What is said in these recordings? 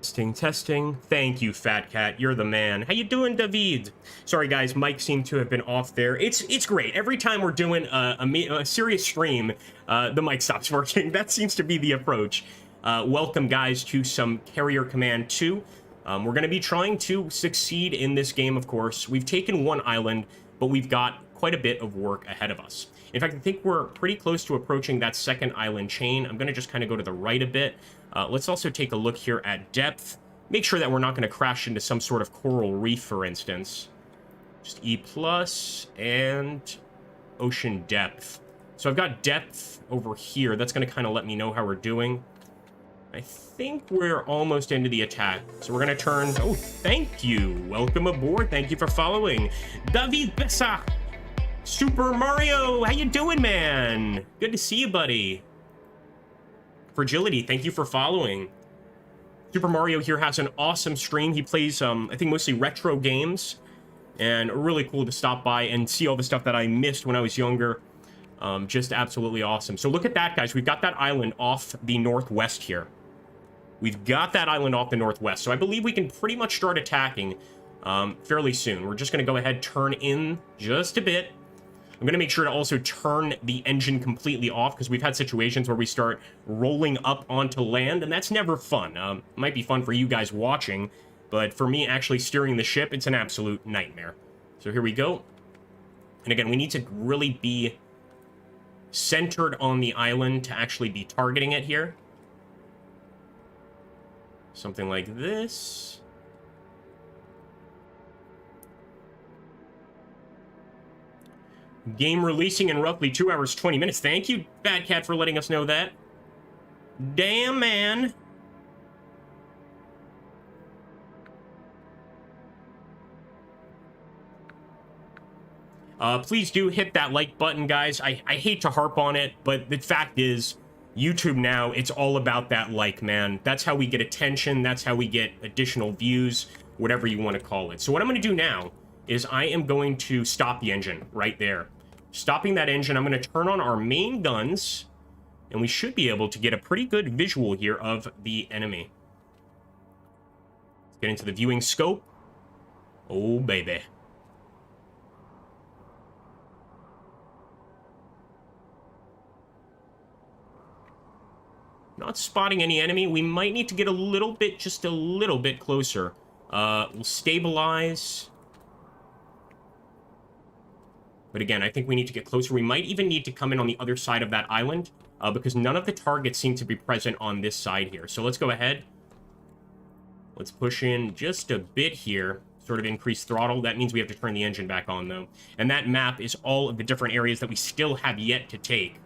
Testing, testing. Thank you, Fat Cat. You're the man. How you doing, David? Sorry, guys. Mike seemed to have been off there. It's great. Every time we're doing a serious stream, the mic stops working. That seems to be the approach. Welcome, guys, to some Carrier Command 2. We're going to be trying to succeed in this game, of course. We've taken one island, but we've got quite a bit of work ahead of us. In fact, I think we're pretty close to approaching that second island chain. I'm going to just kind of go to the right a bit. Let's also take a look here at depth. Make sure that we're not going to crash into some sort of coral reef, for instance. Just E+, and ocean depth. So I've got depth over here. That's going to kind of let me know how we're doing. I think we're almost into the attack. So we're going to turn... Oh, thank you. Welcome aboard. Thank you for following. David Bessa. Super Mario. How you doing, man? Good to see you, buddy. Fragility, thank you for following. Super Mario here has an awesome stream. He plays, I think, mostly retro games. And really cool to stop by and see all the stuff that I missed when I was younger. Just absolutely awesome. So look at that, guys. We've got that island off the northwest here. We've got that island off the northwest. So I believe we can pretty much start attacking fairly soon. We're just going to go ahead, turn in just a bit. I'm going to make sure to also turn the engine completely off because we've had situations where we start rolling up onto land, and that's never fun. It might be fun for you guys watching, but for me actually steering the ship, it's an absolute nightmare. So here we go. And again, we need to really be centered on the island to actually be targeting it here. Something like this. Game releasing in roughly 2 hours, 20 minutes. Thank you, Bad Cat, for letting us know that. Damn, man. Please do hit that like button, guys. I hate to harp on it, but the fact is, YouTube now, it's all about that like, man. That's how we get attention. That's how we get additional views, whatever you want to call it. So what I'm going to do now is I am going to stop the engine right there. Stopping that engine, I'm going to turn on our main guns, and we should be able to get a pretty good visual here of the enemy. Let's get into the viewing scope. Oh, baby. Not spotting any enemy. We might need to get a little bit, just a little bit closer. We'll stabilize. But again, I think we need to get closer. We might even need to come in on the other side of that island because none of the targets seem to be present on this side here. So let's go ahead. Let's push in just a bit here, sort of increase throttle. That means we have to turn the engine back on, though. And that map is all of the different areas that we still have yet to take.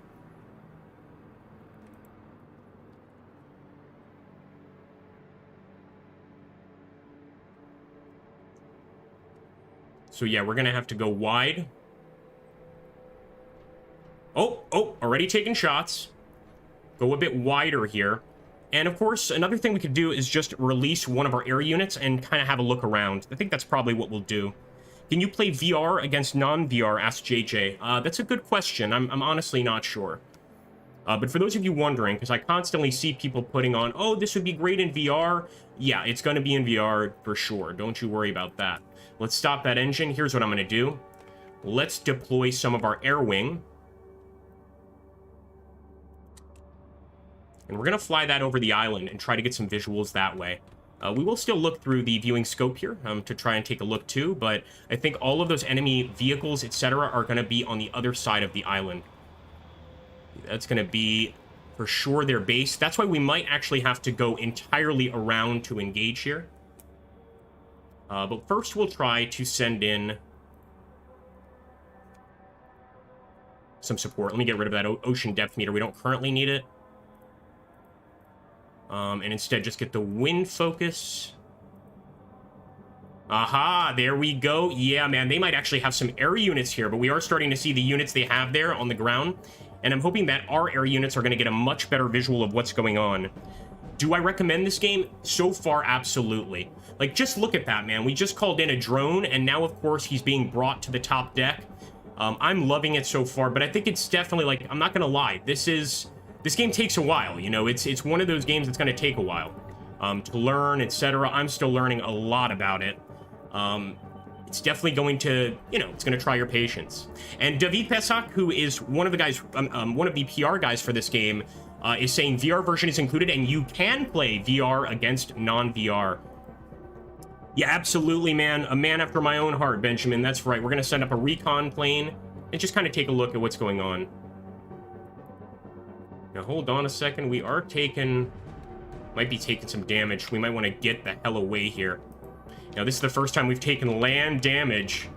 So yeah, we're going to have to go wide. Oh, already taking shots. Go a bit wider here. And of course, another thing we could do is just release one of our air units and kind of have a look around. I think that's probably what we'll do. Can you play VR against non-VR? Asked JJ. That's a good question. I'm honestly not sure. But for those of you wondering, because I constantly see people putting on, oh, this would be great in VR. Yeah, it's going to be in VR for sure. Don't you worry about that. Let's stop that engine. Here's what I'm going to do. Let's deploy some of our air wing. And we're going to fly that over the island and try to get some visuals that way. We will still look through the viewing scope here to try and take a look too, but I think all of those enemy vehicles, etc., are going to be on the other side of the island. That's going to be, for sure, their base. That's why we might actually have to go entirely around to engage here. But first we'll try to send in some support. Let me get rid of that ocean depth meter. We don't currently need it. And instead just get the wind focus. Aha, there we go. Yeah, man, they might actually have some air units here, but we are starting to see the units they have there on the ground. And I'm hoping that our air units are going to get a much better visual of what's going on. Do I recommend this game? So far, absolutely. Like, just look at that, man. We just called in a drone, and now, of course, he's being brought to the top deck. I'm loving it so far, but I think it's definitely, like, I'm not going to lie. This game takes a while, you know? It's one of those games that's going to take a while. to learn, etc. I'm still learning a lot about it. It's definitely going to, it's going to try your patience. And David Pesak, who is one of the guys, one of the PR guys for this game, is saying VR version is included and you can play VR against non-VR. Yeah, absolutely, man. A man after my own heart, Benjamin. That's right. We're going to send up a recon plane and just kind of take a look at what's going on. Now, hold on a second. We are might be taking some damage. We might want to get the hell away here. Now, this is the first time we've taken land damage.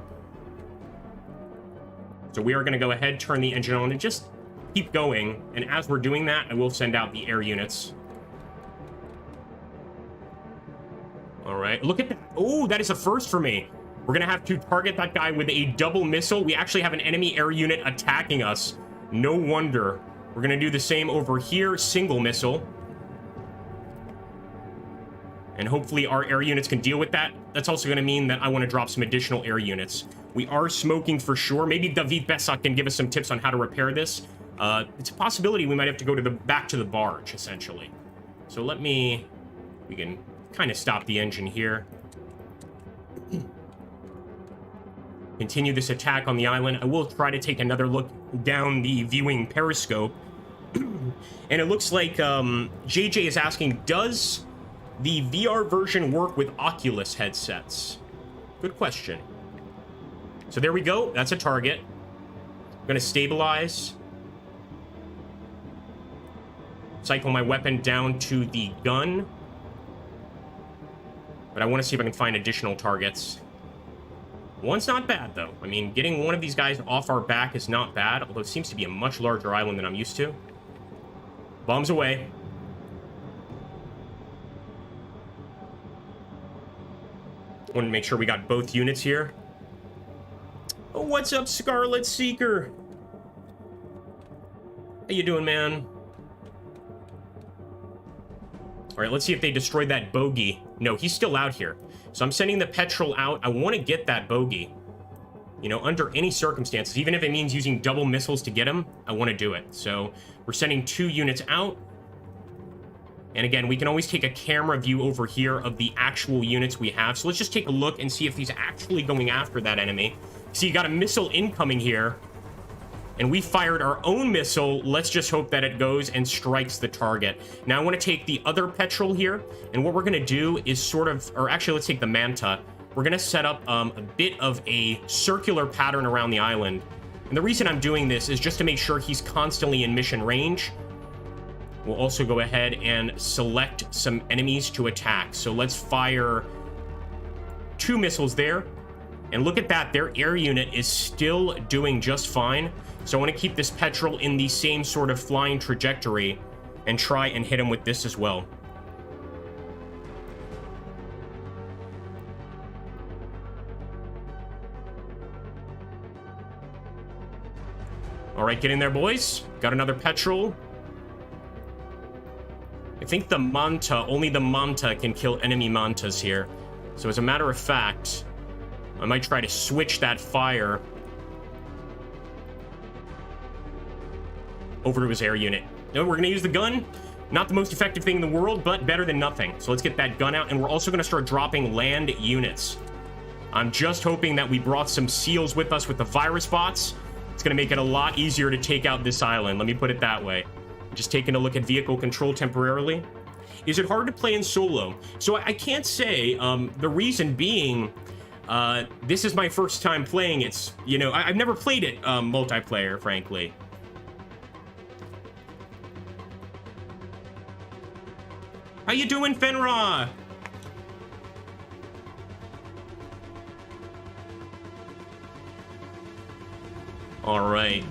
So we are going to go ahead, turn the engine on, and just keep going. And as we're doing that, I will send out the air units. All right, look at that. Oh, that is a first for me. We're going to have to target that guy with a double missile. We actually have an enemy air unit attacking us. No wonder. We're going to do the same over here. Single missile. And hopefully our air units can deal with that. That's also going to mean that I want to drop some additional air units. We are smoking for sure. Maybe David Besak can give us some tips on how to repair this. It's a possibility we might have to go to back to the barge, essentially. So we can kind of stop the engine here. Continue this attack on the island. I will try to take another look down the viewing periscope. And it looks like JJ is asking, does the VR version work with Oculus headsets? Good question. So there we go. That's a target. I'm going to stabilize. Cycle my weapon down to the gun. But I want to see if I can find additional targets. One's not bad, though. I mean, getting one of these guys off our back is not bad, although it seems to be a much larger island than I'm used to. Bombs away. Want to make sure we got both units here. Oh, what's up, Scarlet Seeker? How you doing, man? All right, let's see if they destroyed that bogey. No, he's still out here. So I'm sending the petrol out. I want to get that bogey. Under any circumstances, even if it means using double missiles to get him, I want to do it. So we're sending 2 units out. And again, we can always take a camera view over here of the actual units we have. So let's just take a look and see if he's actually going after that enemy. So you got a missile incoming here. And we fired our own missile. Let's just hope that it goes and strikes the target. Now I want to take the other petrol here. And what we're going to do is let's take the Manta. We're going to set up a bit of a circular pattern around the island. And the reason I'm doing this is just to make sure he's constantly in mission range. We'll also go ahead and select some enemies to attack. So let's fire 2 missiles there. And look at that, their air unit is still doing just fine. So I want to keep this petrol in the same sort of flying trajectory and try and hit him with this as well. All right, get in there, boys. Got another petrol. I think only the Manta can kill enemy Mantas here. So as a matter of fact, I might try to switch that fire over to his air unit. No, we're going to use the gun. Not the most effective thing in the world, but better than nothing. So let's get that gun out, and we're also going to start dropping land units. I'm just hoping that we brought some SEALs with us with the virus bots. It's going to make it a lot easier to take out this island. Let me put it that way. Just taking a look at vehicle control temporarily. Is it hard to play in solo? So I can't say. The reason being, this is my first time playing it. I've never played it multiplayer, frankly. How you doing, Fenra? All right.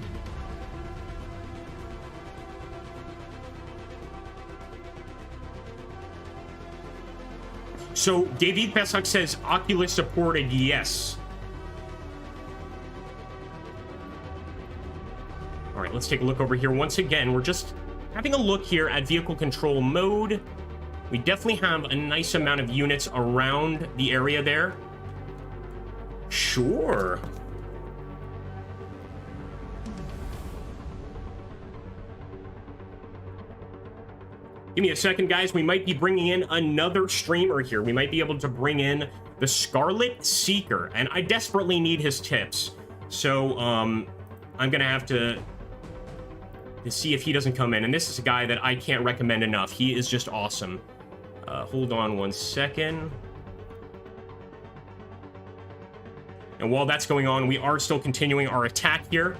So David Pesak says Oculus supported, yes. All right, let's take a look over here. Once again, we're just having a look here at vehicle control mode. We definitely have a nice amount of units around the area there. Sure. Give me a second, guys. We might be bringing in another streamer here. We might be able to bring in the Scarlet Seeker, and I desperately need his tips. So, I'm gonna have to see if he doesn't come in. And this is a guy that I can't recommend enough. He is just awesome. Hold on one second. And while that's going on, we are still continuing our attack here.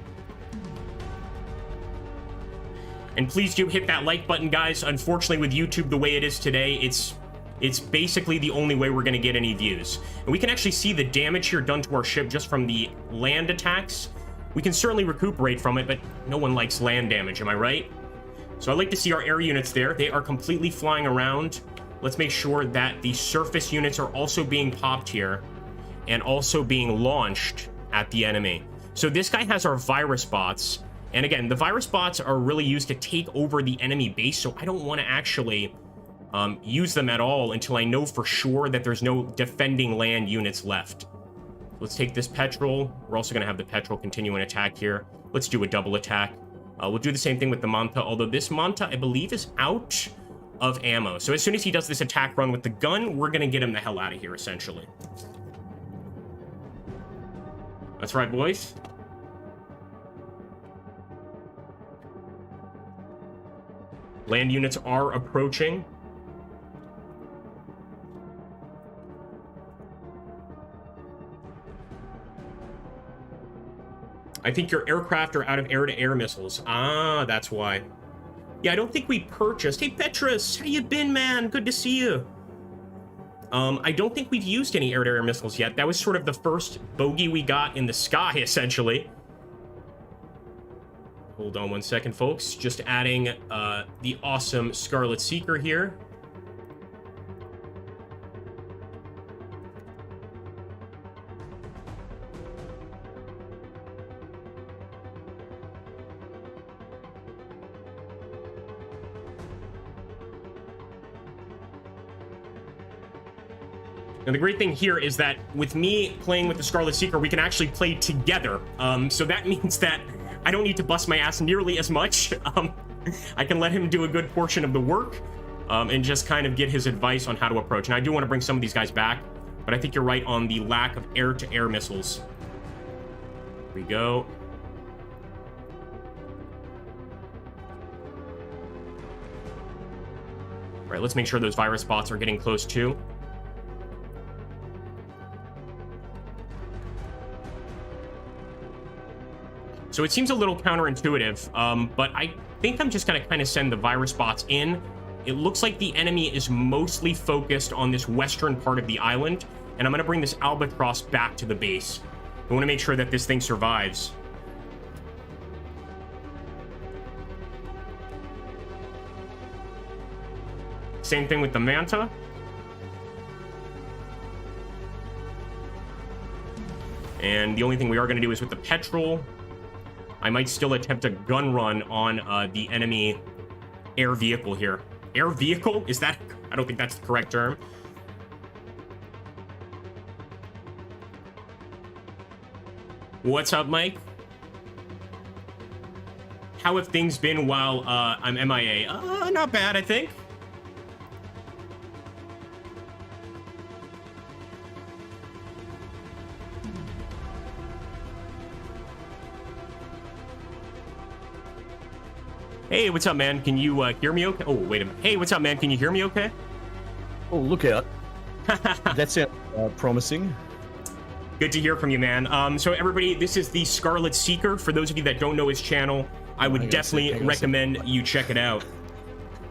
And please do hit that like button, guys. Unfortunately, with YouTube the way it is today, it's basically the only way we're going to get any views. And we can actually see the damage here done to our ship just from the land attacks. We can certainly recuperate from it, but no one likes land damage, am I right? So I'd like to see our air units there. They are completely flying around. Let's make sure that the surface units are also being popped here and also being launched at the enemy. So this guy has our virus bots. And again, the virus bots are really used to take over the enemy base, so I don't want to actually use them at all until I know for sure that there's no defending land units left. Let's take this petrol. We're also going to have the petrol continue an attack here. Let's do a double attack. We'll do the same thing with the Manta, although this Manta, I believe, is out of ammo. So as soon as he does this attack run with the gun, we're going to get him the hell out of here, essentially. That's right, boys. Land units are approaching. I think your aircraft are out of air-to-air missiles. Ah, that's why. Yeah, I don't think we purchased. Hey, Petrus, how you been, man? Good to see you. I don't think we've used any air-to-air missiles yet. That was sort of the first bogey we got in the sky, essentially. Hold on one second, folks. Just adding the awesome Scarlet Seeker here. And the great thing here is that with me playing with the Scarlet Seeker, we can actually play together. So that means that I don't need to bust my ass nearly as much. I can let him do a good portion of the work and just kind of get his advice on how to approach. And I do want to bring some of these guys back, but I think you're right on the lack of air-to-air missiles. Here we go. All right, let's make sure those virus bots are getting close too. So it seems a little counterintuitive, but I think I'm just going to kind of send the virus bots in. It looks like the enemy is mostly focused on this western part of the island, and I'm going to bring this Albatross back to the base. I want to make sure that this thing survives. Same thing with the Manta. And the only thing we are going to do is with the Petrol. I might still attempt a gun run on the enemy air vehicle here. Air vehicle? Is that... I don't think that's the correct term. What's up, Mike? How have things been while I'm MIA? Not bad, I think. Hey, what's up, man? Can you hear me okay? Oh, wait a minute. Hey, what's up, man? Can you hear me okay? Oh, look out. That sounds promising. Good to hear from you, man. So everybody, this is the Scarlet Seeker. For those of you that don't know his channel, I would definitely recommend you check it out.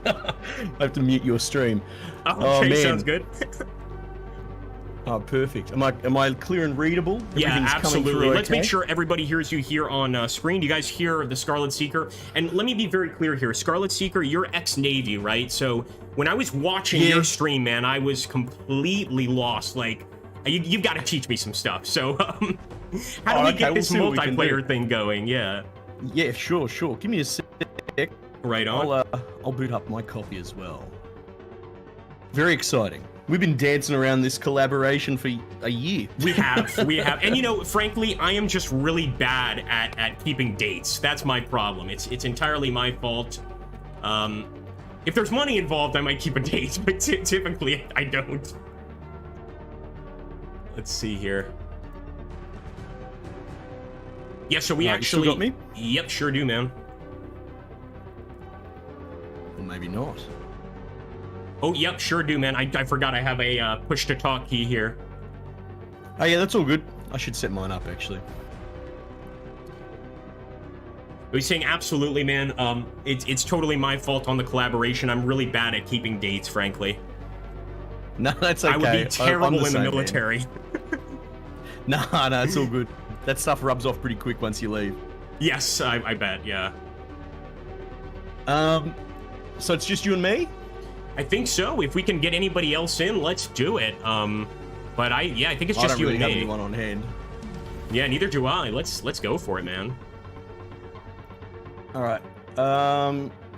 I have to mute your stream. Oh, okay, man. Sounds good. Oh, perfect. Am I clear and readable? Yeah, absolutely. Let's okay? make sure everybody hears you here on screen. Do you guys hear the Scarlet Seeker? And let me be very clear here. Scarlet Seeker, you're ex-Navy, right? So when I was watching your stream, man, I was completely lost. Like, you've got to teach me some stuff. So how do we get this multiplayer thing going? Yeah. Yeah, sure. Give me a sec. Right on. I'll boot up my copy as well. Very exciting. We've been dancing around this collaboration for a year. We have. And you know, frankly, I am just really bad at keeping dates. That's my problem. It's entirely my fault. If there's money involved, I might keep a date, but typically I don't. Let's see here. Yeah, so we actually... You still got me? Yep, sure do, man. Or maybe not. Oh, yep, sure do, man. I forgot I have a push-to-talk key here. Oh, yeah, that's all good. I should set mine up, actually. He's saying, absolutely, man. It's totally my fault on the collaboration. I'm really bad at keeping dates, frankly. No, that's okay. I would be terrible in the military. No, it's all good. That stuff rubs off pretty quick once you leave. Yes, I bet, yeah. So it's just you and me? I think so. If we can get anybody else in, let's do it. But I think it's just you and me. I don't really have anyone on hand. Yeah, neither do I. Let's go for it, man. All right.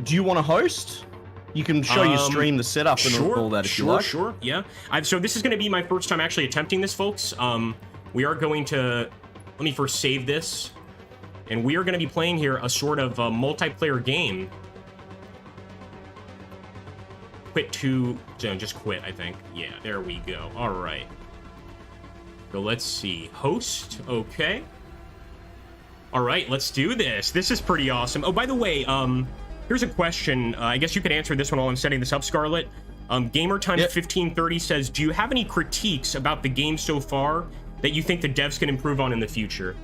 Do you want to host? You can show your stream the setup and all that if you like. Sure, yeah. So this is going to be my first time actually attempting this, folks. We are going to... Let me first save this. And we are going to be playing here a sort of multiplayer game. Just quit, I think. Yeah, there we go. All right. So let's see. Host. Okay. All right, let's do this. This is pretty awesome. Oh, by the way, here's a question. I guess you could answer this one while I'm setting this up, Scarlet. GamerTime1530 says, do you have any critiques about the game so far that you think the devs can improve on in the future?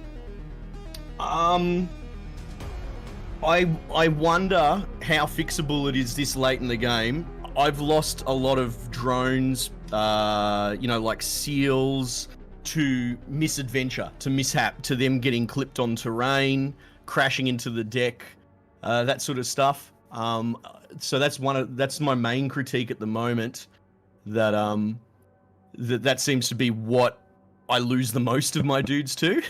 I wonder how fixable it is this late in the game. I've lost a lot of drones, like seals, to misadventure, to mishap, to them getting clipped on terrain, crashing into the deck, that sort of stuff. So that's my main critique at the moment. That seems to be what I lose the most of my dudes to.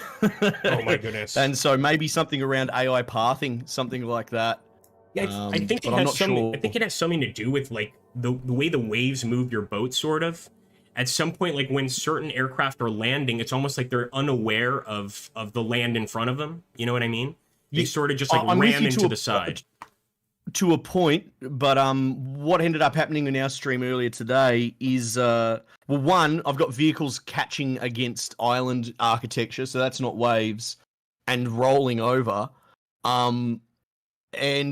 Oh my goodness! And so maybe something around AI pathing, something like that. Yeah, I think it has something. I think it has something to do with like the way the waves move your boat, sort of. At some point, like when certain aircraft are landing, it's almost like they're unaware of the land in front of them. You know what I mean? They sort of just like ram into the side. To a point, but what ended up happening in our stream earlier today is one, I've got vehicles catching against island architecture, so that's not waves, and rolling over. And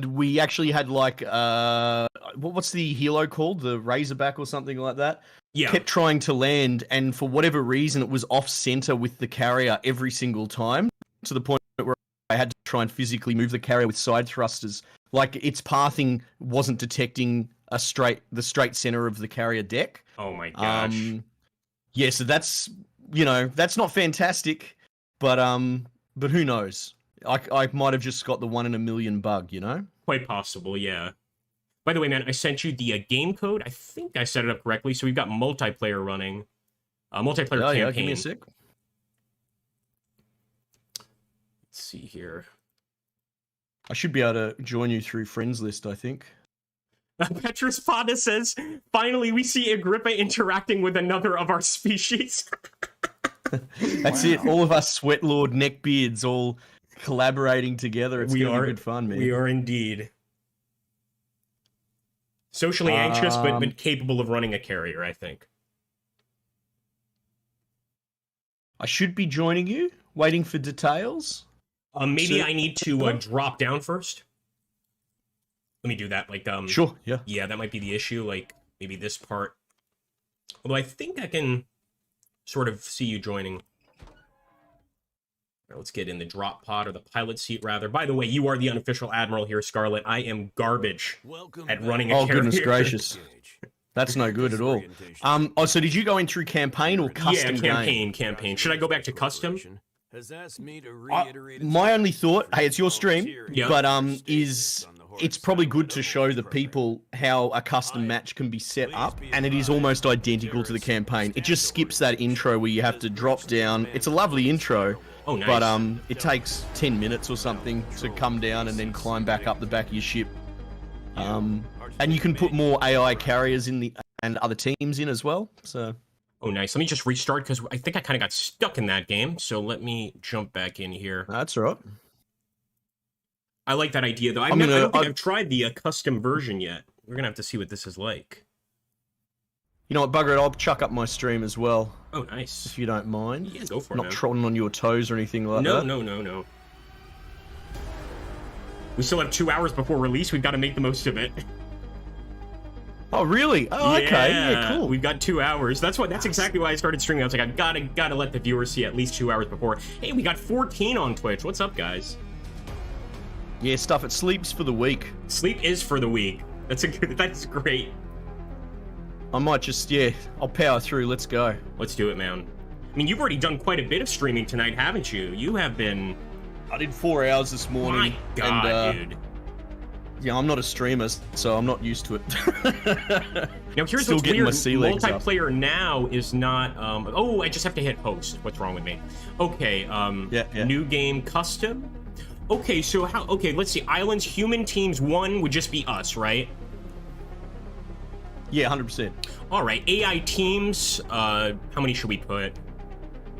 we actually had like what's the helo called? The Razorback or something like that. Yeah. Kept trying to land, and for whatever reason, it was off center with the carrier every single time, to the point where I had to try and physically move the carrier with side thrusters. Like its pathing wasn't detecting the straight center of the carrier deck. Oh my gosh. Yeah, so that's not fantastic, but who knows? I might have just got the 1 in a million bug, Quite possible, yeah. By the way, man, I sent you the game code. I think I set it up correctly, so we've got multiplayer running. Multiplayer campaign. Yeah, give me a sec. Let's see here. I should be able to join you through friends list, I think. Petrus Pada says, finally we see Agrippa interacting with another of our species. That's it. All of us Sweatlord neckbeards all collaborating together. It's going to be good fun, man. We are indeed. Socially anxious, but capable of running a carrier, I think. I should be joining you, waiting for details. Maybe I need to drop down first. Let me do that. Like, sure, yeah. Yeah, that might be the issue. Like, maybe this part. Although I think I can sort of see you joining. Right, let's get in the drop pod, or the pilot seat, rather. By the way, you are the unofficial admiral here, Scarlet. I am garbage at running a carrier. Oh, goodness gracious. That's no good at all. So did you go in through campaign or custom game? Campaign. Should I go back to custom? My only thought, hey, it's your stream, but it's probably good to show the people how a custom match can be set up, and it is almost identical to the campaign. It just skips that intro where you have to drop down. It's a lovely intro, but it takes 10 minutes or something to come down and then climb back up the back of your ship. And you can put more AI carriers in and other teams in as well. So. Oh, nice. Let me just restart, because I think I kind of got stuck in that game. So let me jump back in here. That's all right. I like that idea, though. I don't think I've tried the custom version yet. We're gonna have to see what this is like. You know what, bugger it, I'll chuck up my stream as well. Oh, nice. If you don't mind. Yeah, go for it, Not man. trotting on your toes or anything like that. No. We still have 2 hours before release. We've got to make the most of it. Oh, really? Oh, yeah, okay. Yeah, cool. We've got 2 hours. That's exactly why I started streaming. I was like, I gotta let the viewers see at least 2 hours before. Hey, we got 14 on Twitch. What's up, guys? Yeah, stuff. It sleeps for the week. Sleep is for the week. That's great. I might just, yeah, I'll power through. Let's go. Let's do it, man. I mean, you've already done quite a bit of streaming tonight, haven't you? You have been... I did 4 hours this morning. My God, dude. Yeah, I'm not a streamer, so I'm not used to it. Now, here's Still what's getting weird. my sea legs up. Multiplayer now is not... oh, I just have to hit host. What's wrong with me? Okay, yeah. New game custom? Okay, so how... Okay, let's see. Islands, human teams, 1 would just be us, right? Yeah, 100%. All right, AI teams, how many should we put?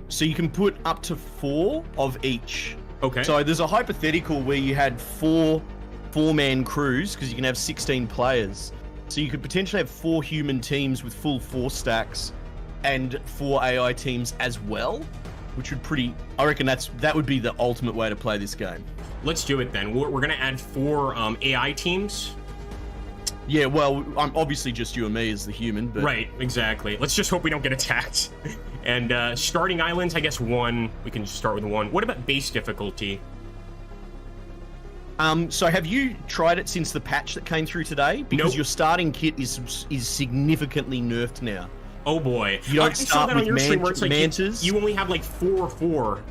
So you can put up to 4 of each. Okay. So there's a hypothetical where you had four-man crews, because you can have 16 players. So you could potentially have 4 human teams with full 4 stacks and 4 AI teams as well, which would I reckon that would be the ultimate way to play this game. Let's do it then. We're going to add 4 AI teams. Yeah, well, I'm obviously just you and me as the human, but... Right, exactly. Let's just hope we don't get attacked. And starting islands, I guess 1. We can just start with 1. What about base difficulty? So have you tried it since the patch that came through today? Because Nope. your starting kit is significantly nerfed now. Oh boy. You don't I saw start that on with your stream where it's like mantas. you only have like 4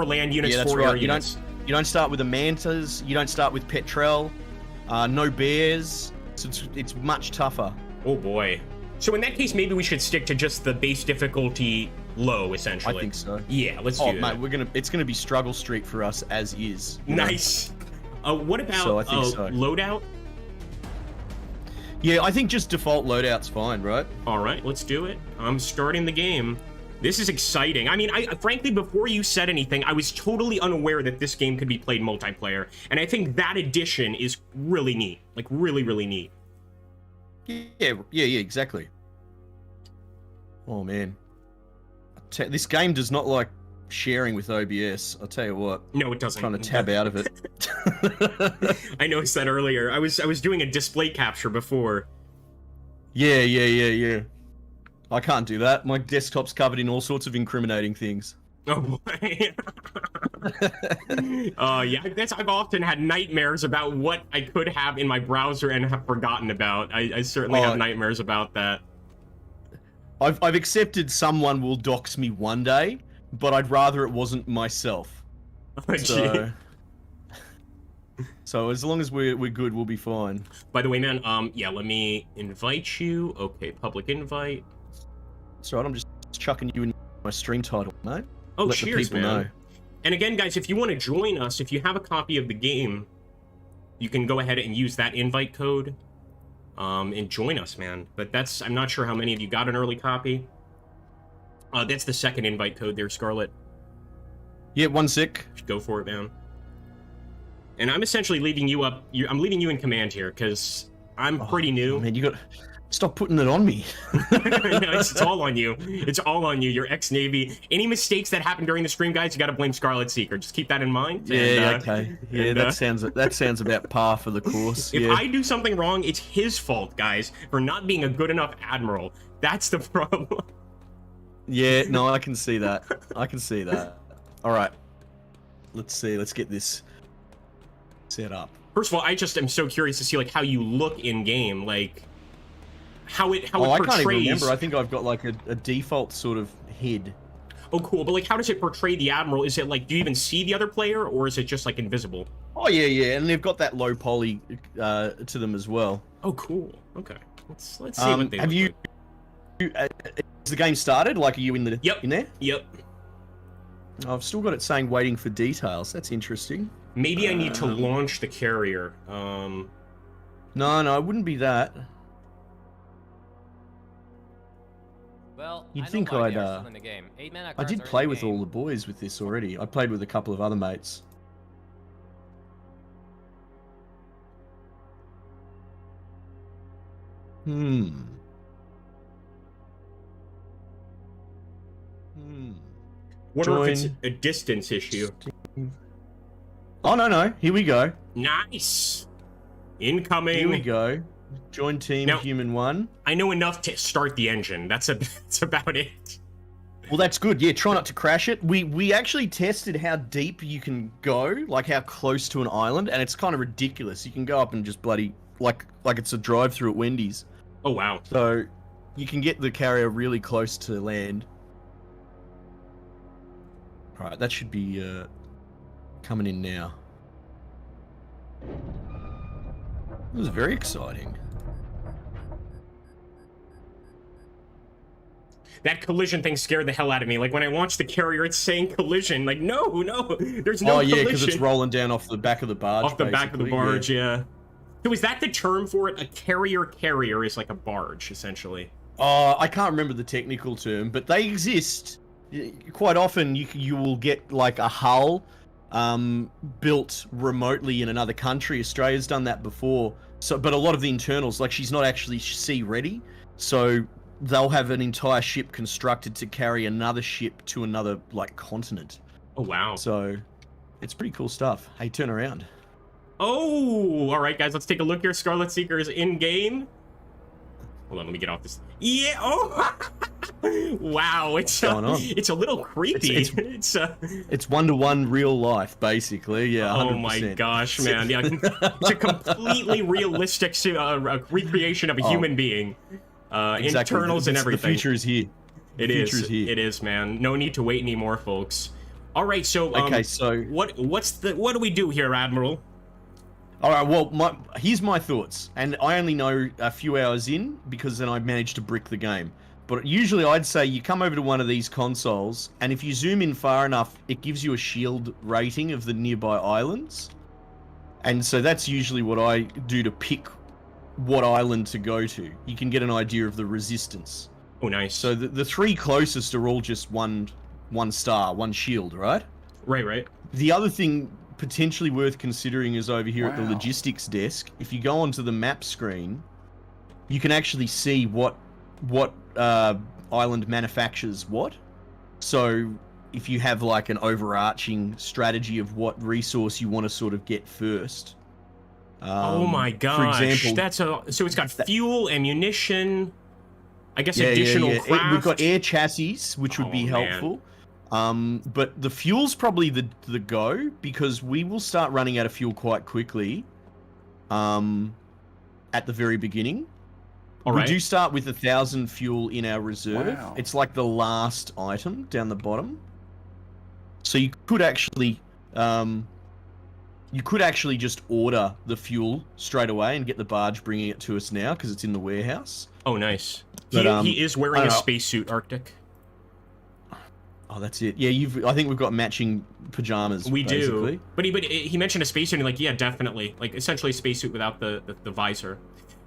land units, Yeah, that's 4 right. air units. You don't start with the mantas. You don't start with petrel. No bears. So it's much tougher. Oh boy. So in that case, maybe we should stick to just the base difficulty low, essentially. I think so. Yeah, let's do that. Mate, it's gonna be struggle streak for us as is. You know? Nice. What about So I think so. loadout? Yeah, I think just default loadout's fine, right? All right, let's do it. I'm starting the game. This is exciting. I mean, frankly, before you said anything, I was totally unaware that this game could be played multiplayer. And I think that addition is really neat. Like, really, really neat. Yeah, exactly. Oh, man. This game does not like sharing with OBS. I'll tell you what. No, it doesn't. I'm trying to tab out of it. I noticed that earlier. I was doing a display capture before. Yeah. I can't do that. My desktop's covered in all sorts of incriminating things. Oh boy. Yeah, I've often had nightmares about what I could have in my browser and have forgotten about. I certainly have nightmares about that. I've accepted someone will dox me one day, but I'd rather it wasn't myself. Oh, So as long as we're good, we'll be fine. By the way, man, yeah, let me invite you. Okay, public invite. That's right, I'm just chucking you in my stream title, mate. Oh, Let cheers, the people man. know. And again, guys, if you want to join us, if you have a copy of the game, you can go ahead and use that invite code and join us, man. But I'm not sure how many of you got an early copy. That's the second invite code there, Scarlet. Yeah, 1 sec. Go for it, man. And I'm essentially leaving you up. I'm leaving you in command here because I'm pretty new. Man, you got stop putting it on me. No, it's all on you. It's all on you. You're ex-Navy. Any mistakes that happen during the stream, guys, you got to blame Scarlet Seeker. Just keep that in mind. Yeah, okay. Yeah, that sounds about par for the course. If I do something wrong, it's his fault, guys, for not being a good enough admiral. That's the problem. Yeah, no, I can see that. All right. Let's see. Let's get this set up. First of all, I just am so curious to see like how you look in game, like how it portrays. I can't even remember. I think I've got like a default sort of head. Oh, cool. But like, how does it portray the admiral? Is it like, do you even see the other player, or is it just like invisible? Oh yeah, and they've got that low poly to them as well. Oh, cool. Okay, let's see what they have look you? like. Has the game started? Like, are you in the? Yep. In there? Yep. I've still got it saying waiting for details. That's interesting. Maybe I need to launch the carrier. No, it wouldn't be that. Well, You'd think I did play with all the boys with this already. I played with a couple of other mates. Hmm. Wonder if it's a distance issue. Oh, no. Here we go. Nice. Incoming. Here we go. Join team now, human 1. I know enough to start the engine. That's about it. Well, that's good. Yeah, try not to crash it. We actually tested how deep you can go, like how close to an island, and it's kind of ridiculous. You can go up and just bloody like it's a drive-through at Wendy's. Oh wow. So you can get the carrier really close to land. All right, that should be coming in now. It was very exciting. That collision thing scared the hell out of me. Like when I launched the carrier, it's saying collision. Like no, there's no collision. Oh yeah, because it's rolling down off the back of the barge. Off the back of the barge, yeah. So is that the term for it? A carrier is like a barge, essentially. I can't remember the technical term, but they exist. Quite often, you will get like a hull built remotely in another country. Australia's done that before. So, but a lot of the internals, like she's not actually sea ready, so they'll have an entire ship constructed to carry another ship to another like continent. Oh wow! So it's pretty cool stuff. Hey, turn around. Oh, all right, guys, let's take a look here. Scarlet Seeker is in game. Hold on, let me get off this. Yeah. Oh. Wow, it's a little creepy. It's 1-to-1 real life, basically. Yeah. 100%. Oh my gosh, man! Yeah, it's a completely realistic recreation of a human being. Exactly. Internals and everything. The future is here. It is, man. No need to wait anymore, folks. All right, so okay, so what do we do here, Admiral? All right, well, here's my thoughts, and I only know a few hours in because then I managed to brick the game. But usually I'd say you come over to one of these consoles, and if you zoom in far enough, it gives you a shield rating of the nearby islands. And so that's usually what I do to pick what island to go to. You can get an idea of the resistance. Oh, nice. So the 3 closest are all just one star, 1 shield, right? Right. The other thing potentially worth considering is over here at the logistics desk. If you go onto the map screen, you can actually see what island manufactures what. So if you have like an overarching strategy of what resource you want to sort of get first. Oh my gosh! For example, so it's got fuel, ammunition. I guess additional craft. We've got air chassis, which would be helpful. But the fuel's probably the go, because we will start running out of fuel quite quickly. At the very beginning. We do start with 1,000 fuel in our reserve. Wow. It's like the last item down the bottom. So you could actually just order the fuel straight away and get the barge bringing it to us now because it's in the warehouse. Oh, nice. But, he is wearing a spacesuit, Arctic. Oh, that's it. Yeah, I think we've got matching pajamas. We basically. do. But he mentioned a spacesuit, and like, yeah, definitely. Like, essentially a spacesuit without the visor.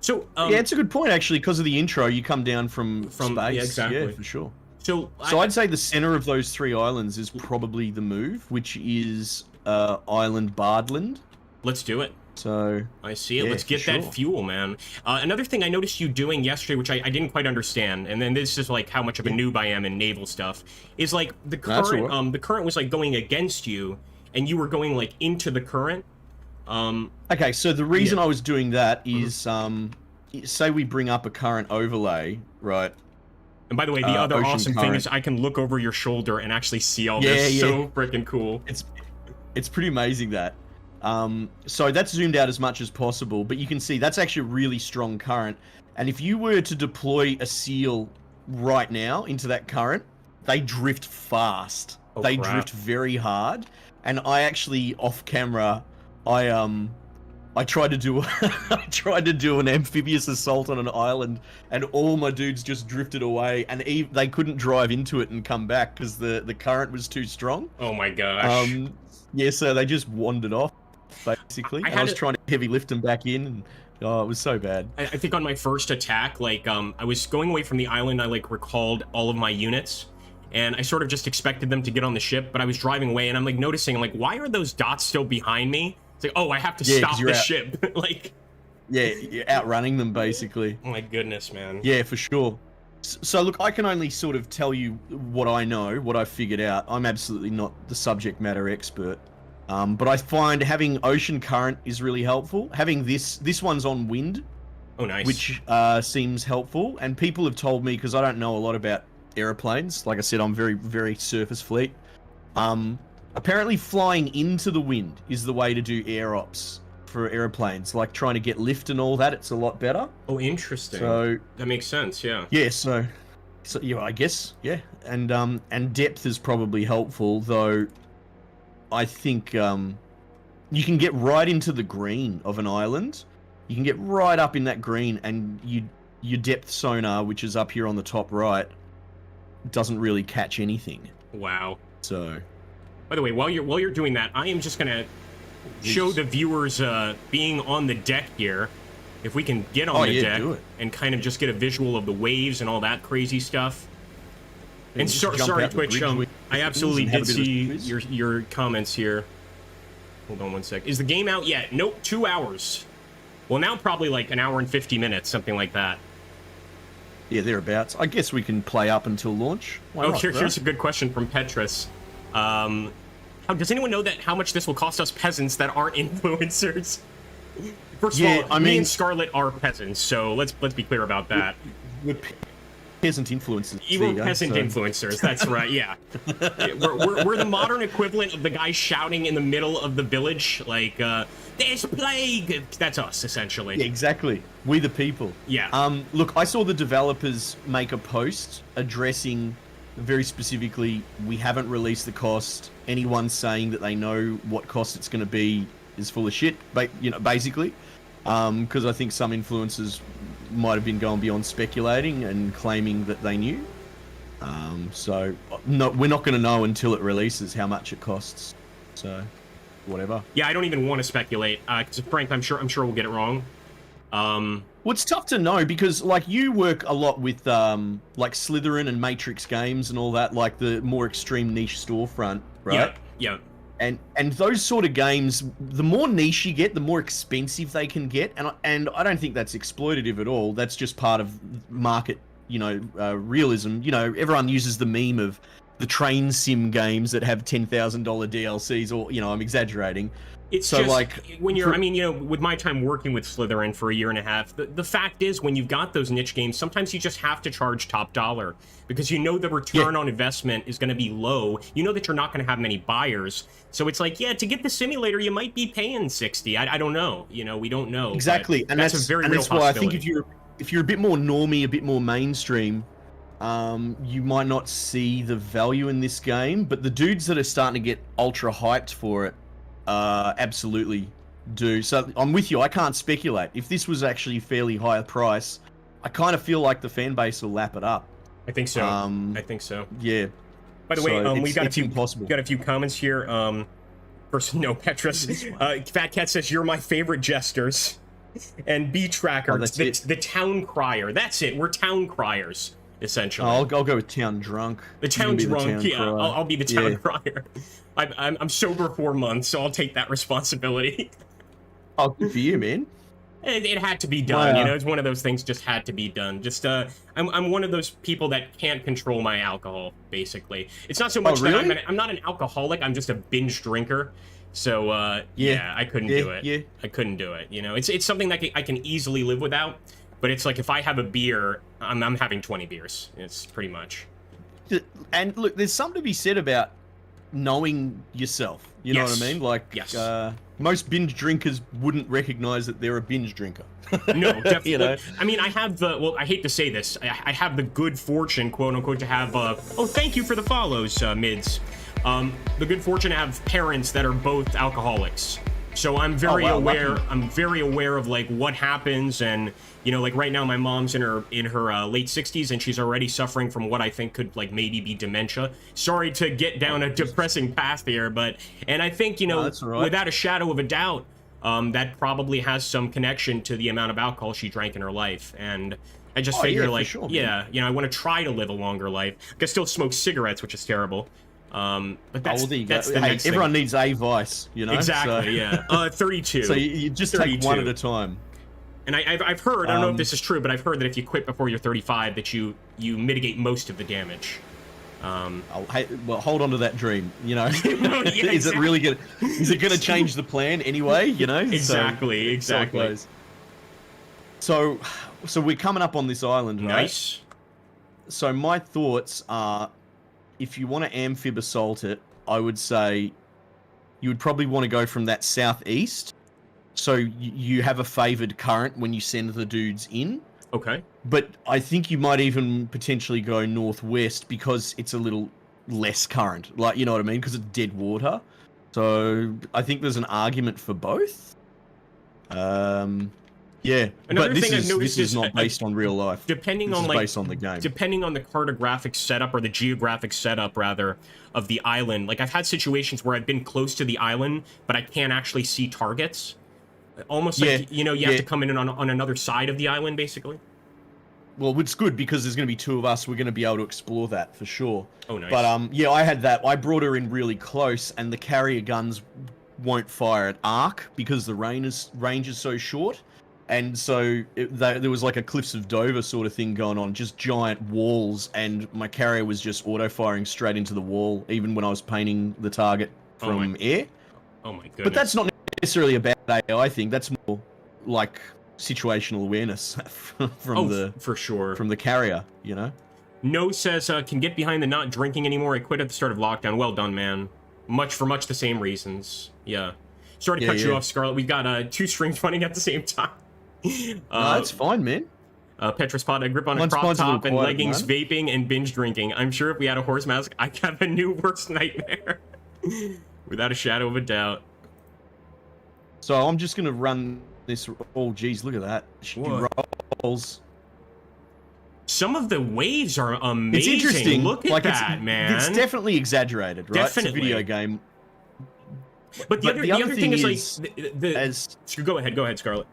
So yeah, it's a good point actually. Because of the intro, you come down from space. Yeah, exactly. Yeah, for sure. So I'd say the center of those 3 islands is probably the move, which is Island Bardland. Let's do it. So I see it. Let's get that fuel, man. Another thing I noticed you doing yesterday, which I didn't quite understand, and then this is like how much of a noob I am in naval stuff, is like the current. The current was like going against you, and you were going like into the current. Okay, so the reason I was doing that is, say we bring up a current overlay, right? And by the way, the other awesome thing is I can look over your shoulder and actually see all this. Yeah. So freaking cool. It's pretty amazing that. So that's zoomed out as much as possible, but you can see that's actually a really strong current. And if you were to deploy a seal right now into that current, they drift fast. They drift very hard. And I actually, off camera, I tried to do an amphibious assault on an island, and all my dudes just drifted away, and they couldn't drive into it and come back because the current was too strong. Oh my gosh. Yeah, so they just wandered off, basically. I was trying to heavy lift them back in, and it was so bad. I think on my first attack, like, I was going away from the island, I like recalled all of my units, and I sort of just expected them to get on the ship, but I was driving away, and I'm like noticing, I'm like, why are those dots still behind me? It's like, oh, I have to stop the ship. Like, Yeah, you're outrunning them basically. Oh my goodness, man. Yeah, for sure. So look, I can only sort of tell you what I know, what I've figured out. I'm absolutely not the subject matter expert. But I find having ocean current is really helpful. Having this one's on wind. Oh, nice. Which seems helpful. And people have told me, because I don't know a lot about aeroplanes. Like I said, I'm very, very surface fleet. Apparently flying into the wind is the way to do air ops for airplanes, like trying to get lift and all that. It's a lot better. Oh, interesting. So that makes sense. Yeah. Yeah. So yeah, I guess yeah, and depth is probably helpful, though. I think you can get right into the green of an island. You can get right up in that green, and your depth sonar, which is up here on the top right, doesn't really catch anything. Wow. So, by the way, while you're doing that, I am just gonna show the viewers being on the deck here. If we can get on the deck and kind of just get a visual of the waves and all that crazy stuff. And sorry, Twitch, I absolutely did see your comments here. Hold on one sec. Is the game out yet? Nope, 2 hours. Well, now probably like an hour and 50 minutes, something like that. Yeah, thereabouts. I guess we can play up until launch. Here's a good question from Petrus. Does anyone know how much this will cost us peasants that aren't influencers? First of all, me and Scarlet are peasants, so let's be clear about that. We're peasant influencers. We're peasant influencers. That's right. Yeah, we're the modern equivalent of the guy shouting in the middle of the village, like "There's plague." That's us, essentially. Yeah, exactly. We the people. Yeah. Look, I saw the developers make a post addressing very specifically, we haven't released the cost. Anyone saying that they know what cost it's going to be is full of shit, basically. Because I think some influencers might have been going beyond speculating and claiming that they knew. So no, we're not going to know until it releases how much it costs. So, whatever. Yeah, I don't even want to speculate. Because Frank, I'm sure we'll get it wrong. Well, it's tough to know because, like, you work a lot with, like, Slytherin and Matrix games and all that, like the more extreme niche storefront, right? Yeah. And those sort of games, the more niche you get, the more expensive they can get, and I don't think that's exploitative at all. That's just part of market, realism. Everyone uses the meme of the train sim games that have $10,000 DLCs, or I'm exaggerating. It's so just, like, when you're, with my time working with Slytherin for a year and a half, the fact is, when you've got those niche games, sometimes you just have to charge top dollar because the return on investment is going to be low. You know that you're not going to have many buyers. So it's like, to get the simulator, you might be paying 60. I don't know. We don't know. Exactly. And that's a very real possibility. Why I think if you're a bit more normie, a bit more mainstream, you might not see the value in this game, but the dudes that are starting to get ultra hyped for it, absolutely do. So I'm with you. I can't speculate. If this was actually a fairly higher price, I kind of feel like the fan base will lap it up. I think so. I think so. Yeah. By the way, we've got impossible. Got a few comments here. First, no, Petrus. Fat Cat says you're my favorite jesters, and B Tracker, the town crier. That's it. We're town criers. Essentially, I'll go with town drunk. The town drunk, I'll be the town crier. I'm sober 4 months, so I'll take that responsibility. Oh, good for you, man. It had to be done, It's one of those things just had to be done. Just I'm one of those people that can't control my alcohol. Basically, it's not so much that I'm not an alcoholic. I'm just a binge drinker. So I couldn't do it. Yeah. I couldn't do it. It's something that I can easily live without. But it's like if I have a beer, I'm having 20 beers. It's pretty much. And look, there's something to be said about knowing yourself. You know what I mean? Like, most binge drinkers wouldn't recognize that they're a binge drinker. No, definitely. I have I hate to say this, I have the good fortune, quote unquote, to have, thank you for the follows, Mids. The good fortune to have parents that are both alcoholics. So I'm very aware. Lucky. I'm very aware of like what happens, and like right now, my mom's in her late 60s, and she's already suffering from what I think could like maybe be dementia. Sorry to get down a depressing path here, and I think without a shadow of a doubt, that probably has some connection to the amount of alcohol she drank in her life, and I just figure I want to try to live a longer life. I can still smoke cigarettes, which is terrible. But that's the next thing. Everyone needs a vice, Exactly, so. 32. So you just 32. Take one at a time. And I've heard, I don't know if this is true, but I've heard that if you quit before you're 35, that you mitigate most of the damage. Well, hold on to that dream. You know, Yeah, is it really gonna? Is it gonna change the plan anyway? You know, exactly. So we're coming up on this island, right? Nice. So my thoughts are, if you want to amphib assault it, I would say you would probably want to go from that southeast. So you have a favored current when you send the dudes in. Okay. But I think you might even potentially go northwest because it's a little less current. Like, you know what I mean? Because it's dead water. So I think there's an argument for both. Yeah. Another but thing I've noticed this is not based on real life. Depending this on is like based on the game. Depending on the cartographic setup or the geographic setup rather of the island. Like I've had situations where I've been close to the island, but I can't actually see targets. Almost like, you know, you have to come in on another side of the island, basically. Well, it's good because there's going to be two of us. We're going to be able to explore that for sure. Oh, nice. But yeah, I had that. I brought her in really close, and the carrier guns won't fire at arc because the range is so short. And so there was like a Cliffs of Dover sort of thing going on, just giant walls, and my carrier was just auto-firing straight into the wall, even when I was painting the target from air. Oh my goodness. But that's not necessarily a bad AI, I think. That's more like situational awareness for sure from the carrier, you know. No says can get behind the not drinking anymore. I quit at the start of lockdown. Well done, man. Much the same reasons. Yeah. Sorry to cut you off, Scarlet. We've got 2 streams running at the same time. No, that's fine, man. Petraspot, a grip on a crop top and leggings, vaping and binge drinking. I'm sure if we had a horse mask, I'd have a new worst nightmare. Without a shadow of a doubt. So I'm just gonna run this. Oh, geez, look at that. She rolls. Some of the waves are amazing. It's interesting. Look at that, man. It's definitely exaggerated, right? Definitely. It's a video game. But the other thing is like, go ahead, Scarlet.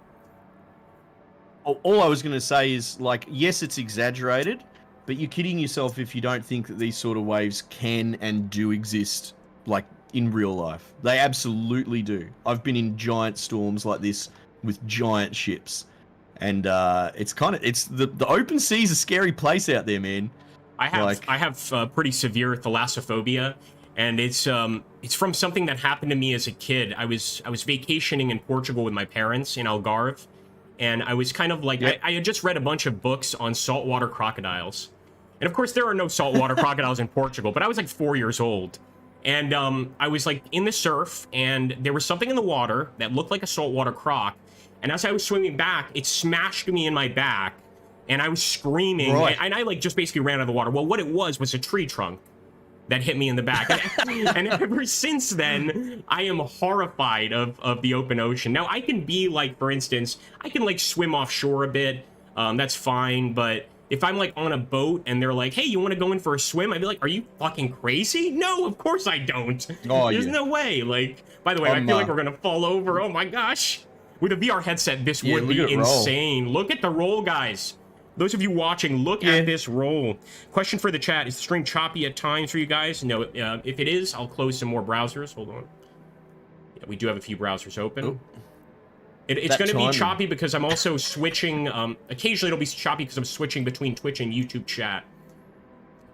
All I was gonna say is like, yes, it's exaggerated, but you're kidding yourself if you don't think that these sort of waves can and do exist, like in real life. They absolutely do. I've been in giant storms like this with giant ships, and it's the open sea is a scary place out there, man. I have pretty severe thalassophobia, and it's from something that happened to me as a kid. I was vacationing in Portugal with my parents in Algarve, and I was kind of like I had just read a bunch of books on saltwater crocodiles, and of course there are no saltwater crocodiles in Portugal. But I was like 4 years old. And I was like in the surf, and there was something in the water that looked like a saltwater croc. And as I was swimming back, it smashed me in my back, and I was screaming. Right. And I like just basically ran out of the water. Well, what it was a tree trunk that hit me in the back. And ever since then, I am horrified of the open ocean. Now, I can be like, for instance, I can like swim offshore a bit. That's fine, but if I'm like on a boat and they're like, hey, you want to go in for a swim? I'd be like, are you fucking crazy? No, of course I don't. Oh, There's no way. Like, by the way, I feel like we're going to fall over. Oh my gosh. With a VR headset, this would be insane. Look at the roll, guys. Those of you watching, look at this roll. Question for the chat. Is the stream choppy at times for you guys? No, if it is, I'll close some more browsers. Hold on. Yeah, we do have a few browsers open. Oh. It's going to be choppy because I'm also switching. Occasionally, it'll be choppy because I'm switching between Twitch and YouTube chat.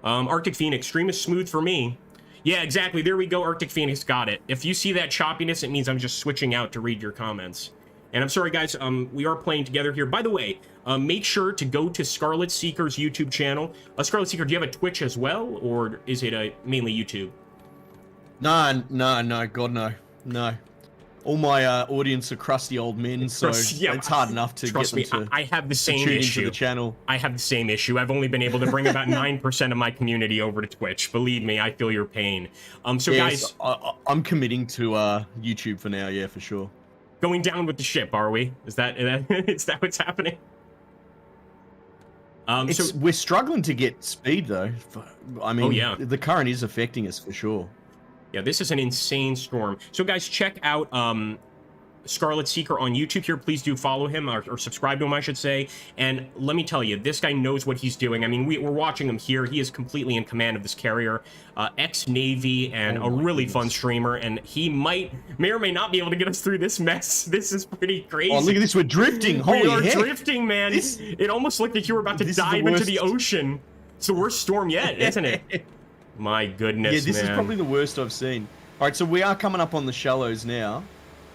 Arctic Phoenix, stream is smooth for me. Yeah, exactly. There we go. Arctic Phoenix got it. If you see that choppiness, it means I'm just switching out to read your comments. And I'm sorry, guys. We are playing together here. By the way, make sure to go to Scarlet Seeker's YouTube channel. Scarlet Seeker, do you have a Twitch as well, or is it mainly YouTube? No. God, no. All my audience are crusty old men, so it's hard enough to get them to I have the same issue. Into the channel. I have the same issue. I've only been able to bring about 9% of my community over to Twitch. Believe me, I feel your pain. Guys, I'm committing to YouTube for now. Yeah, for sure. Going down with the ship, are we? Is that what's happening? We're struggling to get speed though. I mean, the current is affecting us for sure. Yeah, this is an insane storm. So guys, check out Scarlet Seeker on YouTube here. Please do follow him or subscribe to him, I should say. And let me tell you, this guy knows what he's doing. I mean, we're watching him here. He is completely in command of this carrier. Ex-Navy and a really fun streamer. And he may or may not be able to get us through this mess. This is pretty crazy. Oh, look at this. We're drifting. Holy heck. Drifting, man. It almost looked like you were about to dive into the ocean. It's the worst storm yet, isn't it? My goodness, yeah, this man. is probably the worst I've seen. All right, so we are coming up on the shallows now.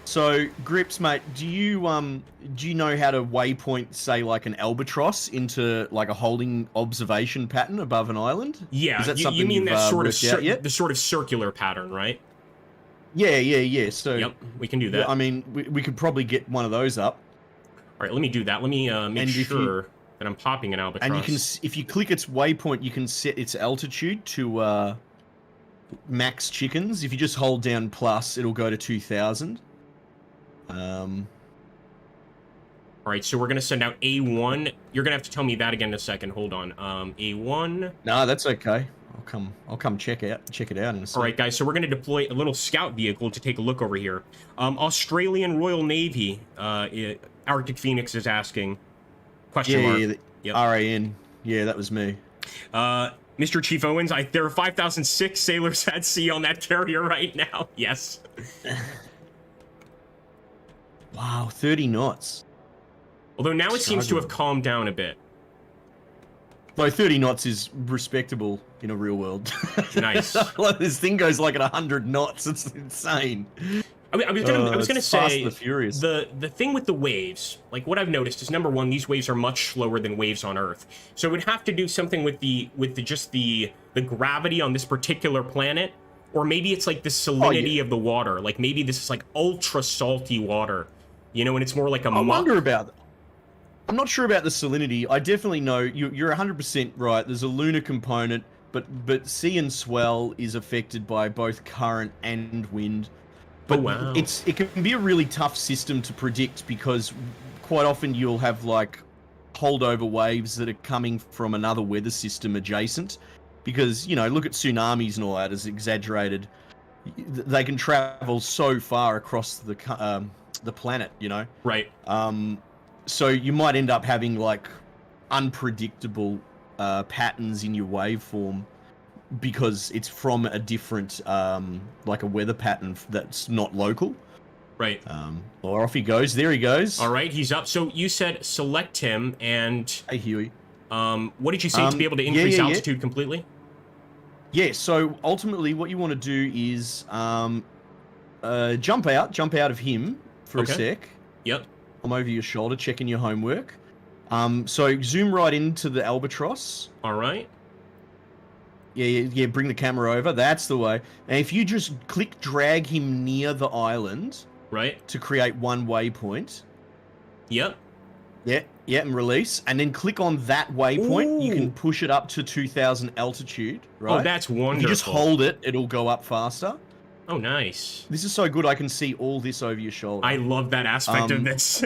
So, Grips, mate, do you know how to waypoint, say, like an albatross into like a holding observation pattern above an island? Yeah, is that you mean that sort of the sort of circular pattern, right? Yeah. So, yep, we can do that. I mean, we could probably get one of those up. All right, let me do that. Let me make sure that I'm popping an albatross. And you can, if you click its waypoint, you can set its altitude to max chickens. If you just hold down plus, it'll go to 2,000. All right, so we're gonna send out A1. You're gonna have to tell me that again in a second. Hold on. A1. No, that's okay. I'll come check it out in a second. All right, guys. So we're gonna deploy a little scout vehicle to take a look over here. Australian Royal Navy. Arctic Phoenix is asking. Question mark. Yep. RAN. Yeah, that was me. Mr. Chief Owens, there are 5,006 sailors at sea on that carrier right now. Yes. Wow, 30 knots. Although now it seems to have calmed down a bit. Though 30 knots is respectable in a real world. Nice. Like, this thing goes like at 100 knots. It's insane. I was gonna say the thing with the waves, like what I've noticed is number one, these waves are much slower than waves on Earth. So it would have to do something with the gravity on this particular planet, or maybe it's like the salinity of the water. Like maybe this is like ultra salty water, you know, and it's more like a. I wonder about that. I'm not sure about the salinity. I definitely know you're 100% right. There's a lunar component, but sea and swell is affected by both current and wind. But it can be a really tough system to predict because quite often you'll have like holdover waves that are coming from another weather system adjacent. Because, you know, look at tsunamis and all that as exaggerated. They can travel so far across the planet, you know? Right. So you might end up having like unpredictable patterns in your waveform because it's from a different, like a weather pattern that's not local. Right. Or off he goes. There he goes. All right, he's up. So you said select him and... Hey, Huey. What did you say to be able to increase altitude completely? Yeah, so ultimately what you want to do is jump out of him for a sec. Yep. I'm over your shoulder checking your homework. So zoom right into the albatross. All right. Yeah, bring the camera over. That's the way. And if you just drag him near the island. Right. To create one waypoint. Yep. Yeah, and release. And then click on that waypoint. Ooh. You can push it up to 2,000 altitude, right? Oh, that's wonderful. If you just hold it, it'll go up faster. Oh, nice. This is so good, I can see all this over your shoulder. I love that aspect of this.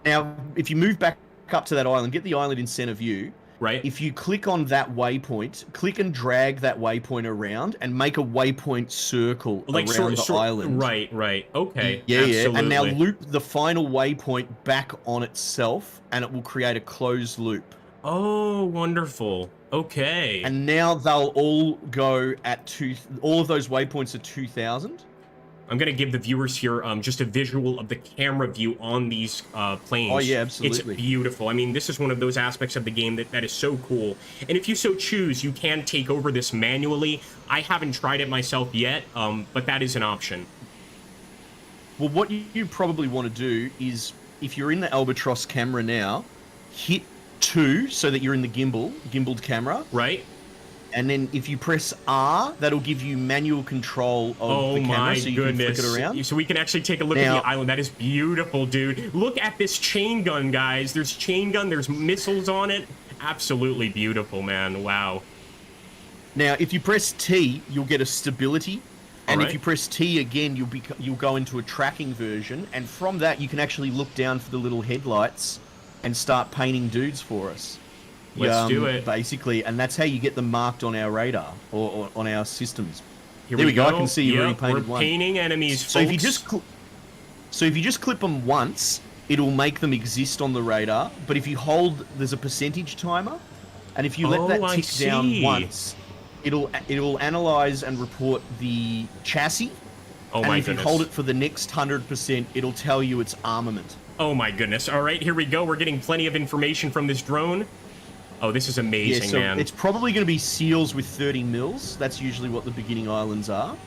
Now, if you move back up to that island, get the island in center view. Right. If you click on that waypoint, click and drag that waypoint around and make a waypoint circle like around the island. Right. Okay. Yeah. And now loop the final waypoint back on itself and it will create a closed loop. Oh, wonderful. Okay. And now they'll all go at all of those waypoints are 2,000. I'm going to give the viewers here just a visual of the camera view on these planes. Oh, yeah, absolutely. It's beautiful. I mean, this is one of those aspects of the game that is so cool. And if you so choose, you can take over this manually. I haven't tried it myself yet, but that is an option. Well, what you probably want to do is, if you're in the Albatross camera now, hit 2 so that you're in the gimbaled camera. Right. And then if you press R, that'll give you manual control of the camera, so you can flick it around. So we can actually take a look at the island. That is beautiful, dude. Look at this chain gun, guys. There's chain gun. There's missiles on it. Absolutely beautiful, man. Wow. Now, if you press T, you'll get a stability. And if you press T again, you'll go into a tracking version. And from that, you can actually look down for the little headlights and start painting dudes for us. Let's do it. Basically, and that's how you get them marked on our radar or on our systems. Here we go. I can see you already painted one. We're painting enemies, So folks. if you just So if you just clip them once, it'll make them exist on the radar. But if you hold, there's a percentage timer, and if you let that tick down once, it'll analyze and report the chassis. Oh my goodness. And if you hold it for the next 100%, it'll tell you its armament. Oh my goodness. All right, here we go. We're getting plenty of information from this drone. Oh, this is amazing, man. It's probably going to be seals with 30 mils. That's usually what the beginning islands are.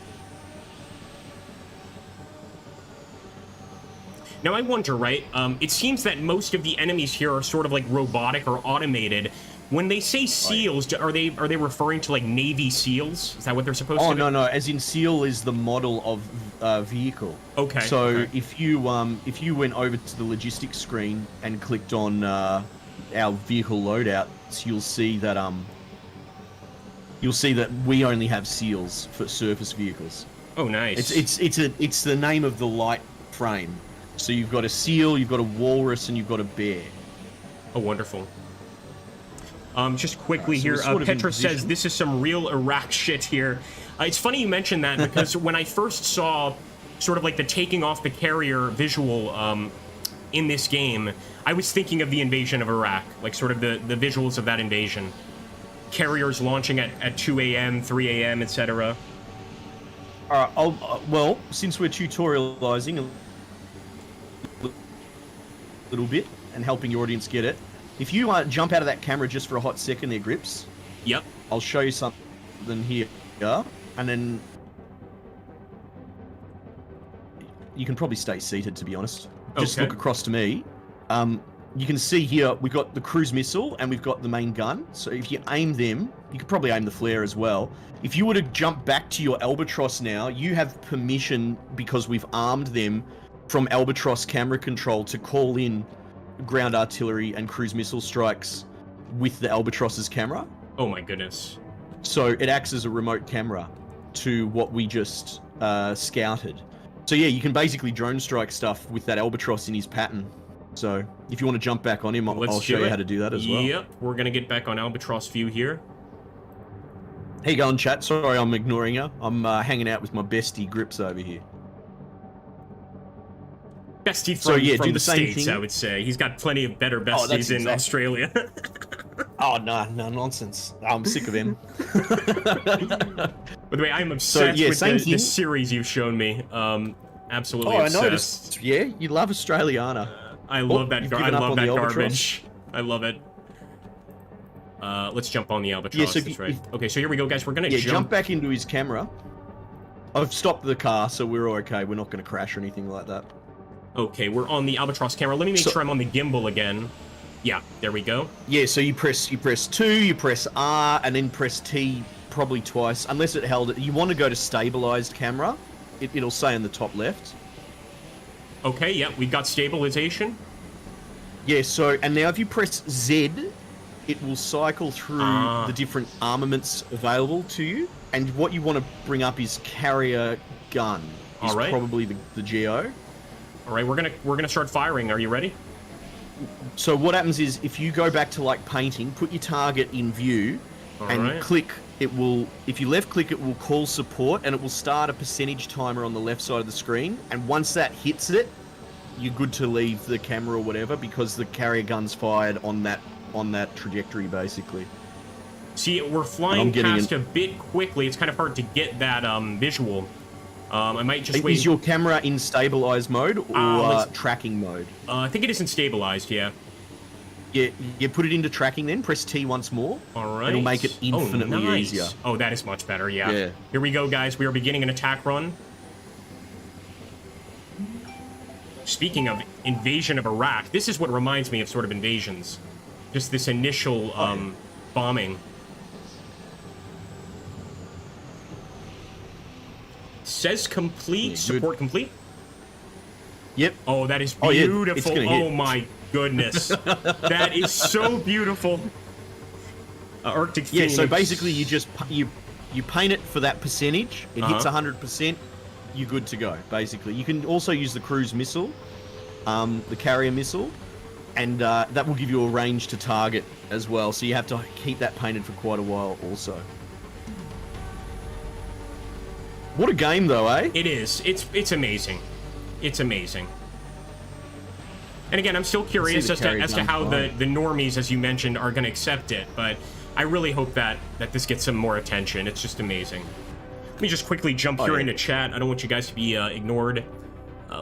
Now, I wonder, right? It seems that most of the enemies here are sort of like robotic or automated. When they say seals, are they referring to like Navy SEALs? Is that what they're supposed to do? Oh, no. As in seal is the model of vehicle. Okay. So if you went over to the logistics screen and clicked on our vehicle loadouts, you'll see that we only have seals for surface vehicles. Oh, nice. It's the name of the light frame. So you've got a seal, you've got a walrus, and you've got a bear. Oh, wonderful. Just quickly so here, Petra says this is some real Iraq shit here. It's funny you mentioned that because when I first saw sort of like the taking off the carrier visual in this game, I was thinking of the invasion of Iraq, like sort of the visuals of that invasion. Carriers launching at 2 a.m., 3 a.m., etc. Well, since we're tutorializing a little bit and helping your audience get it, if you jump out of that camera just for a hot second there, Grips. Yep. I'll show you something here, and then you can probably stay seated, to be honest. Just look across to me. You can see here we've got the cruise missile and we've got the main gun. So if you aim them, you could probably aim the flare as well. If you were to jump back to your Albatross now, you have permission, because we've armed them from Albatross camera control, to call in ground artillery and cruise missile strikes with the Albatross's camera. Oh my goodness. So it acts as a remote camera to what we just scouted. So yeah, you can basically drone strike stuff with that Albatross in his pattern. So if you want to jump back on him, I'll show you how to do that as well. Yep, we're going to get back on Albatross view here. How you going, chat? Sorry I'm ignoring you. I'm hanging out with my bestie Grips over here. Bestie from the States, thing. I would say. He's got plenty of better besties in Australia. Oh, no nonsense. I'm sick of him. By the way, I'm obsessed with the series you've shown me. Absolutely obsessed. I noticed. Yeah, you love Australiana. I love that garbage. I love it. Let's jump on the Albatross. Yeah, that's right. Okay, so here we go, guys. We're going to jump back into his camera. I've stopped the car, so we're okay. We're not going to crash or anything like that. Okay, we're on the Albatross camera. Let me make sure I'm on the gimbal again. Yeah, there we go. Yeah, so you press 2, you press R, and then press T probably twice, unless it held it. You want to go to stabilized camera. It'll say in the top left. Okay, yeah, we've got stabilization. Yeah, so, and now if you press Z, it will cycle through the different armaments available to you. And what you want to bring up is carrier gun. Is probably the GO. All right, we're gonna start firing. Are you ready? So what happens is, if you go back to like painting, put your target in view, and click. It will. If you left click, it will call support, and it will start a percentage timer on the left side of the screen. And once that hits it, you're good to leave the camera or whatever, because the carrier gun's fired on that trajectory basically. See, we're flying past a bit quickly. It's kind of hard to get that visual. I might just wait. Is your camera in stabilized mode or tracking mode? I think it is in stabilized, yeah. Yeah, you put it into tracking then. Press T once more. All right. It'll make it infinitely easier. Oh, that is much better, yeah. Here we go, guys. We are beginning an attack run. Speaking of invasion of Iraq, this is what reminds me of sort of invasions. Just this initial bombing. Says complete. Support complete. Yep. Oh, that is beautiful. Oh my goodness. That is so beautiful. Arctic Phoenix. So basically you just you paint it for that percentage. It hits 100%. You're good to go, basically. You can also use the cruise missile, the carrier missile, and that will give you a range to target as well. So you have to keep that painted for quite a while also. What a game, though, eh? It is. It's amazing. It's amazing. And again, I'm still curious as to how fine. the normies, as you mentioned, are going to accept it. But I really hope that this gets some more attention. It's just amazing. Let me just quickly jump here into chat. I don't want you guys to be ignored.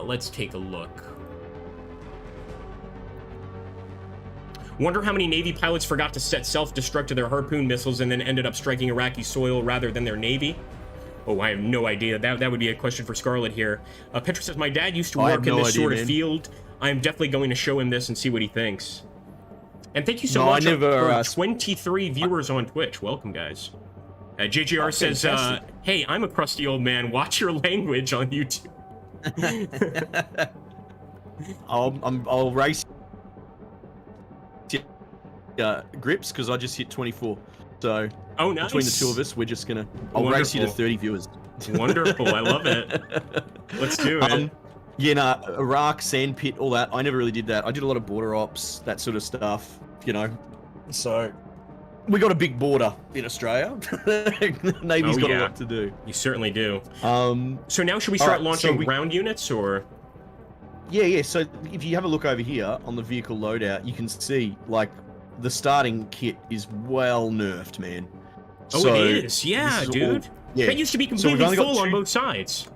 Let's take a look. Wonder how many Navy pilots forgot to set self-destruct to their Harpoon missiles and then ended up striking Iraqi soil rather than their Navy? Oh, I have no idea. That would be a question for Scarlet here. Petra says, my dad used to work in this sort of field. I'm definitely going to show him this and see what he thinks. And thank you so much for 23 viewers on Twitch. Welcome, guys. JGR says, hey, I'm a crusty old man. Watch your language on YouTube. I'll race grips because I just hit 24. So oh, nice. Between the two of us, we're just gonna. I'll race you to 30 viewers. Wonderful, I love it. Let's do it. Yeah, nah, Iraq, sandpit, all that. I never really did that. I did a lot of border ops, that sort of stuff. You know, so we got a big border in Australia. Navy's got a lot to do. You certainly do. So now should we start launching ground units or? Yeah. So if you have a look over here on the vehicle loadout, you can see like the starting kit is well nerfed, man. Oh, so it is. Yeah, dude. That used to be completely full on both sides.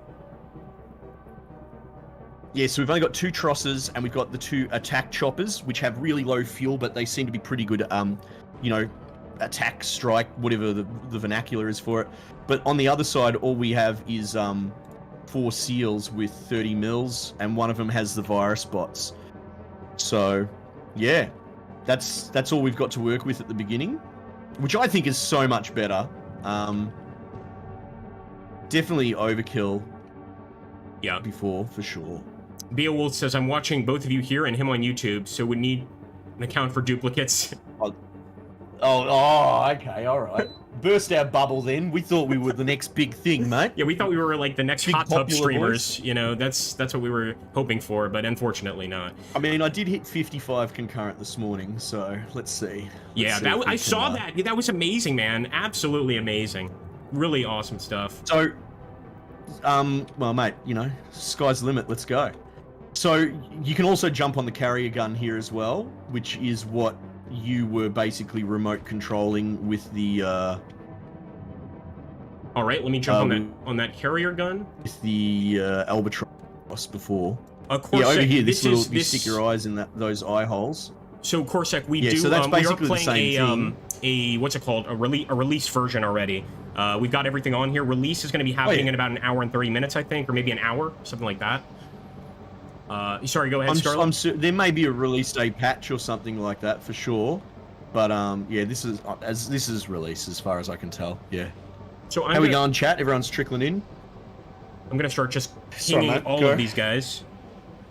Yeah, so we've only got 2 Trosses and we've got the 2 attack choppers, which have really low fuel, but they seem to be pretty good, you know, attack, strike, whatever the vernacular is for it. But on the other side, all we have is 4 SEALs with 30 mils, and one of them has the virus bots. So, yeah, that's all we've got to work with at the beginning, which I think is so much better. Definitely overkill. Yeah. Before, for sure. Beowulf says, I'm watching both of you here and him on YouTube, so would need an account for duplicates. Oh, okay, all right. Burst our bubble then. We thought we were the next big thing, mate. Yeah, we thought we were like the next hot tub streamers. You know, that's what we were hoping for, but unfortunately not. I mean, I did hit 55 concurrent this morning, so let's see. I saw that. That was amazing, man. Absolutely amazing. Really awesome stuff. So, well, mate, you know, sky's the limit. Let's go. So you can also jump on the carrier gun here as well, which is what you were basically remote controlling with the all right, let me jump on that carrier gun with the Albatross before. Of course, yeah, over here, you stick your eyes in those eye holes. So Corsac, we do. So that's basically we are playing a what's it called? A release version already. We've got everything on here. Release is going to be happening in about an hour and 30 minutes, I think, or maybe an hour, something like that. Sorry, go ahead, Scarlet. There may be a release day patch or something like that for sure, but yeah, this is release as far as I can tell. Yeah. So how we going, chat? Everyone's trickling in. I'm gonna start just pinging all of these guys.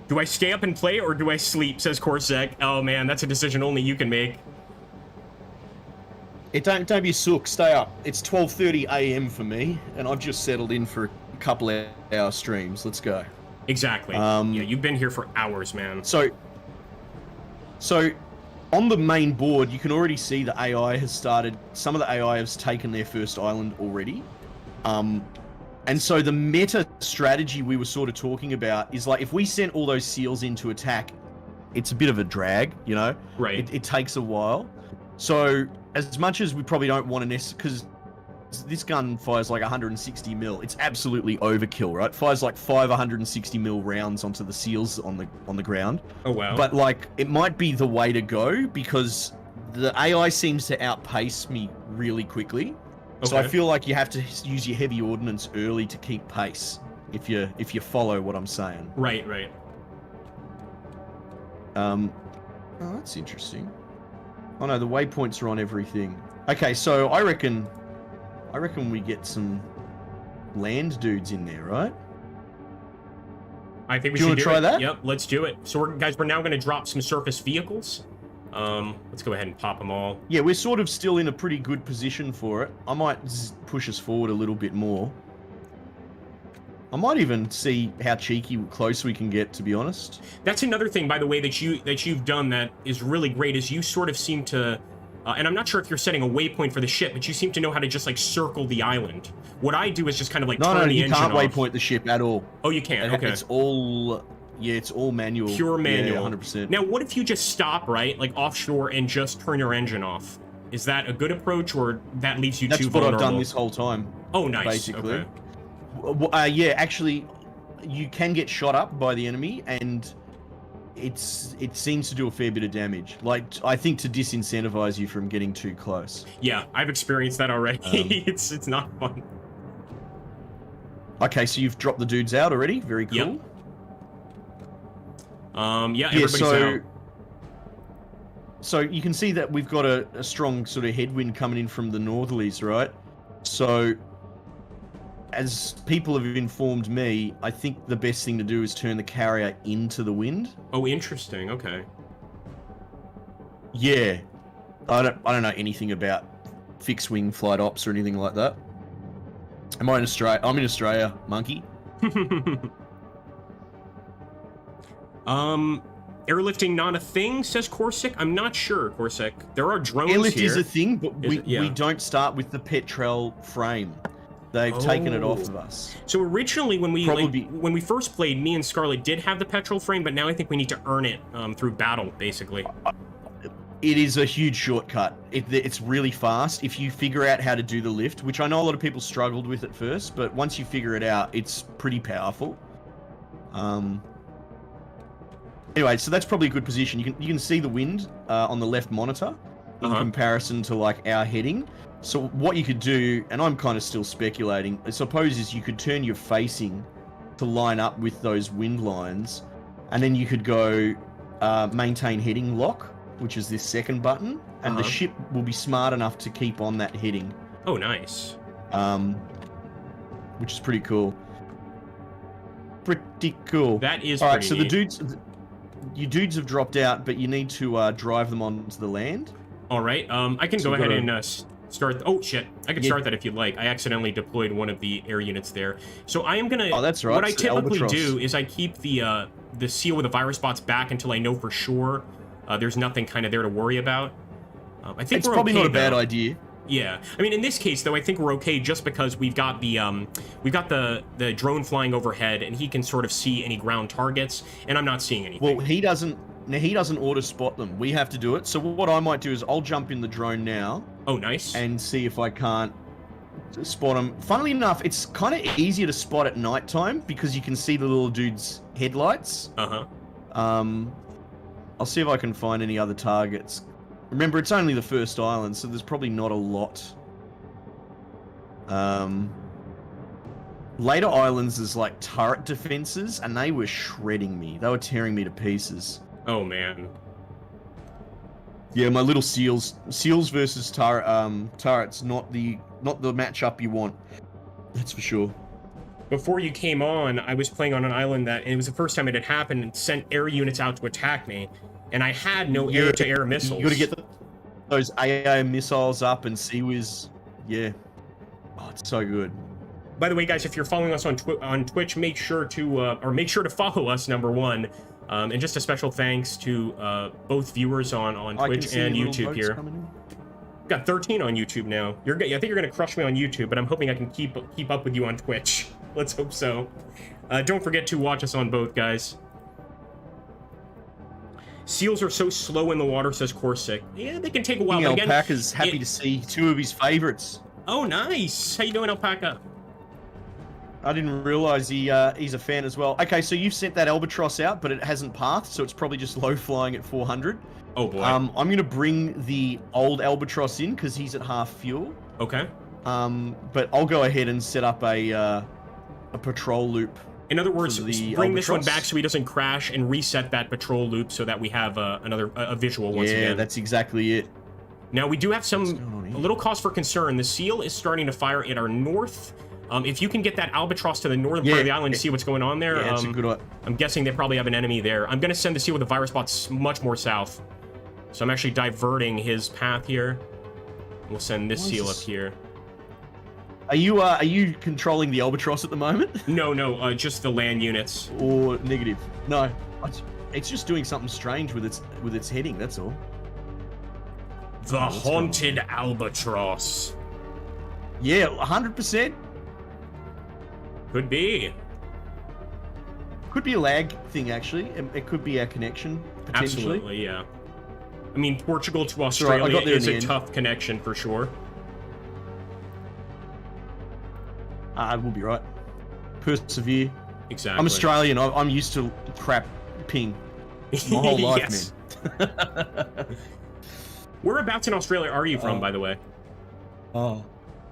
Do I stay up and play or do I sleep? Says Corsac. Oh man, that's a decision only you can make. Don't be a sook. Stay up. It's 12:30 a.m. for me, and I've just settled in for a couple of hour streams. Let's go. Exactly. Yeah, you've been here for hours, man. So on the main board, you can already see the AI has started. Some of the AI has taken their first island already. And so the meta strategy we were sort of talking about is like if we sent all those SEALs in to attack, it's a bit of a drag, you know? Right. It takes a while. So as much as we probably don't want to because this gun fires like 160 mil. It's absolutely overkill, right? Fires like 5 160 mil rounds onto the SEALs on the ground. Oh wow! But like, it might be the way to go because the AI seems to outpace me really quickly. Okay. So I feel like you have to use your heavy ordnance early to keep pace. If you follow what I'm saying. Right. Oh, that's interesting. Oh no, the waypoints are on everything. Okay, so I reckon we get some land dudes in there, right? I think we should try that. Yep, let's do it. So we're now going to drop some surface vehicles. Let's go ahead and pop them all. Yeah, we're sort of still in a pretty good position for it. I might push us forward a little bit more. I might even see how close we can get, to be honest. That's another thing, by the way, that you've done that is really great, is you sort of seem to, and I'm not sure if you're setting a waypoint for the ship, but you seem to know how to just like circle the island. What I do is just kind of like turn the engine off. No, you can't waypoint the ship at all. Oh, you can't. Okay. It's all, Yeah, it's all manual. Pure manual. Yeah, 100%. Now, what if you just stop, right, like offshore and just turn your engine off? Is that a good approach, or that leaves you too vulnerable? That's what I've done this whole time. Oh, nice. Basically. Okay. Yeah, actually, you can get shot up by the enemy, and it seems to do a fair bit of damage. Like, I think to disincentivize you from getting too close. Yeah, I've experienced that already. It's not fun. Okay, so you've dropped the dudes out already. Very cool. Yep. Yeah, everybody's out. So you can see that we've got a strong sort of headwind coming in from the northerlies, right? So, as people have informed me, I think the best thing to do is turn the carrier into the wind. Oh, interesting. Okay. Yeah, I don't know anything about fixed wing flight ops or anything like that. Am I in Australia? I'm in Australia, monkey. Airlifting not a thing, says Corsic. I'm not sure, Corsic. There are drones Airlift here. is a thing, but we yeah. don't start with the petrel frame. They've taken it off of us. So originally, when we first played, me and Scarlet did have the petrol frame, but now I think we need to earn it through battle, basically. It is a huge shortcut. It's really fast if you figure out how to do the lift, which I know a lot of people struggled with at first, but once you figure it out, it's pretty powerful. Anyway, so that's probably a good position. You can see the wind on the left monitor in comparison to like our heading. So what you could do, and I'm kind of still speculating, I suppose, is you could turn your facing to line up with those wind lines, and then you could go maintain heading lock, which is this second button, and the ship will be smart enough to keep on that heading. Oh, nice. Which is pretty cool. Pretty cool. That is all right. pretty So neat. you dudes have dropped out, but you need to drive them onto the land. All right. I can go ahead and start. Oh shit! I can start that if you'd like. I accidentally deployed one of the air units there, so I am gonna. Oh, that's right. What I typically Albatross. do is I keep the seal with the virus bots back until I know for sure there's nothing kind of there to worry about. I think it's we're probably okay, not a bad though. idea. Yeah, I mean, in this case, though, I think we're okay just because we've got the drone flying overhead, and he can sort of see any ground targets, and I'm not seeing anything. Well, he doesn't auto spot them. We have to do it. So what I might do is I'll jump in the drone now. Oh, nice. And see if I can't spot them. Funnily enough, it's kind of easier to spot at nighttime because you can see the little dude's headlights. I'll see if I can find any other targets. Remember, it's only the first island, so there's probably not a lot. Later islands is like turret defenses, and they were shredding me. They were tearing me to pieces. Oh man. Yeah, my little seals versus turrets, not the matchup you want. That's for sure. Before you came on, I was playing on an island and it was the first time it had happened, and sent air units out to attack me, and I had no air-to-air missiles. You got to get those AA missiles up and CIWS. Yeah. Oh, it's so good. By the way, guys, if you're following us on Twitch, make sure to follow us, number one. And just a special thanks to both viewers on Twitch and YouTube here. Got 13 on YouTube now. I think you're gonna crush me on YouTube, but I'm hoping I can keep up with you on Twitch. Let's hope so. Don't forget to watch us on both, guys. Seals are so slow in the water, says Corsic. Yeah, they can take a while. Alpaca's happy to see two of his favorites. Oh, nice. How you doing, Alpaca? I didn't realize he's a fan as well. Okay, so you've sent that Albatross out, but it hasn't pathed, so it's probably just low flying at 400. Oh boy. I'm gonna bring the old Albatross in because he's at half fuel. Okay. But I'll go ahead and set up a patrol loop. In other words, bring this one back so he doesn't crash, and reset that patrol loop so that we have a visual once again. Yeah, that's exactly it. Now we do have a little cause for concern. The Seal is starting to fire at our north. If you can get that Albatross to the northern part of the island to see what's going on there, that's a good one. I'm guessing they probably have an enemy there. I'm going to send the Seal with the virus bots much more south. So I'm actually diverting his path here. We'll send this Seal up here. Are you controlling the Albatross at the moment? No, just the land units. Or negative? No, it's just doing something strange with its heading. That's all. The haunted Albatross. Yeah, 100%. Could be. Could be a lag thing, actually. It could be our connection, potentially. Absolutely, yeah. I mean, Portugal to I Australia got there in is the a end. tough connection for sure. We'll be right. Persevere. Exactly. I'm Australian. I'm used to crap ping my whole life, Yes. man. Whereabouts in Australia are you from, by the way? Oh.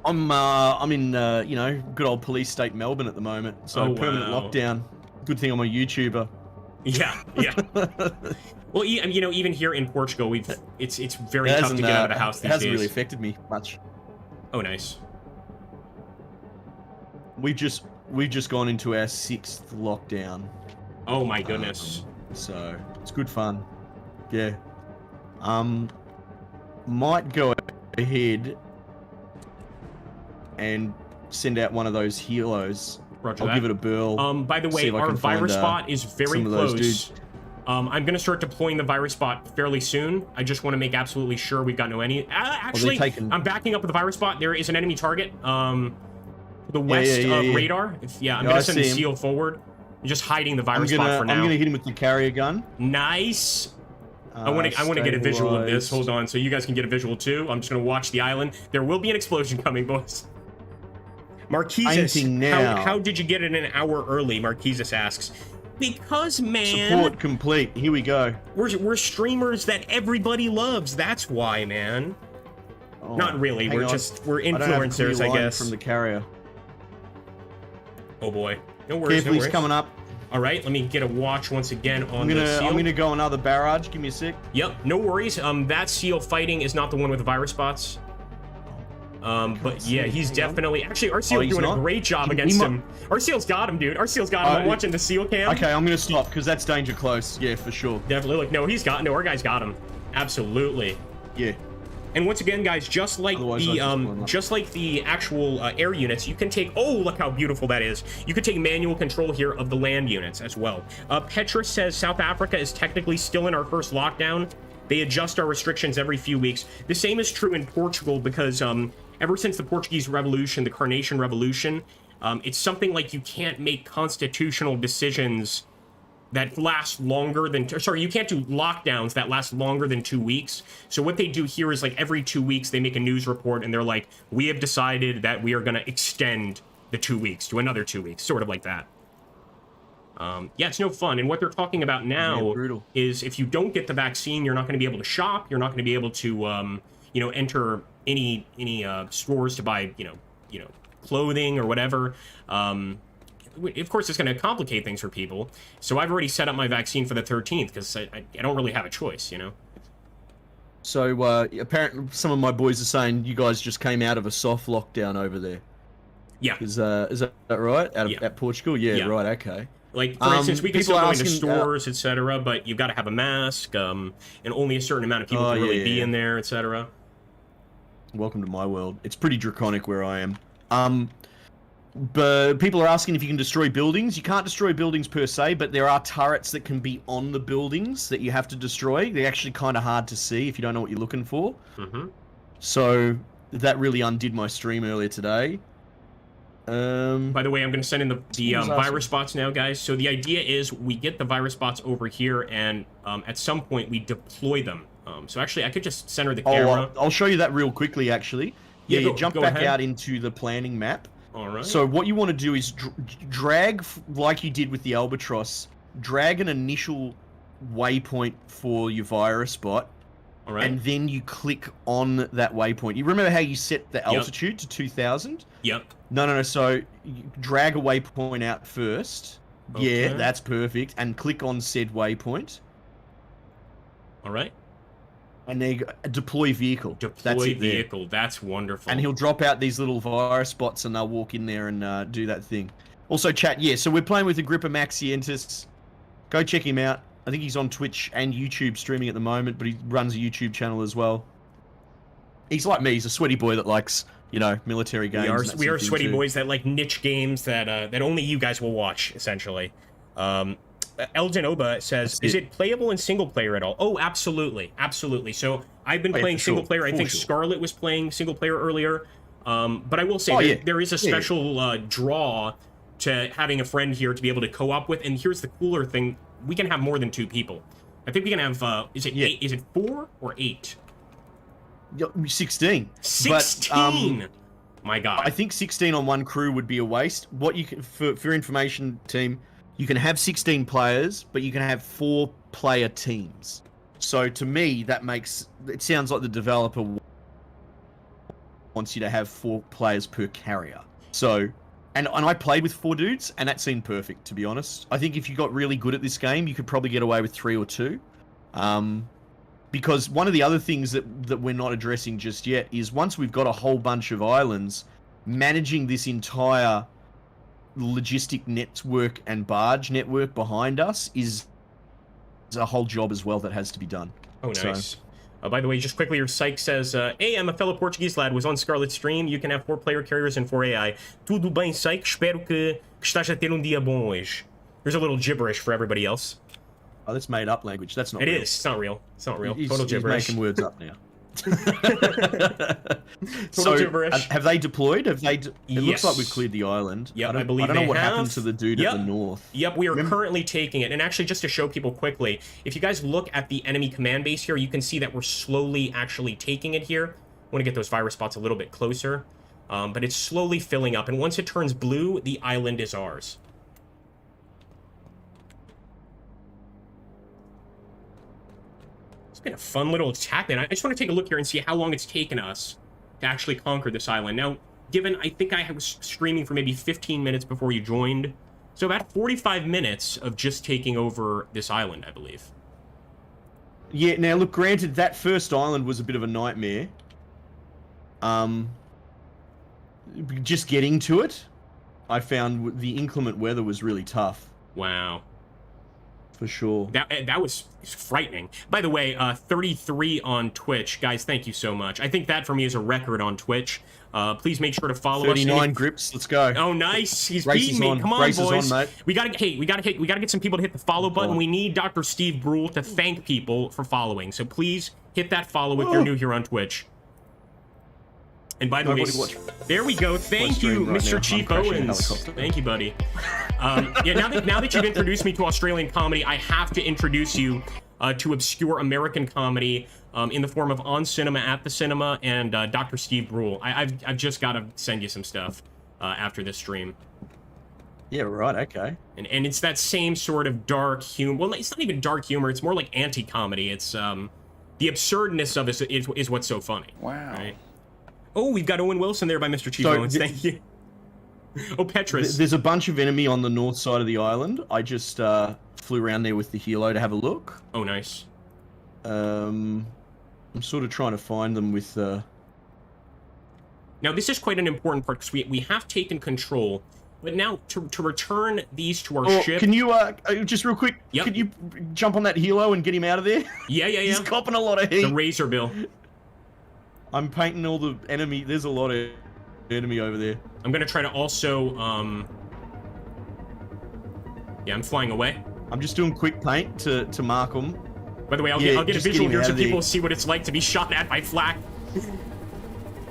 I'm in you know, good old police state Melbourne at the moment. So permanent wow. lockdown. Good thing I'm a YouTuber. Yeah, yeah. Well, you know, even here in Portugal, it's very tough to get out of the house these days. It hasn't days. really affected me much. Oh, nice. We've just gone into our 6th lockdown. Oh my goodness. So it's good fun. Yeah. Might go ahead and send out one of those helos. Roger I'll that. give it a burl. By the way, our virus spot is very close. I'm going to start deploying the virus spot fairly soon. I just want to make absolutely sure we've got no enemy. Actually, I'm backing up with the virus spot. There is an enemy target to the west of radar. I'm going to send the SEAL forward. I'm just hiding the virus spot for now. I'm going to hit him with the carrier gun. Nice. I want to get a visual of this. Hold on, so you guys can get a visual too. I'm just going to watch the island. There will be an explosion coming, boys. Marquises, how did you get it an hour early? Marquises asks. Because, man, support complete. Here we go. We're streamers that everybody loves. That's why, man. Oh, not really. We're influencers, I guess. From the carrier. Oh boy. No worries. Careful, he's coming up. All right, let me get a watch once again on the SEAL. I'm gonna go another barrage. Give me a sec. Yep, no worries. That SEAL fighting is not the one with the virus spots. But yeah, he's definitely... Actually, our SEAL's doing a great job against him. Our SEAL's got him, dude. Our SEAL's got him. I'm watching the SEAL cam. Okay, I'm going to stop, because that's danger close. Yeah, for sure. Definitely. Look, no, our guy's got him. Absolutely. Yeah. And once again, guys, just like the actual air units, you can take... Oh, look how beautiful that is. You can take manual control here of the land units as well. Petra says South Africa is technically still in our first lockdown. They adjust our restrictions every few weeks. The same is true in Portugal because... ever since the Portuguese Revolution, the Carnation Revolution, it's something like you can't make constitutional decisions that last longer than... Sorry, you can't do lockdowns that last longer than 2 weeks. So what they do here is, like, every 2 weeks, they make a news report, and they're like, we have decided that we are going to extend the 2 weeks to another 2 weeks, sort of like that. Yeah, it's no fun. And what they're talking about now is if you don't get the vaccine, you're not going to be able to shop, you're not going to be able to, you know, enter any stores to buy, you know, clothing or whatever. Of course, it's going to complicate things for people. So I've already set up my vaccine for the 13th because I don't really have a choice, you know. So apparently, some of my boys are saying you guys just came out of a soft lockdown over there. Yeah. Is that right? At Portugal? Yeah, right. Okay. Like, for instance, we can still go into stores, etc., but you've got to have a mask, and only a certain amount of people can really be in there, etc. Welcome to my world. It's pretty draconic where I am. But people are asking if you can destroy buildings. You can't destroy buildings per se, but there are turrets that can be on the buildings that you have to destroy. They're actually kind of hard to see if you don't know what you're looking for. So that really undid my stream earlier today. By the way, I'm going to send in the virus spots now, guys. So the idea is we get the virus spots over here, and at some point we deploy them. So actually, I could just center the camera. I'll show you that real quickly, actually. Yeah, you jump back ahead. Out into the planning map. All right. So what you want to do is drag, like you did with the Albatross, drag an initial waypoint for your virus spot. All right. And then you click on that waypoint. You remember how you set the altitude to 2,000? Yep. No. So you drag a waypoint out first. Okay. Yeah, that's perfect. And click on said waypoint. All right. And then deploy vehicle. Deploy vehicle. That's wonderful. And he'll drop out these little virus spots, and they'll walk in there and do that thing. Also, chat. Yeah, so we're playing with Agrippa Maxientis. Go check him out. I think he's on Twitch and YouTube streaming at the moment, but he runs a YouTube channel as well. He's like me. He's a sweaty boy that likes, you know, military games. We are sweaty boys that like niche games that that only you guys will watch, essentially. Elgin Oba says, is it playable in single player at all? Oh, absolutely. Absolutely. So I've been playing single player. I think Scarlet was playing single player earlier. But I will say there is a special draw to having a friend here to be able to co-op with. And here's the cooler thing: we can have more than 2 people. I think we can have. Is it 8? Is it 4 or 8? 16. 16. But, my God. I think 16 on one crew would be a waste. What you can, for information, team, you can have 16 players, but you can have 4-player teams. So to me, that makes it sounds like the developer wants you to have 4 players per carrier. So, and I played with 4 dudes, and that seemed perfect, to be honest. I think if you got really good at this game, you could probably get away with 3 or 2. Because one of the other things that we're not addressing just yet is once we've got a whole bunch of islands, managing this entire logistic network and barge network behind us is a whole job as well that has to be done. Oh, nice. So, by the way, just quickly, your psych says, hey, I'm a fellow Portuguese lad, was on Scarlet stream, you can have 4 player carriers and 4 AI. Tudo bem, psych? Espero que estás a ter dia bom hoje. There's a little gibberish for everybody else. Oh, that's made up language. That's not real. It is. It's not real. It's not real. He's, Total gibberish. He's making words up now. Total gibberish. Have they deployed? Have they? It yes. Looks like we've cleared the island. Yep, I believe I don't know what have. happened to the dude at the north. Yep, we are currently taking it. And actually, just to show people quickly, if you guys look at the enemy command base here, you can see that we're slowly actually taking it here. I want to get those virus spots a little bit closer. But it's slowly filling up. And once it turns blue, the island is ours. It's been a fun little attack, man. I just want to take a look here and see how long it's taken us to actually conquer this island. Now, given I think I was streaming for maybe 15 minutes before you joined, so about 45 minutes of just taking over this island, I believe. Yeah, now look, granted, that first island was a bit of a nightmare. Just getting to it, I found the inclement weather was really tough. Wow. For sure. That was frightening. By the way, 33 on Twitch. Guys, thank you so much. I think that for me is a record on Twitch. Please make sure to follow 39 us. 39 grips. Let's go. Oh, nice. He's Race beating me. on. Come on, Race boys. is on, mate. We gotta get some people to hit the follow button. We need Dr. Steve Brule to thank people for following. So please hit that follow if you're new here on Twitch. And by the way, there we go. Thank you, Mr. Chief Owens. Thank you, buddy. Yeah, now that you've introduced me to Australian comedy, I have to introduce you to obscure American comedy in the form of On Cinema, At the Cinema, and Dr. Steve Brule. I've just got to send you some stuff after this stream. Yeah, right, okay. And it's that same sort of dark humor. Well, it's not even dark humor. It's more like anti-comedy. It's the absurdness of it is what's so funny. Wow. Right? Oh, we've got Owen Wilson there by Mr. Chief Owens. Thank you. Oh, Petrus. There's a bunch of enemy on the north side of the island. I just flew around there with the helo to have a look. Oh, nice. I'm sort of trying to find them with... Now, this is quite an important part, because we have taken control. But now, to return these to our ship... Can you, just real quick, yep. Could you jump on that helo and get him out of there? Yeah. He's copping a lot of heat. The Razor Bill. I'm painting all the enemy. There's a lot of enemy over there. I'm gonna try to also, yeah, I'm flying away. I'm just doing quick paint to mark them. By the way, I'll get a visual here so people see what it's like to be shot at by flak.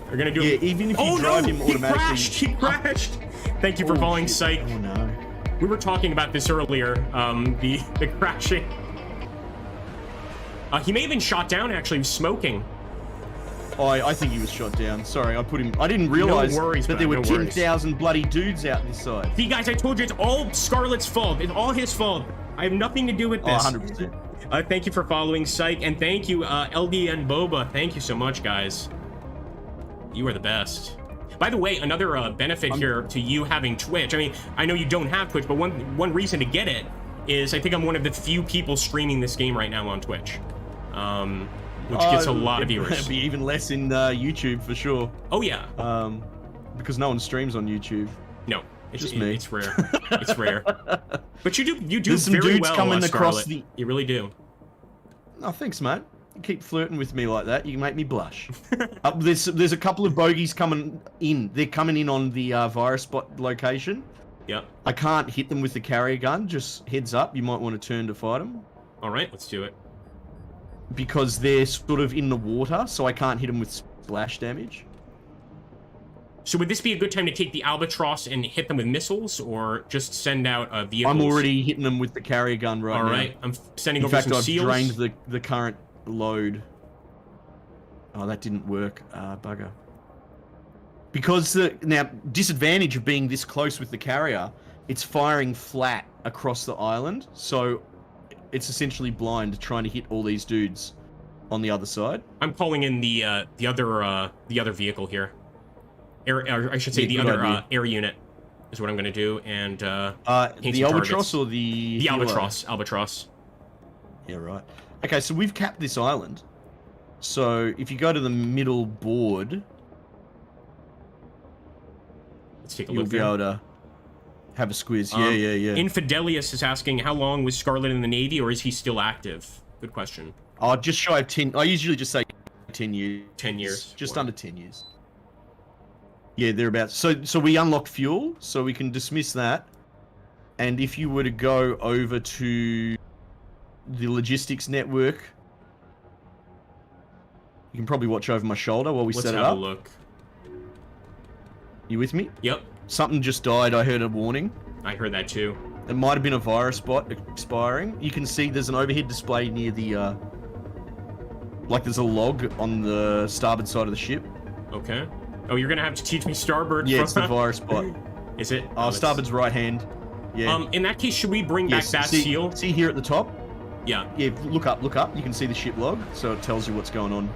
We're gonna do it. Even if you drive him automatically... He crashed! Thank you for following, Psych. Oh, no. We were talking about this earlier, the crashing. He may have been shot down, actually. He was smoking. Oh, I think he was shot down. Sorry, I didn't realize that there were 10,000 bloody dudes out this side. See, guys, I told you it's all Scarlet's fault. It's all his fault. I have nothing to do with this. Oh, 100%. Thank you for following, Psych, and thank you, LD and Boba. Thank you so much, guys. You are the best. By the way, another benefit here to you having Twitch. I mean, I know you don't have Twitch, but one reason to get it is I think I'm one of the few people streaming this game right now on Twitch. Which gets a lot of viewers. It'd be even less in YouTube for sure. Oh yeah. Because no one streams on YouTube. No, it's just me. It's rare. It's rare. But you do There's some very dudes well, coming Scarlet. across the... You really do. Oh, thanks, mate. You keep flirting with me like that, you make me blush. There's a couple of bogeys coming in. They're coming in on the virus spot location. Yep. I can't hit them with the carrier gun. Just heads up, you might want to turn to fight them. All right, let's do it. Because they're sort of in the water, so I can't hit them with splash damage. So would this be a good time to take the Albatross and hit them with missiles, or just send out vehicles? I'm already hitting them with the carrier gun right now. All right, I'm sending In over fact, some I've seals. drained the current load. Oh, that didn't work. Bugger. Because now, disadvantage of being this close with the carrier, it's firing flat across the island, so it's essentially blind trying to hit all these dudes on the other side. I'm calling in the other vehicle here. I should say the other air unit is what I'm going to do, and the Albatross or the Albatross. Yeah, right. Okay, so we've capped this island. So if you go to the middle board, let's take a you'll look. Be able to have a squiz. Yeah. Infidelius is asking, how long was Scarlet in the Navy, or is he still active? Good question. Oh, just shy of 10. I usually just say 10 years. 10 years. Just under 10 years. Yeah, thereabouts. So we unlock fuel, so we can dismiss that. And if you were to go over to the logistics network, you can probably watch over my shoulder while we set it up. Let's have a look. You with me? Yep. Something just died. I heard a warning. I heard that too. It might have been a virus bot expiring. You can see there's an overhead display near the, like there's a log on the starboard side of the ship. Okay. Oh, you're gonna have to teach me starboard. Yeah, it's the virus bot. Is it? Oh, starboard's right hand. Yeah. In that case, should we bring back that seal? See here at the top? Yeah. Yeah, look up. You can see the ship log, so it tells you what's going on.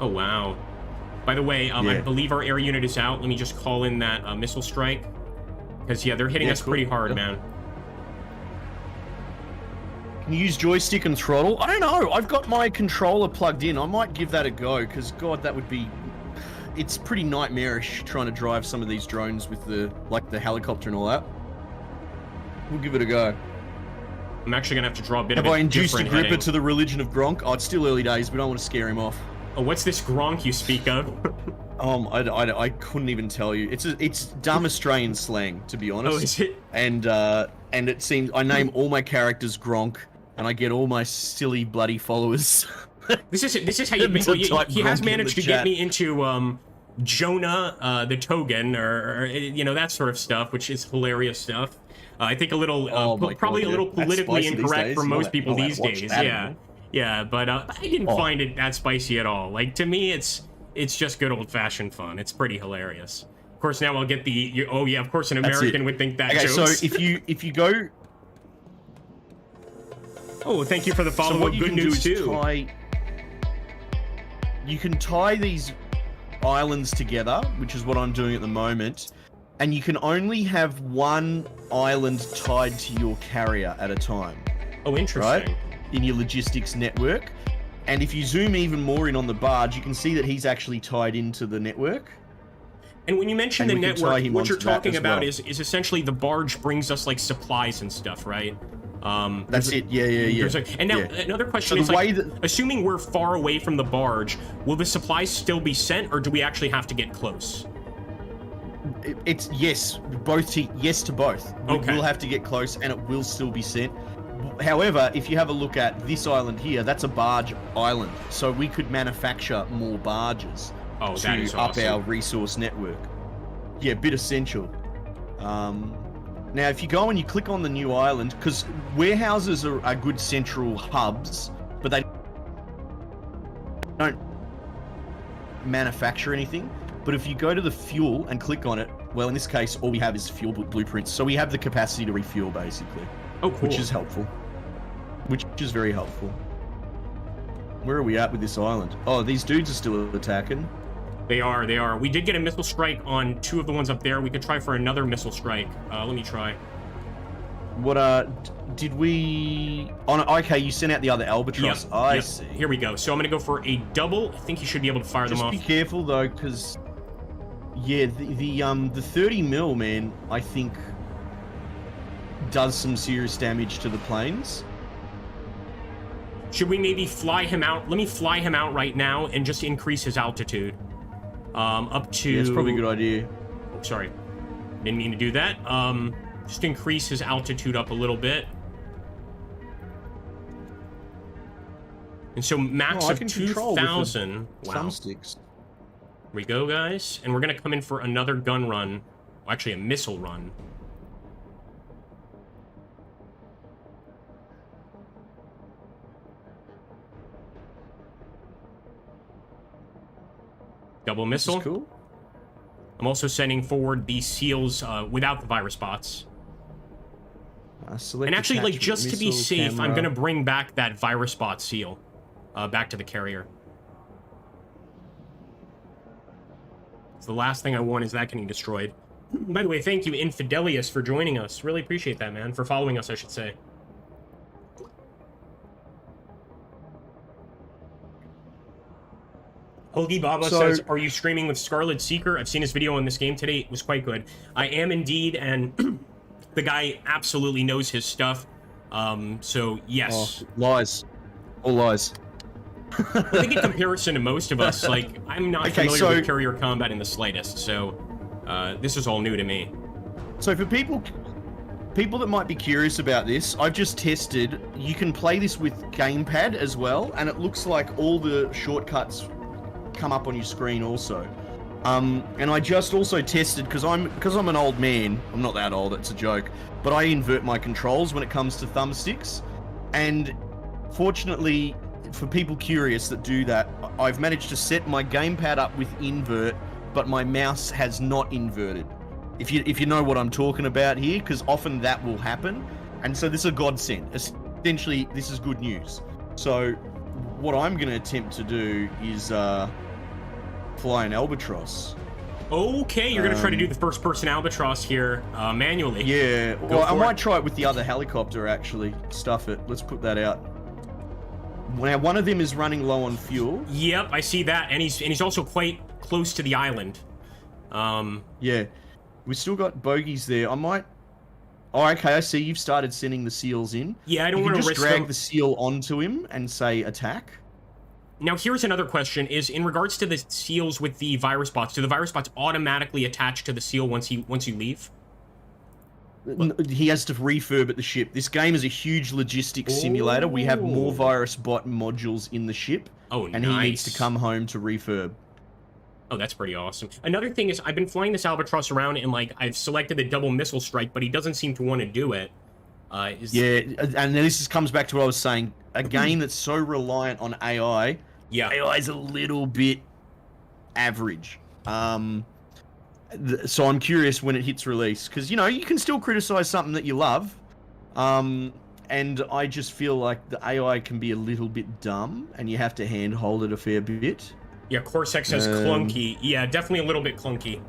Oh, wow. By the way, I believe our air unit is out. Let me just call in that missile strike. Because, yeah, they're hitting us pretty hard, man. Can you use joystick and throttle? I don't know. I've got my controller plugged in. I might give that a go, because, God, that would be... It's pretty nightmarish trying to drive some of these drones with the helicopter and all that. We'll give it a go. I'm actually going to have to draw a bit of a Have I induced a different gripper heading. to the religion of Gronk? Oh, it's still early days. We don't want to scare him off. Oh, what's this Gronk you speak of? I couldn't even tell you. It's dumb Australian slang, to be honest. Oh, is it? And it seems I name all my characters Gronk, and I get all my silly bloody followers. This is how you make. Well, he has managed to get me into Jonah the Togan, or you know, that sort of stuff, which is hilarious stuff. I think a little probably a little politically incorrect for most people these days. Yeah, but I didn't find it that spicy at all. Like, to me, it's just good old-fashioned fun. It's pretty hilarious. Of course, now I'll get the oh yeah, of course an American would think that. Okay, jokes. So if you go. Oh, thank you for the follow-up. So what you good can news do is too. You can tie these islands together, which is what I'm doing at the moment, and you can only have one island tied to your carrier at a time. Oh, interesting. Right? In your logistics network. And if you zoom even more in on the barge, you can see that he's actually tied into the network. And when you mention the network, what you're talking about is essentially the barge brings us like supplies and stuff, right? That's it. Yeah. And now another question is, like, assuming we're far away from the barge, will the supplies still be sent, or do we actually have to get close? It's yes, yes to both. Okay. We'll have to get close, and it will still be sent. However, if you have a look at this island here, that's a barge island, so we could manufacture more barges to up our resource network. Yeah, bit essential. Now, if you go and you click on the new island, because warehouses are good central hubs, but they don't manufacture anything. But if you go to the fuel and click on it, well, in this case, all we have is fuel blueprints. So we have the capacity to refuel, basically. Oh, cool. Which is helpful. Which is very helpful. Where are we at with this island? Oh, these dudes are still attacking. They are. We did get a missile strike on two of the ones up there. We could try for another missile strike. Let me try. What, did we... Oh, no, okay, you sent out the other Albatross. Yep, I see. Here we go. So I'm going to go for a double. I think you should be able to fire them off. Just be careful, though, because... Yeah, the 30 mil, man, I think... does some serious damage to the planes. Should we maybe fly him out? Let me fly him out right now and just increase his altitude. Up to... Yeah, it's probably a good idea. Oh, sorry. Didn't mean to do that. Just increase his altitude up a little bit. And so max of 2,000. Wow. Some sticks. we go, guys. And we're going to come in for another gun run. Well, actually, a missile run. Double missile. Cool. I'm also sending forward the seals without the virus bots. And actually, like, just to be safe, I'm going to bring back that virus bot seal back to the carrier. So the last thing I want is that getting destroyed. By the way, thank you, Infidelius, for joining us. Really appreciate that, man. For following us, I should say. Hoagie Baba says, are you streaming with Scarlet Seeker? I've seen his video on this game today. It was quite good. I am indeed, and the guy absolutely knows his stuff. So, yes. Oh, lies. All lies. I think in comparison to most of us, like, I'm not familiar with carrier combat in the slightest, so this is all new to me. So for people that might be curious about this, I've just tested. You can play this with gamepad as well, and it looks like all the shortcuts come up on your screen also. And I just also tested, because I'm an old man. I'm not that old, it's a joke. But I invert my controls when it comes to thumbsticks. And fortunately, for people curious that do that, I've managed to set my gamepad up with invert, but my mouse has not inverted. If you know what I'm talking about here, because often that will happen. And so this is a godsend. Essentially, this is good news. So what I'm going to attempt to do is fly an albatross. Okay, you're going to try to do the first-person albatross here manually. Yeah, well, I might try it with the other helicopter, actually. Stuff it. Let's put that out. Now, one of them is running low on fuel. Yep, I see that, and he's also quite close to the island. Yeah, we still got bogeys there. I might. Oh, okay. I see you've started sending the seals in. Yeah, I don't want to risk drag the seal onto him and say attack. Now, here's another question: is in regards to the seals with the virus bots, do the virus bots automatically attach to the seal once you leave? He has to refurb at the ship. This game is a huge logistics simulator. We have more virus bot modules in the ship. Oh, and he needs to come home to refurb. Oh, that's pretty awesome. Another thing is, I've been flying this albatross around, and like I've selected the double missile strike, but he doesn't seem to want to do it. Yeah, and this comes back to what I was saying. A game that's so reliant on AI. Yeah, AI is a little bit average. So I'm curious when it hits release, because, you know, you can still criticize something that you love. And I just feel like the AI can be a little bit dumb, and you have to handhold it a fair bit. Yeah, Corsex says clunky. Yeah, definitely a little bit clunky.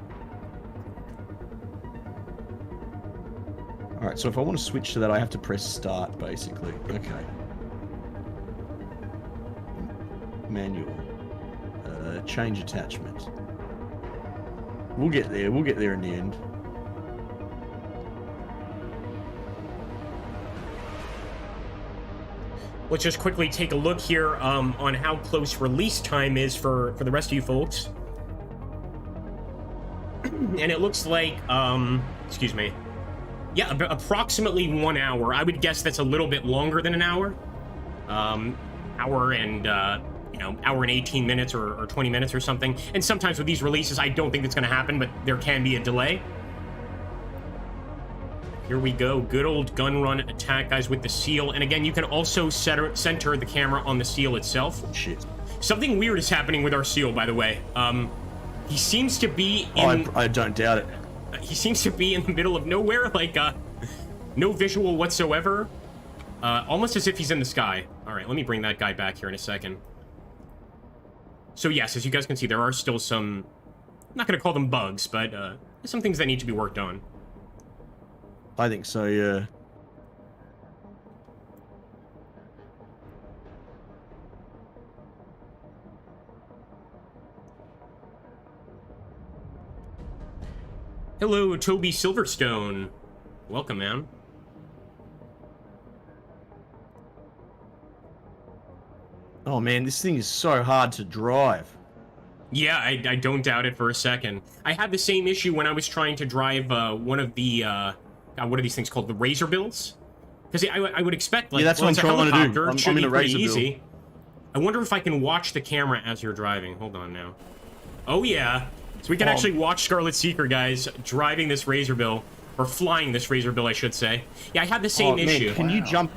Alright, so if I want to switch to that, I have to press start, basically. Okay. Manual. Change attachment. We'll get there. We'll get there in the end. Let's just quickly take a look here on how close release time is for the rest of you folks. And it looks like, excuse me. Yeah, approximately 1 hour. I would guess that's a little bit longer than an hour. Hour and, hour and 18 minutes or 20 minutes or something. And sometimes with these releases, I don't think that's going to happen, but there can be a delay. Here we go. Good old gun run attack, guys, with the seal. And again, you can also center the camera on the seal itself. Shit. Something weird is happening with our seal, by the way. He seems to be in... I don't doubt it. He seems to be in the middle of nowhere, like, no visual whatsoever. Almost as if he's in the sky. All right, let me bring that guy back here in a second. So yes, as you guys can see, there are still some... I'm not going to call them bugs, but some things that need to be worked on. I think so, yeah. Hello, Toby Silverstone. Welcome, man. Oh man, this thing is so hard to drive. Yeah, I don't doubt it for a second. I had the same issue when I was trying to drive one of the, what are these things called? The Razor Bills? Because I would expect, like, yeah, that's what I'm trying to do. I'm in a Razor Bill. I wonder if I can watch the camera as you're driving. Hold on now. Oh, yeah. So we can actually watch Scarlet Seeker, guys, driving this Razorbill. Or flying this Razorbill, I should say. Yeah, I had the same issue. Man,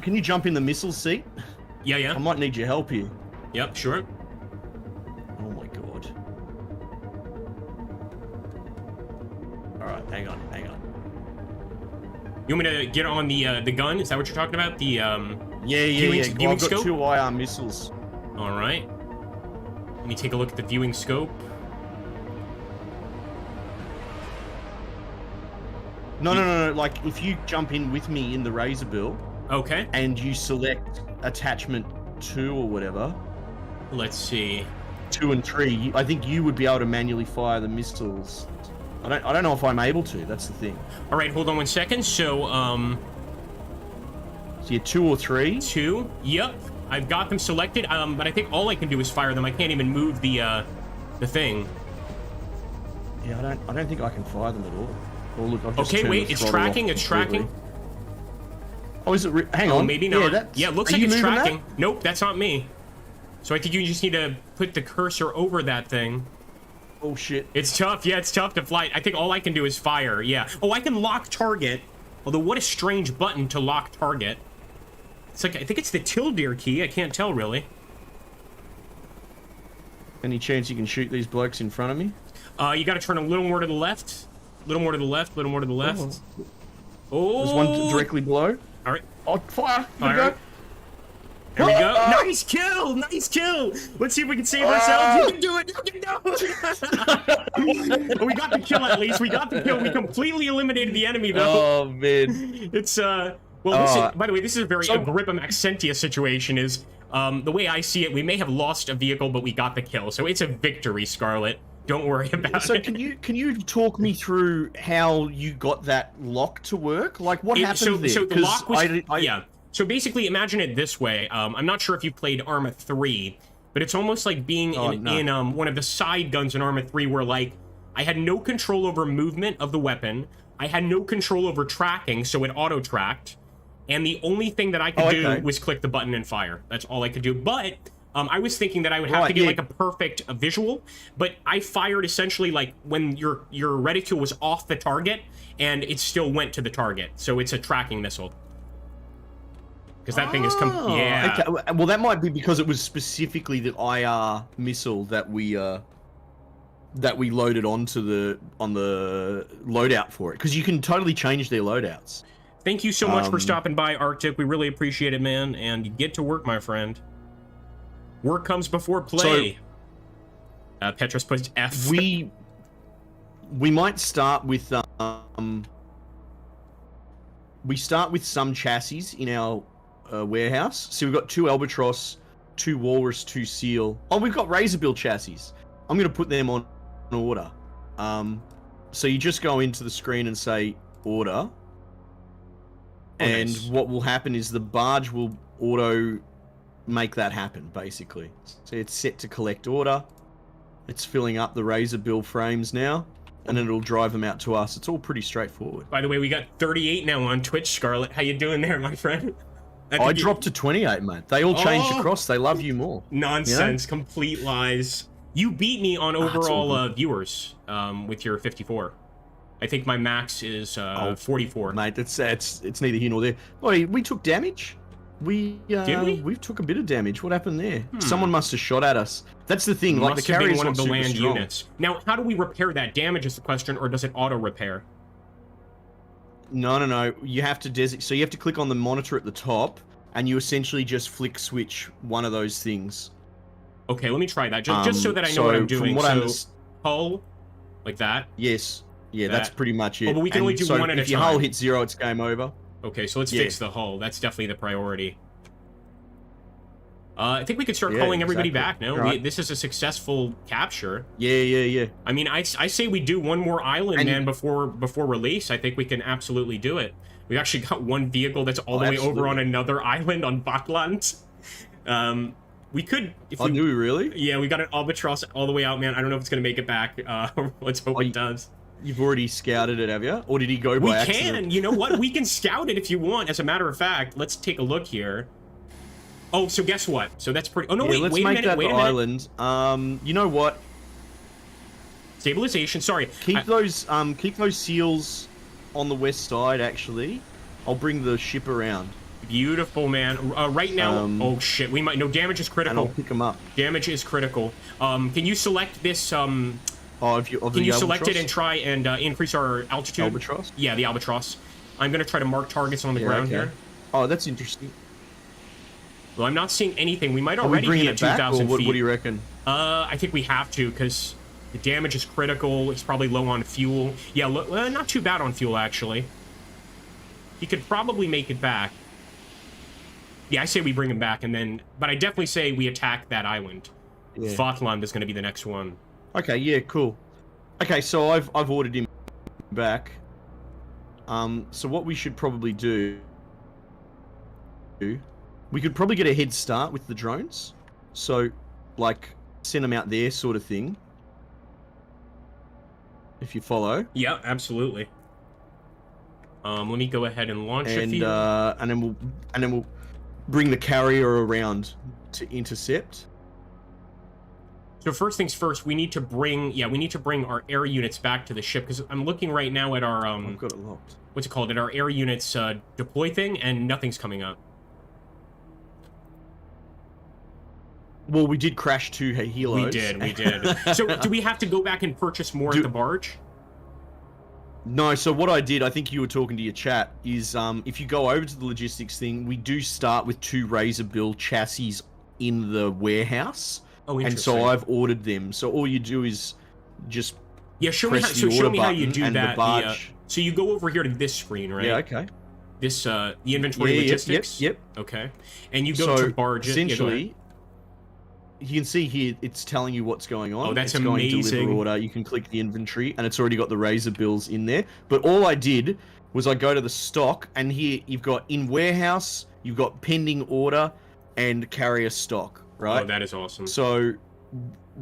can you jump in the missile seat? Yeah, yeah. I might need your help here. Yep, sure. Oh my god. Alright, hang on. You want me to get on the gun? Is that what you're talking about? The Yeah. viewing Well, I've got scope? 2 IR missiles. All right. Let me take a look at the viewing scope. No. Like, if you jump in with me in the Razorbill, Okay. and you select attachment 2 or whatever, Let's see. 2 and 3, I think you would be able to manually fire the missiles. I don't know if I'm able to. That's the thing. All right, hold on 1 second. So, So you're 2 or 3. 2. Yep, I've got them selected. But I think all I can do is fire them. I can't even move the thing. Yeah, I don't think I can fire them at all. Oh, look, I've just Okay, turned wait. the It's throttle tracking. off It's completely. tracking. Oh, is it? Hang on. Maybe not. Yeah, it looks are like you it's moving that? tracking. Nope, that's not me. So I think you just need to put the cursor over that thing. Oh shit. It's tough. Yeah, it's tough to fly. I think all I can do is fire. Yeah. Oh, I can lock target. Although, what a strange button to lock target. It's like, I think it's the tilde key. I can't tell, really. Any chance you can shoot these blokes in front of me? You got to turn a little more to the left. A little more to the left. A little more to the left. Oh. There's one directly below. All right. Oh, fire! All right. There we go. Nice kill! Nice kill! Let's see if we can save ourselves. You can do it! You can do it! We got the kill at least. We got the kill. We completely eliminated the enemy, though. Oh, man. It's, well, this is, by the way, this is a very Agrippa Maxentia situation. Is the way I see it, we may have lost a vehicle, but we got the kill. So it's a victory, Scarlet. Don't worry about it. So can you talk me through how you got that lock to work? Like, what happened there? So the lock was... I yeah. So basically, imagine it this way. I'm not sure if you played Arma 3, but it's almost like being in one of the side guns in Arma 3 where, like, I had no control over movement of the weapon. I had no control over tracking, so it auto-tracked. And the only thing that I could do was click the button and fire. That's all I could do. But I was thinking that I would have to get, like, a perfect visual. But I fired essentially, like, when your reticule was off the target, and it still went to the target. So it's a tracking missile. Because that thing is yeah. Okay. Well, that might be because it was specifically the IR missile that we loaded on the loadout for it. Because you can totally change their loadouts. Thank you so much for stopping by, Arctic. We really appreciate it, man. And get to work, my friend. Work comes before play. So, Petrus puts F. We might start with some chassis in our warehouse. So we've got 2 Albatross, 2 Walrus, 2 Seal. Oh, we've got Razorbill chassis. I'm going to put them on order. So you just go into the screen and say order. And nice. what will happen is the barge will auto make that happen, basically. So it's set to collect order. It's filling up the Razorbill frames now. And then it'll drive them out to us. It's all pretty straightforward. By the way, we got 38 now on Twitch, Scarlet. How you doing there, my friend? I dropped to 28, mate. They all changed across. They love you more. Nonsense. You know? Complete lies. You beat me on overall viewers with your 54. I think my max is 44. Mate, it's neither here nor there. Boy, we took damage. Did we? We took a bit of damage. What happened there? Someone must have shot at us. That's the thing. Like, the carrier's one of not the super land strong. units. Now, how do we repair that damage is the question, or does it auto repair? No. You have to so you have to click on the monitor at the top, and you essentially just flick switch one of those things. Okay, let me try that. Just so that I know what I'm doing. From what hull, like that? Yes. Yeah, that's pretty much it. Oh, but we can only do one at a time. If your hull hits 0, it's game over. Okay, so let's fix the hull. That's definitely the priority. I think we could start calling everybody back now. Right. This is a successful capture. Yeah. I mean, I say we do one more island, man, before release. I think we can absolutely do it. We've actually got one vehicle that's all the way over on another island on Bakland. We could... do we really? Yeah, we got an Albatross all the way out, man. I don't know if it's going to make it back. Let's hope it does. You've already scouted it, have you? Or did he go by accident? We can. You know what? We can scout it if you want. As a matter of fact, let's take a look here. Oh, so guess what? So that's pretty... Oh, no, wait a minute. Let's make that the island. You know what? Stabilization. Sorry. Keep those seals on the west side. Actually, I'll bring the ship around. Beautiful, man. Right now, oh shit, we might. No, damage is critical. And I'll pick them up. Damage is critical. Can you select this? Can you select it and try and increase our altitude? Albatross? Yeah, the albatross. I'm gonna try to mark targets on the ground here. Oh, that's interesting. Well, I'm not seeing anything. We might already be at 2,000 feet. What do you reckon? I think we have to, because the damage is critical. He's probably low on fuel. Yeah, not too bad on fuel, actually. He could probably make it back. Yeah, I say we bring him back, and then... But I definitely say we attack that island. Yeah. Fotland is going to be the next one. Okay, yeah, cool. Okay, so I've ordered him back. So what we should probably do... We could probably get a head start with the drones. So, like, send them out there sort of thing. If you follow. Yeah, absolutely. Let me go ahead and launch a few. And then we'll bring the carrier around to intercept. So first things first, we need to bring our air units back to the ship, because I'm looking right now at our I've got it locked. What's it called? At our air units deploy thing, and nothing's coming up. Well, we did crash 2 helos. We did. So do we have to go back and purchase more at the barge? No, so what I did, I think you were talking to your chat, is if you go over to the logistics thing, we do start with 2 Razorbill chassis in the warehouse. Oh, interesting. And so I've ordered them. So all you do is just show me how you do that. So you go over here to this screen, right? Yeah, okay. This the inventory logistics. Yep. Okay. And you go to barge. Essentially, you can see here it's telling you what's going on. Oh, that's it's amazing. Going to deliver order. You can click the inventory, and it's already got the Razor bills in there. But all I did was I go to the stock, and here you've got in warehouse, you've got pending order, and carrier stock. Right. Oh, that is awesome. So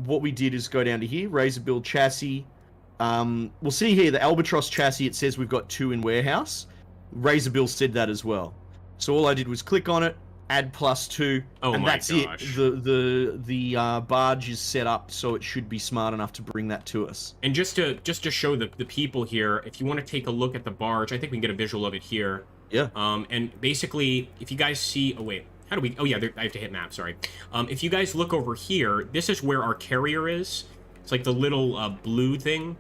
what we did is go down to here, Razorbill chassis. We'll see here the Albatross chassis. It says we've got 2 in warehouse. Razorbill said that as well. So all I did was click on it, add +2, and that's it. The barge is set up, so it should be smart enough to bring that to us. And just to show the people here, if you want to take a look at the barge, I think we can get a visual of it here. Yeah. And basically, if you guys see, oh wait, how do we? Oh yeah, I have to hit map. Sorry. If you guys look over here, this is where our carrier is. It's like the little blue thing,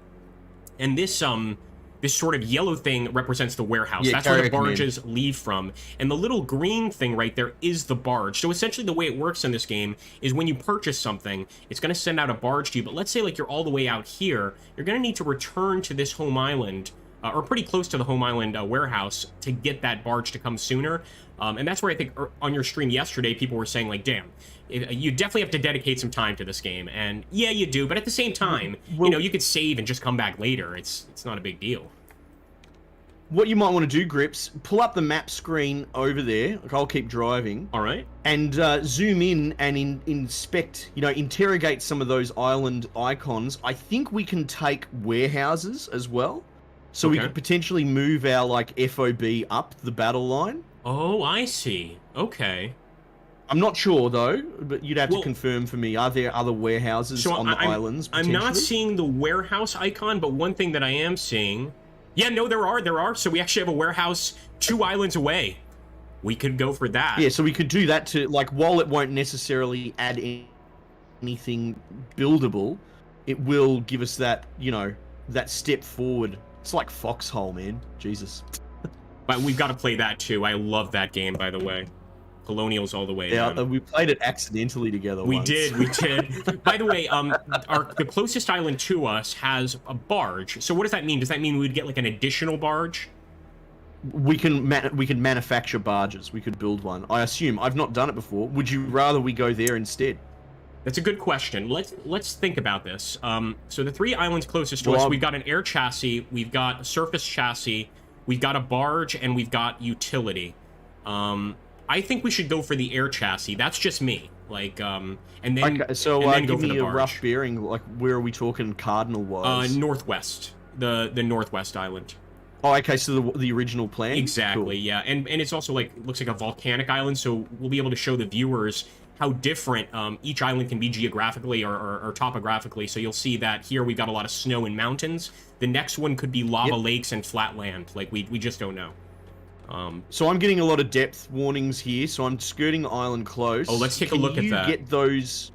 and this sort of yellow thing represents the warehouse. That's where the barges leave from. And the little green thing right there is the barge. So essentially the way it works in this game is when you purchase something, it's going to send out a barge to you. But let's say like you're all the way out here, you're going to need to return to this home island, or pretty close to the home island warehouse, to get that barge to come sooner. And that's where I think on your stream yesterday, people were saying like, damn, you definitely have to dedicate some time to this game. And yeah, you do. But at the same time, you could save and just come back later. It's not a big deal. What you might want to do, Grips, pull up the map screen over there. Like, I'll keep driving. All right. And zoom in and inspect, interrogate some of those island icons. I think we can take warehouses as well. So we could potentially move our, FOB up the battle line. Oh, I see. Okay. I'm not sure, though, but you'd have to confirm for me. Are there other warehouses on the islands, I'm not seeing the warehouse icon, but one thing that I am seeing... Yeah, no, there are. So we actually have a warehouse 2 islands away. We could go for that. Yeah, so we could do that to, while it won't necessarily add anything buildable, it will give us that, that step forward. It's like Foxhole, man. Jesus. But we've got to play that too. I love that game, by the way. Colonials all the way. Yeah, we played it accidentally together. We did. By the way, the closest island to us has a barge. So what does that mean? Does that mean we'd get an additional barge? We can manufacture barges. We could build one. I assume. I've not done it before. Would you rather we go there instead? That's a good question. Let's think about this. So the 3 islands closest to us, we've got an air chassis, we've got a surface chassis, we've got a barge, and we've got utility. I think we should go for the air chassis. That's just me. And then give me a rough bearing. Where are we talking cardinal-wise? Northwest. The northwest island. Oh, okay. So the original plan. Exactly. Cool. Yeah, and it's also looks like a volcanic island, so we'll be able to show the viewers how different each island can be geographically or topographically. So you'll see that here we've got a lot of snow and mountains. The next one could be lava lakes and flat land. Like, we just don't know. So I'm getting a lot of depth warnings here, so I'm skirting the island close. Oh, let's take a look at that. Can you get those...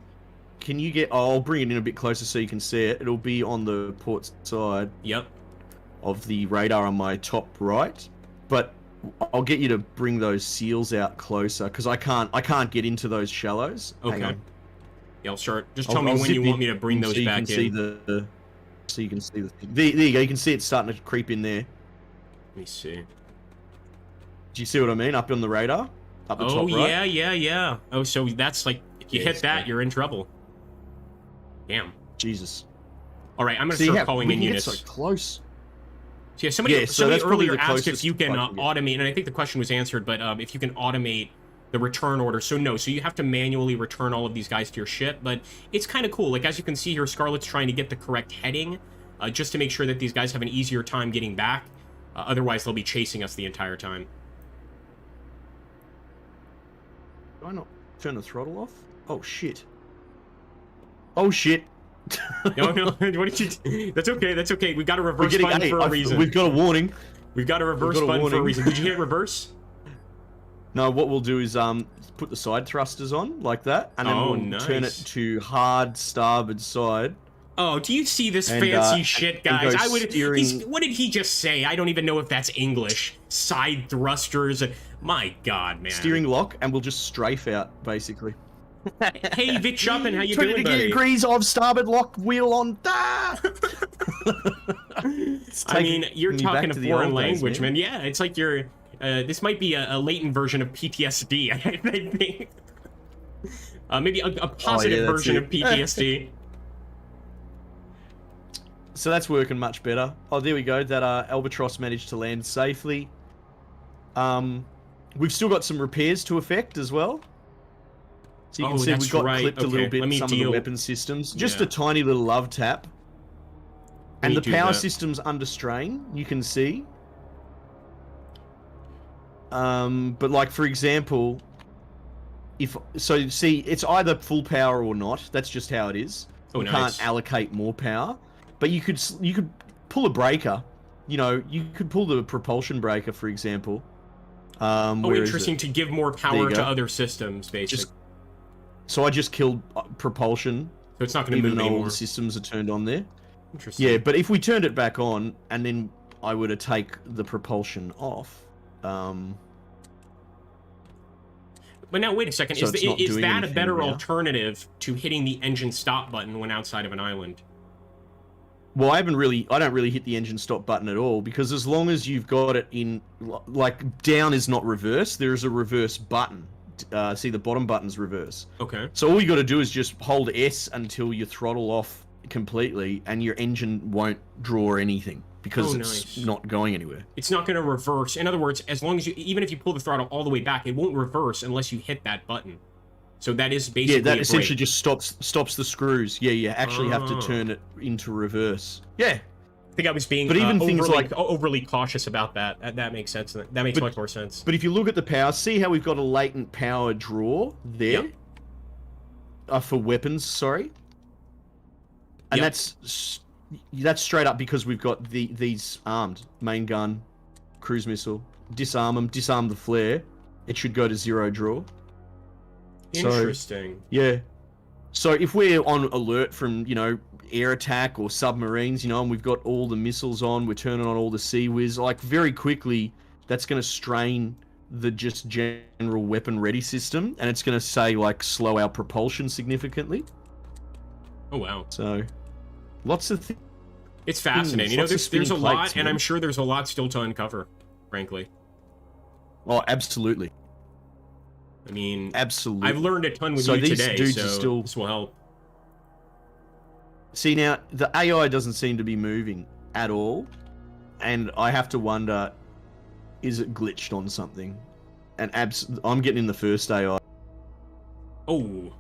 Can you get... Oh, I'll bring it in a bit closer so you can see it. It'll be on the port side of the radar on my top right. But I'll get you to bring those seals out closer, because I can't get into those shallows. Okay. Yeah, I'll start. Just tell me when you want me to bring those back in. So you can see the... There you go. You can see it starting to creep in there. Let me see. Do you see what I mean? Up on the radar? Up the top right? yeah. Oh, so that's like, if you hit that, you're in trouble. Damn. Jesus. All right, I'm going to start calling in units. So close. So yeah, somebody earlier asked if you can automate, and I think the question was answered, but if you can automate the return order. So no, so you have to manually return all of these guys to your ship, but it's kind of cool. Like, as you can see here, Scarlet's trying to get the correct heading, just to make sure that these guys have an easier time getting back. Otherwise, they'll be chasing us the entire time. Do I not turn the throttle off? Oh, shit. Oh, shit. No, what did you do? That's okay. We've got a reverse button for a reason. We've got a warning. We've got a reverse button for a reason. Did you hit reverse? No, what we'll do is put the side thrusters on, like that, and then we'll turn it to hard starboard side. Oh, do you see this fancy shit, guys? What did he just say? I don't even know if that's English. Side thrusters. My God, man. Steering lock, and we'll just strafe out, basically. Hey, Vic Shopping, how you doing, buddy? 20 degrees of starboard lock wheel on. I mean, you're talking a foreign language, man. Yeah, it's like you're... this might be a latent version of PTSD, I think. Maybe a positive version of PTSD. So that's working much better. Oh, there we go. That Albatross managed to land safely. We've still got some repairs to effect as well. So you can see we've got clipped a little bit some of the weapon systems. Just a tiny little love tap. And the power system's under strain, you can see. But like, for example, see, it's either full power or not. That's just how it is. You can't allocate more power. But you could pull a breaker. You know, you could pull the propulsion breaker, for example. Interesting, to give more power to other systems, basically. So I just killed propulsion. So it's not going to move anymore. Even though all the systems are turned on there. Interesting. Yeah, but if we turned it back on, and then I were to take the propulsion off... But now, wait a second. Is that a better alternative to hitting the engine stop button when outside of an island? Well, I don't really hit the engine stop button at all, because as long as you've got it in, like, down is not reverse, there is a reverse button. See, the bottom button's reverse. Okay. So all you got to do is just hold S until you throttle off completely, and your engine won't draw anything, because it's not going anywhere. It's not going to reverse. In other words, as long as even if you pull the throttle all the way back, it won't reverse unless you hit that button. So that is basically that essentially just stops the screws. Yeah, you actually have to turn it into reverse. Yeah. I think I was being overly cautious about that. That makes sense. That makes much more sense. But if you look at the power, see how we've got a latent power draw there? Yep. For weapons, sorry. And that's straight up because we've got these armed. Main gun, cruise missile. Disarm them, disarm the flare. It should go to 0 draw. Interesting. So, yeah. So if we're on alert from, air attack or submarines, and we've got all the missiles on, we're turning on all the Sea Whiz, like, very quickly, that's going to strain the just general weapon ready system, and it's going to say, like, slow our propulsion significantly. Oh, wow. So, lots of things. It's fascinating. There's a lot, and I'm sure there's a lot still to uncover, frankly. Oh, absolutely. I mean, absolutely. I've learned a ton with you today, so this will help. See, now, the AI doesn't seem to be moving at all, and I have to wonder, is it glitched on something? And I'm getting in the first AI. Oh.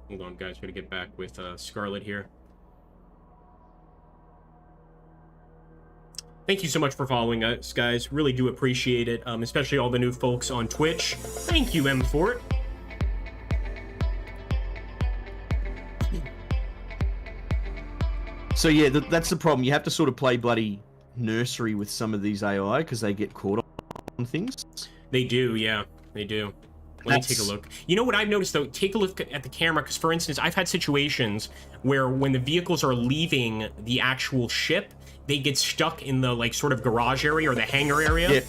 Hold on, guys. Gotta get back with Scarlet here. Thank you so much for following us, guys. Really do appreciate it, especially all the new folks on Twitch. Thank you, M Fort. So yeah, that's the problem. You have to sort of play bloody nursery with some of these AI because they get caught on things. They do, yeah, they do. Let me take a look. You know what I've noticed, though? Take a look at the camera, because, for instance, I've had situations where when the vehicles are leaving the actual ship, they get stuck in the, like, sort of garage area or the hangar area.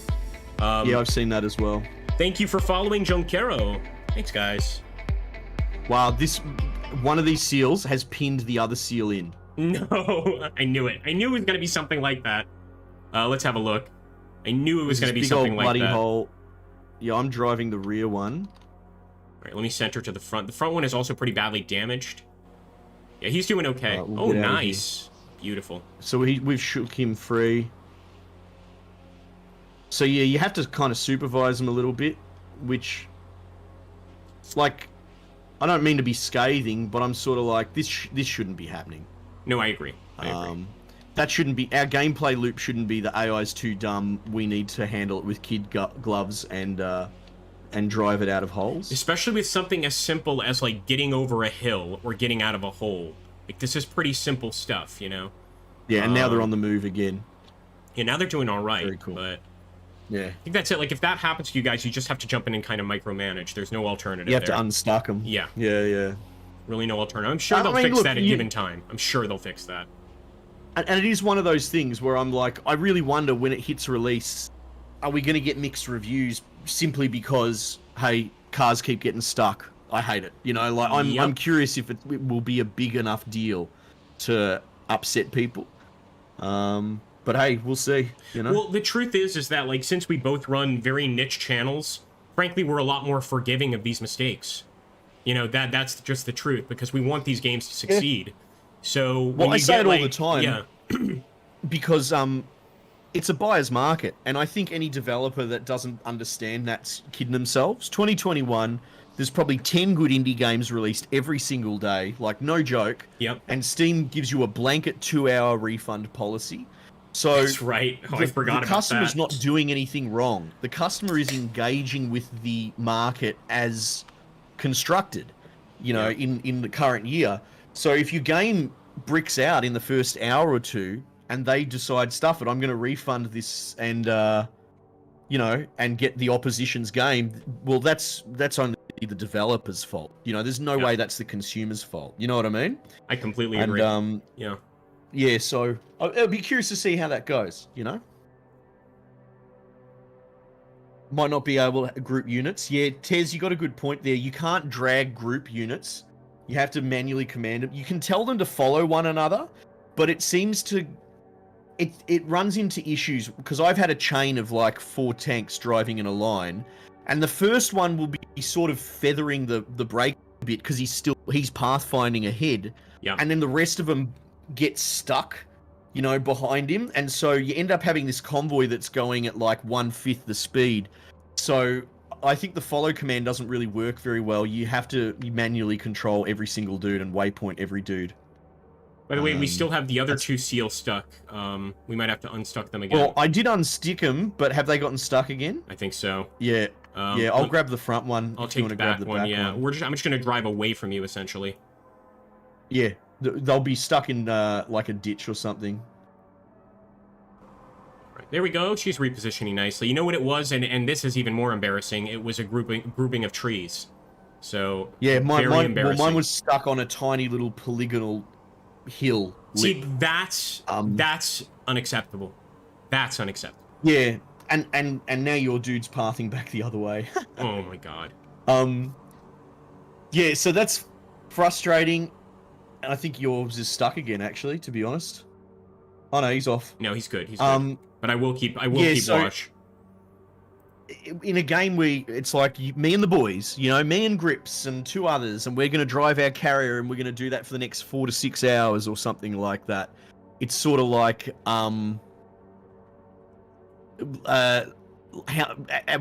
Yeah, yeah, I've seen that as well. Thank you for following Junquero. Thanks, guys. Wow, one of these seals has pinned the other seal in. No, I knew it. I knew it was going to be something like that. Let's have a look. I knew it was going to be something like that. Bloody hole. Yeah, I'm driving the rear one. All right, let me center to the front. The front one is also pretty badly damaged. Yeah, he's doing okay. We'll nice. Beautiful. So we've shook him free. So yeah, you have to kind of supervise him a little bit, which, like, I don't mean to be scathing, but I'm sort of like, this shouldn't be happening. No, I agree. I agree. That shouldn't be, our gameplay loop shouldn't be the AI's too dumb, we need to handle it with kid gloves and drive it out of holes. Especially with something as simple as, like, getting over a hill or getting out of a hole. Like, this is pretty simple stuff, you know? Yeah, and now they're on the move again. Yeah, now they're doing all right. Very cool. But yeah. I think that's it. Like, if that happens to you guys, you just have to jump in and kind of micromanage. There's no alternative. You have to unstuck them. Yeah. Yeah. Really no alternative. I'm sure they'll fix that at given time. I'm sure they'll fix that. And it is one of those things where I'm like, I really wonder when it hits release, are we going to get mixed reviews simply because, hey, cars keep getting stuck? I hate it. You know, like, I'm curious if it will be a big enough deal to upset people. But hey, we'll see, you know? Well, the truth is that, like, since we both run very niche channels, frankly, we're a lot more forgiving of these mistakes. You know, that's just the truth, because we want these games to succeed. Yeah. So, well, I say it all the time. Yeah. Because it's a buyer's market, and I think any developer that doesn't understand that's kidding themselves. 2021, there's probably 10 good indie games released every single day, like, no joke. Yep. And Steam gives you a blanket 2-hour refund policy. So that's right. Oh, I forgot about that. The customer's not doing anything wrong. The customer is engaging with the market as constructed, you know, in the current year. So if your game bricks out in the first hour or two and they decide, stuff it, I'm going to refund this and, you know, and get the opposition's game, well, that's only the developer's fault. You know, there's no way that's the consumer's fault. You know what I mean? I completely agree. And, yeah, so I'll be curious to see how that goes, you know? Might not be able to group units. Yeah, Tez, you got a good point there. You can't drag group units. You have to manually command them. You can tell them to follow one another, but it seems to... It runs into issues, because I've had a chain of, like, 4 tanks driving in a line, and the first one will be sort of feathering the brake a bit, because he's pathfinding ahead, and then the rest of them get stuck, you know, behind him, and so you end up having this convoy that's going at, like, 1/5 the speed. So I think the follow command doesn't really work very well. You have to manually control every single dude and waypoint every dude. By the way, we still have the other 2 seals stuck. We might have to unstuck them again. Well, I did unstick them, but have they gotten stuck again? I think so. Yeah. I'll grab the front one. I'll take the back one, yeah. I'm just going to drive away from you, essentially. Yeah. They'll be stuck in, like, a ditch or something. Right, there we go. She's repositioning nicely. You know what it was? And this is even more embarrassing. It was a grouping of trees. So, yeah, very embarrassing. Well, mine was stuck on a tiny little polygonal hill. See, that's unacceptable. That's unacceptable. Yeah, and now your dude's pathing back the other way. Oh my god. Yeah, so that's frustrating. And I think yours is stuck again, actually, to be honest. Oh no, he's off. No, he's good. He's good. But I will keep watch. In a game where it's like me and the boys, you know, me and Grips and 2 others, and we're going to drive our carrier and we're going to do that for the next 4 to 6 hours or something like that. It's sort of like, at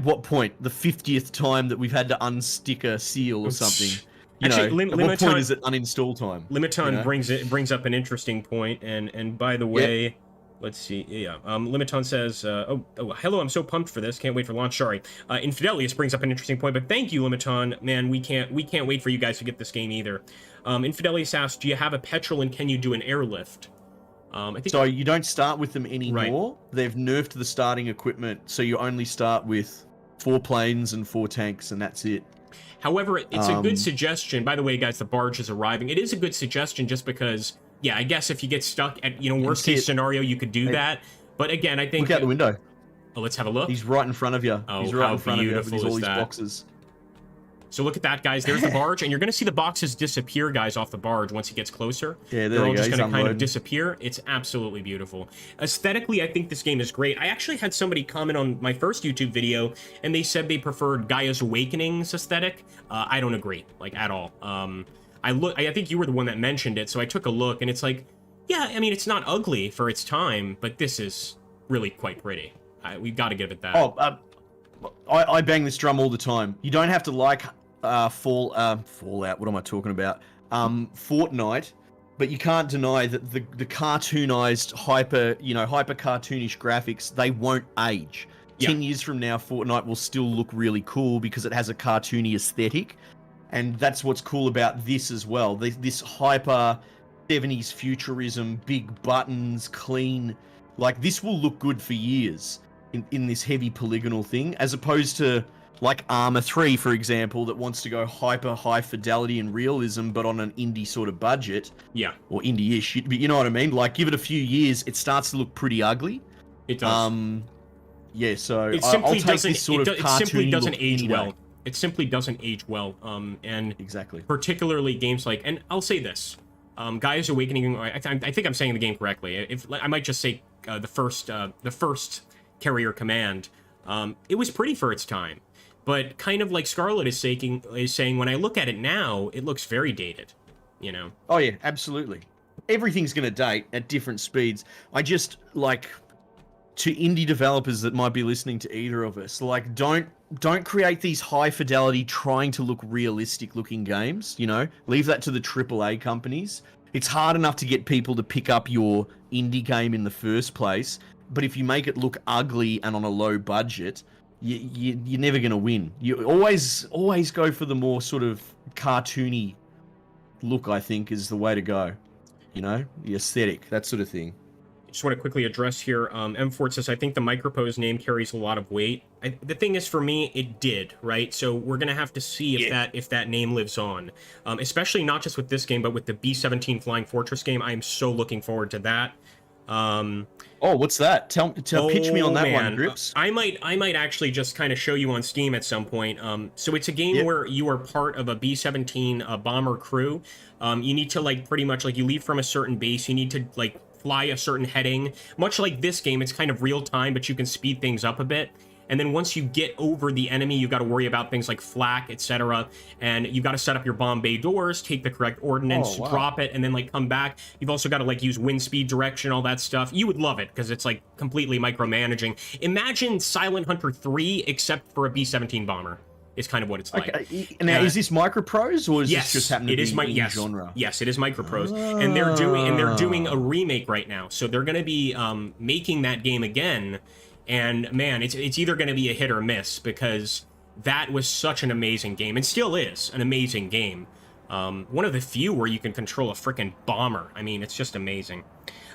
what point? The 50th time that we've had to unstick a seal or something. Actually, at what point is it uninstall time? Limiton brings up an interesting point, and by the way, let's see, Limiton says, hello, I'm so pumped for this, can't wait for launch. Sorry, Infidelius brings up an interesting point, but thank you, Limiton. Man, we can't wait for you guys to get this game either. Infidelius asks, do you have a petrol and can you do an airlift? I think So you don't start with them anymore. Right. They've nerfed the starting equipment, so you only start with 4 planes and 4 tanks, and that's it. However, it's a good suggestion. By the way, guys, the barge is arriving. It is a good suggestion just because, yeah, I guess if you get stuck at, worst case scenario, you could do that. But again, I think... Look out the window. Oh, let's have a look. He's right in front of you. Oh, He's right how in front of you with beautiful all is these that? boxes. So look at that, guys. There's the barge, and you're going to see the boxes disappear, guys, off the barge once he gets closer. Yeah, there They're all you go. just He's going to kind of unloading. disappear. It's absolutely beautiful. Aesthetically, I think this game is great. I actually had somebody comment on my first YouTube video, and they said they preferred Gaia's Awakening's aesthetic. I don't agree, like, at all. I think you were the one that mentioned it, so I took a look, and it's like, yeah, I mean, it's not ugly for its time, but this is really quite pretty. We've got to give it that. Oh, I bang this drum all the time. You don't have to like Fallout. What am I talking about? Fortnite, but you can't deny that the cartoonized hyper cartoonish graphics, they won't age. Yeah. 10 years from now, Fortnite will still look really cool because it has a cartoony aesthetic, and that's what's cool about this as well. This hyper 70s futurism, big buttons, clean, like this will look good for years in this heavy polygonal thing, as opposed to like Arma 3, for example, that wants to go hyper high fidelity and realism, but on an indie sort of budget. Yeah. Or indie-ish, but you know what I mean? Like, give it a few years, it starts to look pretty ugly. It does. Yeah, so It I'll simply take doesn't. this sort of It simply cartoony doesn't look age any well. day. It simply doesn't age well. And Exactly. particularly games like, and I'll say this, Gaia's Awakening. I think I'm saying the game correctly. If I might just say the first Carrier Command. It was pretty for its time, but kind of like Scarlet is saying, when I look at it now, it looks very dated. Oh yeah, absolutely. Everything's going to date at different speeds. I just, like, to indie developers that might be listening to either of us, like, don't create these high fidelity, trying to look realistic looking games, Leave that to the AAA companies. It's hard enough to get people to pick up your indie game in the first place, but if you make it look ugly and on a low budget, you're never going to win. You always go for the more sort of cartoony look, I think, is the way to go. The aesthetic, that sort of thing. Just want to quickly address here. M4 says, I think the Micropose name carries a lot of weight. The thing is, for me, it did, right? So we're going to have to see if that name lives on. Especially not just with this game, but with the B-17 Flying Fortress game. I am so looking forward to that. What's that? Pitch me on that one, Grips. I might actually just kind of show you on Steam at some point. So it's a game where you are part of a B-17 bomber crew. You need to pretty much you leave from a certain base. You need to fly a certain heading. Much like this game, it's kind of real time, but you can speed things up a bit. And then once you get over the enemy, you got to worry about things like flak, etc. And you got to set up your bomb bay doors, take the correct ordnance, drop it, and then come back. You've also got to use wind speed direction, all that stuff. You would love it because it's completely micromanaging. Imagine Silent Hunter 3 except for a B-17 bomber. Is kind of what it's like. Okay. Now, is this Microprose or is this just happening to be in genre? Yes, it is Microprose, and they're doing a remake right now. So they're going to be making that game again. And man, it's either going to be a hit or miss, because that was such an amazing game, and still is an amazing game. One of the few where you can control a freaking bomber. I mean, it's just amazing.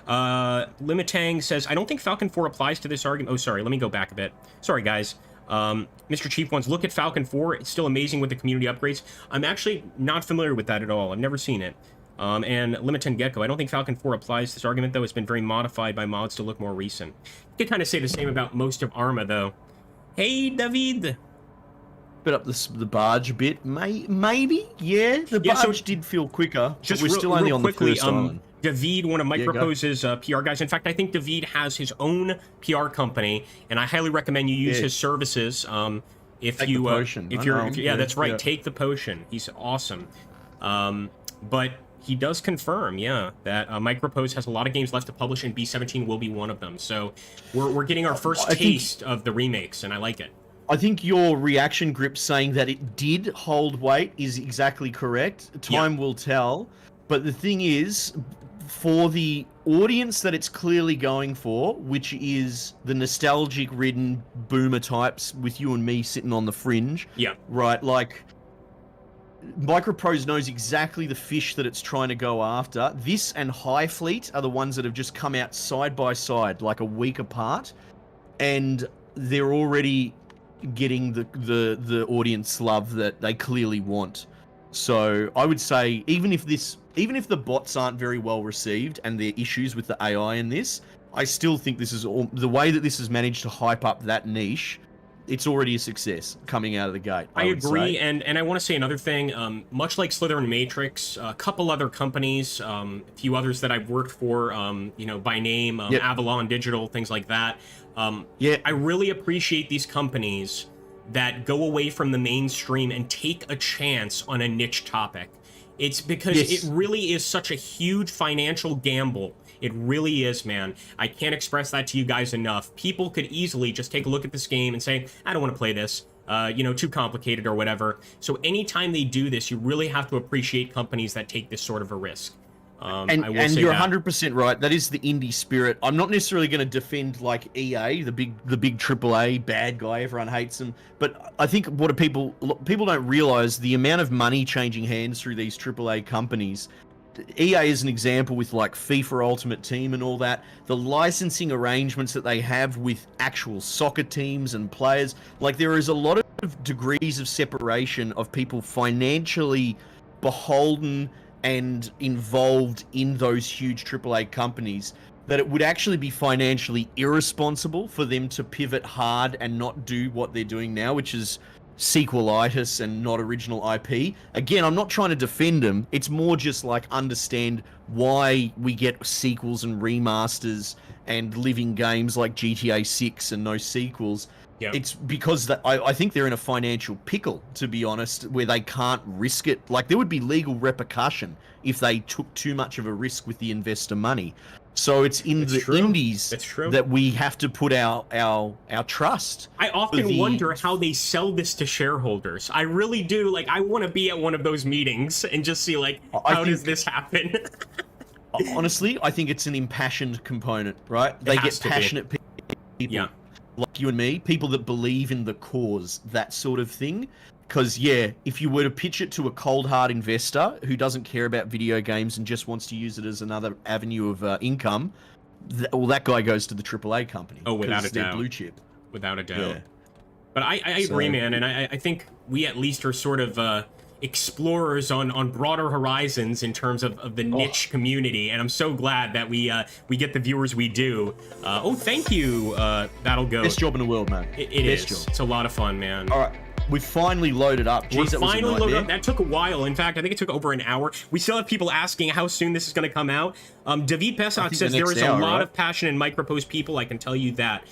Limitang says, I don't think Falcon 4 applies to this argument. Oh, sorry, let me go back a bit. Sorry, guys. Mr. Chief wants, look at Falcon 4. It's still amazing with the community upgrades. I'm actually not familiar with that at all. I've never seen it. And Limited Gecko, I don't think Falcon 4 applies to this argument, though. It's been very modified by mods to look more recent. You could kind of say the same about most of Arma, though. Hey, David! Bit up the barge a bit. Maybe? Yeah, the barge did feel quicker. Just we're still only on quickly, the first island. David, one of Micropose's PR guys. In fact, I think David has his own PR company, and I highly recommend you use his services. If Take you, the potion. if you're, that's right. Yeah. Take the potion. He's awesome. But he does confirm, that Micropose has a lot of games left to publish, and B-17 will be one of them. So we're getting our first taste of the remakes, and I like it. I think your reaction, Grip, saying that it did hold weight is exactly correct. Time will tell. But the thing is, for the audience that it's clearly going for, which is the nostalgic-ridden boomer types with you and me sitting on the fringe, right, Microprose knows exactly the fish that it's trying to go after. This and High Fleet are the ones that have just come out side by side, like a week apart, and they're already getting the audience love that they clearly want. So I would say even if the bots aren't very well received and there are issues with the AI in this, I still think this is all the way that this has managed to hype up that niche. It's already a success coming out of the gate. I agree, and I want to say another thing. Much like Slither and Matrix, a couple other companies, a few others that I've worked for, by name, Avalon Digital, things like that. I really appreciate these companies that go away from the mainstream and take a chance on a niche topic. It's because it really is such a huge financial gamble. It really is, man. I can't express that to you guys enough. People could easily just take a look at this game and say, I don't want to play this, too complicated or whatever. So anytime they do this, you really have to appreciate companies that take this sort of a risk. And you're 100% right. That is the indie spirit. I'm not necessarily going to defend like EA, the big AAA bad guy. Everyone hates them. But I think what people don't realize the amount of money changing hands through these AAA companies. EA is an example with like FIFA Ultimate Team and all that. The licensing arrangements that they have with actual soccer teams and players. Like there is a lot of degrees of separation of people financially beholden and involved in those huge AAA companies that it would actually be financially irresponsible for them to pivot hard and not do what they're doing now, which is sequelitis and not original IP. Again, I'm not trying to defend them. It's more just like understand why we get sequels and remasters and living games like GTA 6 and no sequels. Yep. It's because that I think they're in a financial pickle, to be honest, where they can't risk it. Like there would be legal repercussion if they took too much of a risk with the investor money. So it's in the indies that we have to put our trust. I often wonder how they sell this to shareholders. I really do. Like I want to be at one of those meetings and just see like how does this happen? Honestly, I think it's an impassioned component, right? They get passionate people. Yeah. Like you and me, people that believe in the cause, that sort of thing. Because, if you were to pitch it to a cold hard investor who doesn't care about video games and just wants to use it as another avenue of income, that guy goes to the AAA company. Oh, without a doubt. Blue chip. Without a doubt. Yeah. But I agree, man, and I think we at least are sort of explorers on broader horizons in terms of the niche community, and I'm so glad that we get the viewers we do. Thank you, Battle Goat. Best job in the world, man. It is. Job. It's a lot of fun, man. All right. We finally loaded up. Jeez, we finally loaded up. That took a while. In fact, I think it took over an hour. We still have people asking how soon this is going to come out. David Pesach says there is a lot of passion in Microprose people. I can tell you that.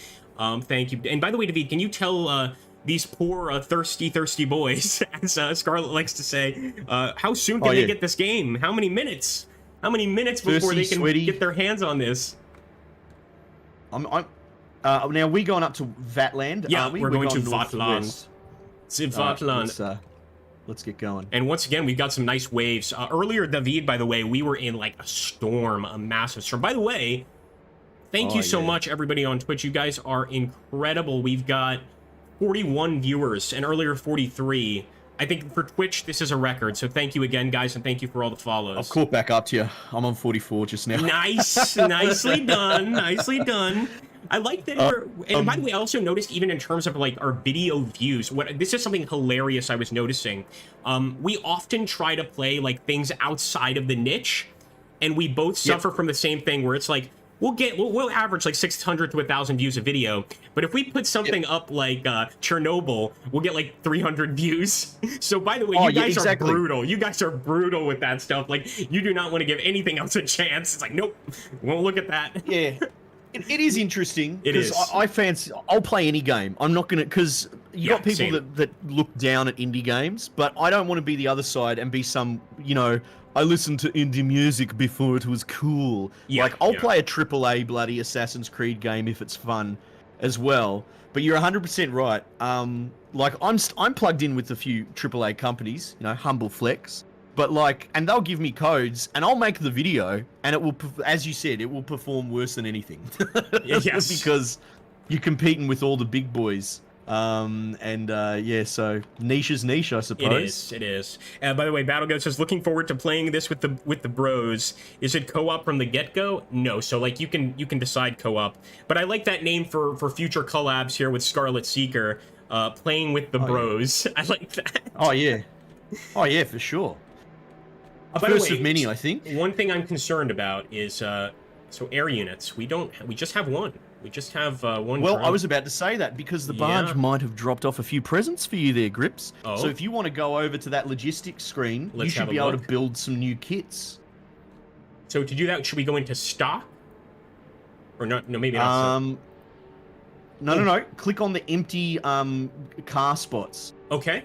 Thank you. And by the way, David, can you tell these poor thirsty boys, as Scarlet likes to say, how soon can they get this game? How many minutes? How many minutes before they can get their hands on this? Now we going up to Vatland? Yeah, we're going to Vatland. Let's get going. And once again, we've got some nice waves. Earlier, David, by the way, we were in like a storm, a massive storm. By the way, thank you so much, everybody on Twitch. You guys are incredible. We've got 41 viewers, and earlier 43. I think for Twitch, this is a record. So thank you again, guys, and thank you for all the follows. I'll caught back up to you. I'm on 44 just now. Nice. Nicely done. Nicely done. I like that. And by the way, I also noticed even in terms of like our video views, this is something hilarious I was noticing. We often try to play like things outside of the niche, and we both suffer from the same thing where it's like, we'll average like 600 to 1,000 views a video, but if we put something up like Chernobyl, we'll get like 300 views. So by the way, you guys are brutal. You guys are brutal with that stuff. Like you do not want to give anything else a chance. It's like, nope, won't look at that. Yeah. It is interesting because I I'll play any game. I'm not gonna, because you got people that look down at indie games, but I don't want to be the other side and be some, I listened to indie music before it was cool. I'll play a AAA bloody Assassin's Creed game if it's fun as well. But you're 100% right. I'm plugged in with a few AAA companies, humble flex. But and they'll give me codes, and I'll make the video, and it will, as you said, it will perform worse than anything. Yes. Because you're competing with all the big boys. Yeah, so niche is niche, I suppose. It is. By the way, BattleGoat says, looking forward to playing this with the bros. Is it co-op from the get-go? No, so like you can decide co-op. But I like that name for future collabs here with Scarlet Seeker, playing with the bros. Yeah. I like that. Oh yeah. Oh yeah, for sure. By the First way, of many, I think. One thing I'm concerned about is so air units. We just have one. We just have one. Well, drone. I was about to say that because the barge might have dropped off a few presents for you there, Grips. Oh. So if you want to go over to that logistics screen, you should be able to build some new kits. So to do that, should we go into stock? Or not? No, maybe not. No. Click on the empty car spots. Okay.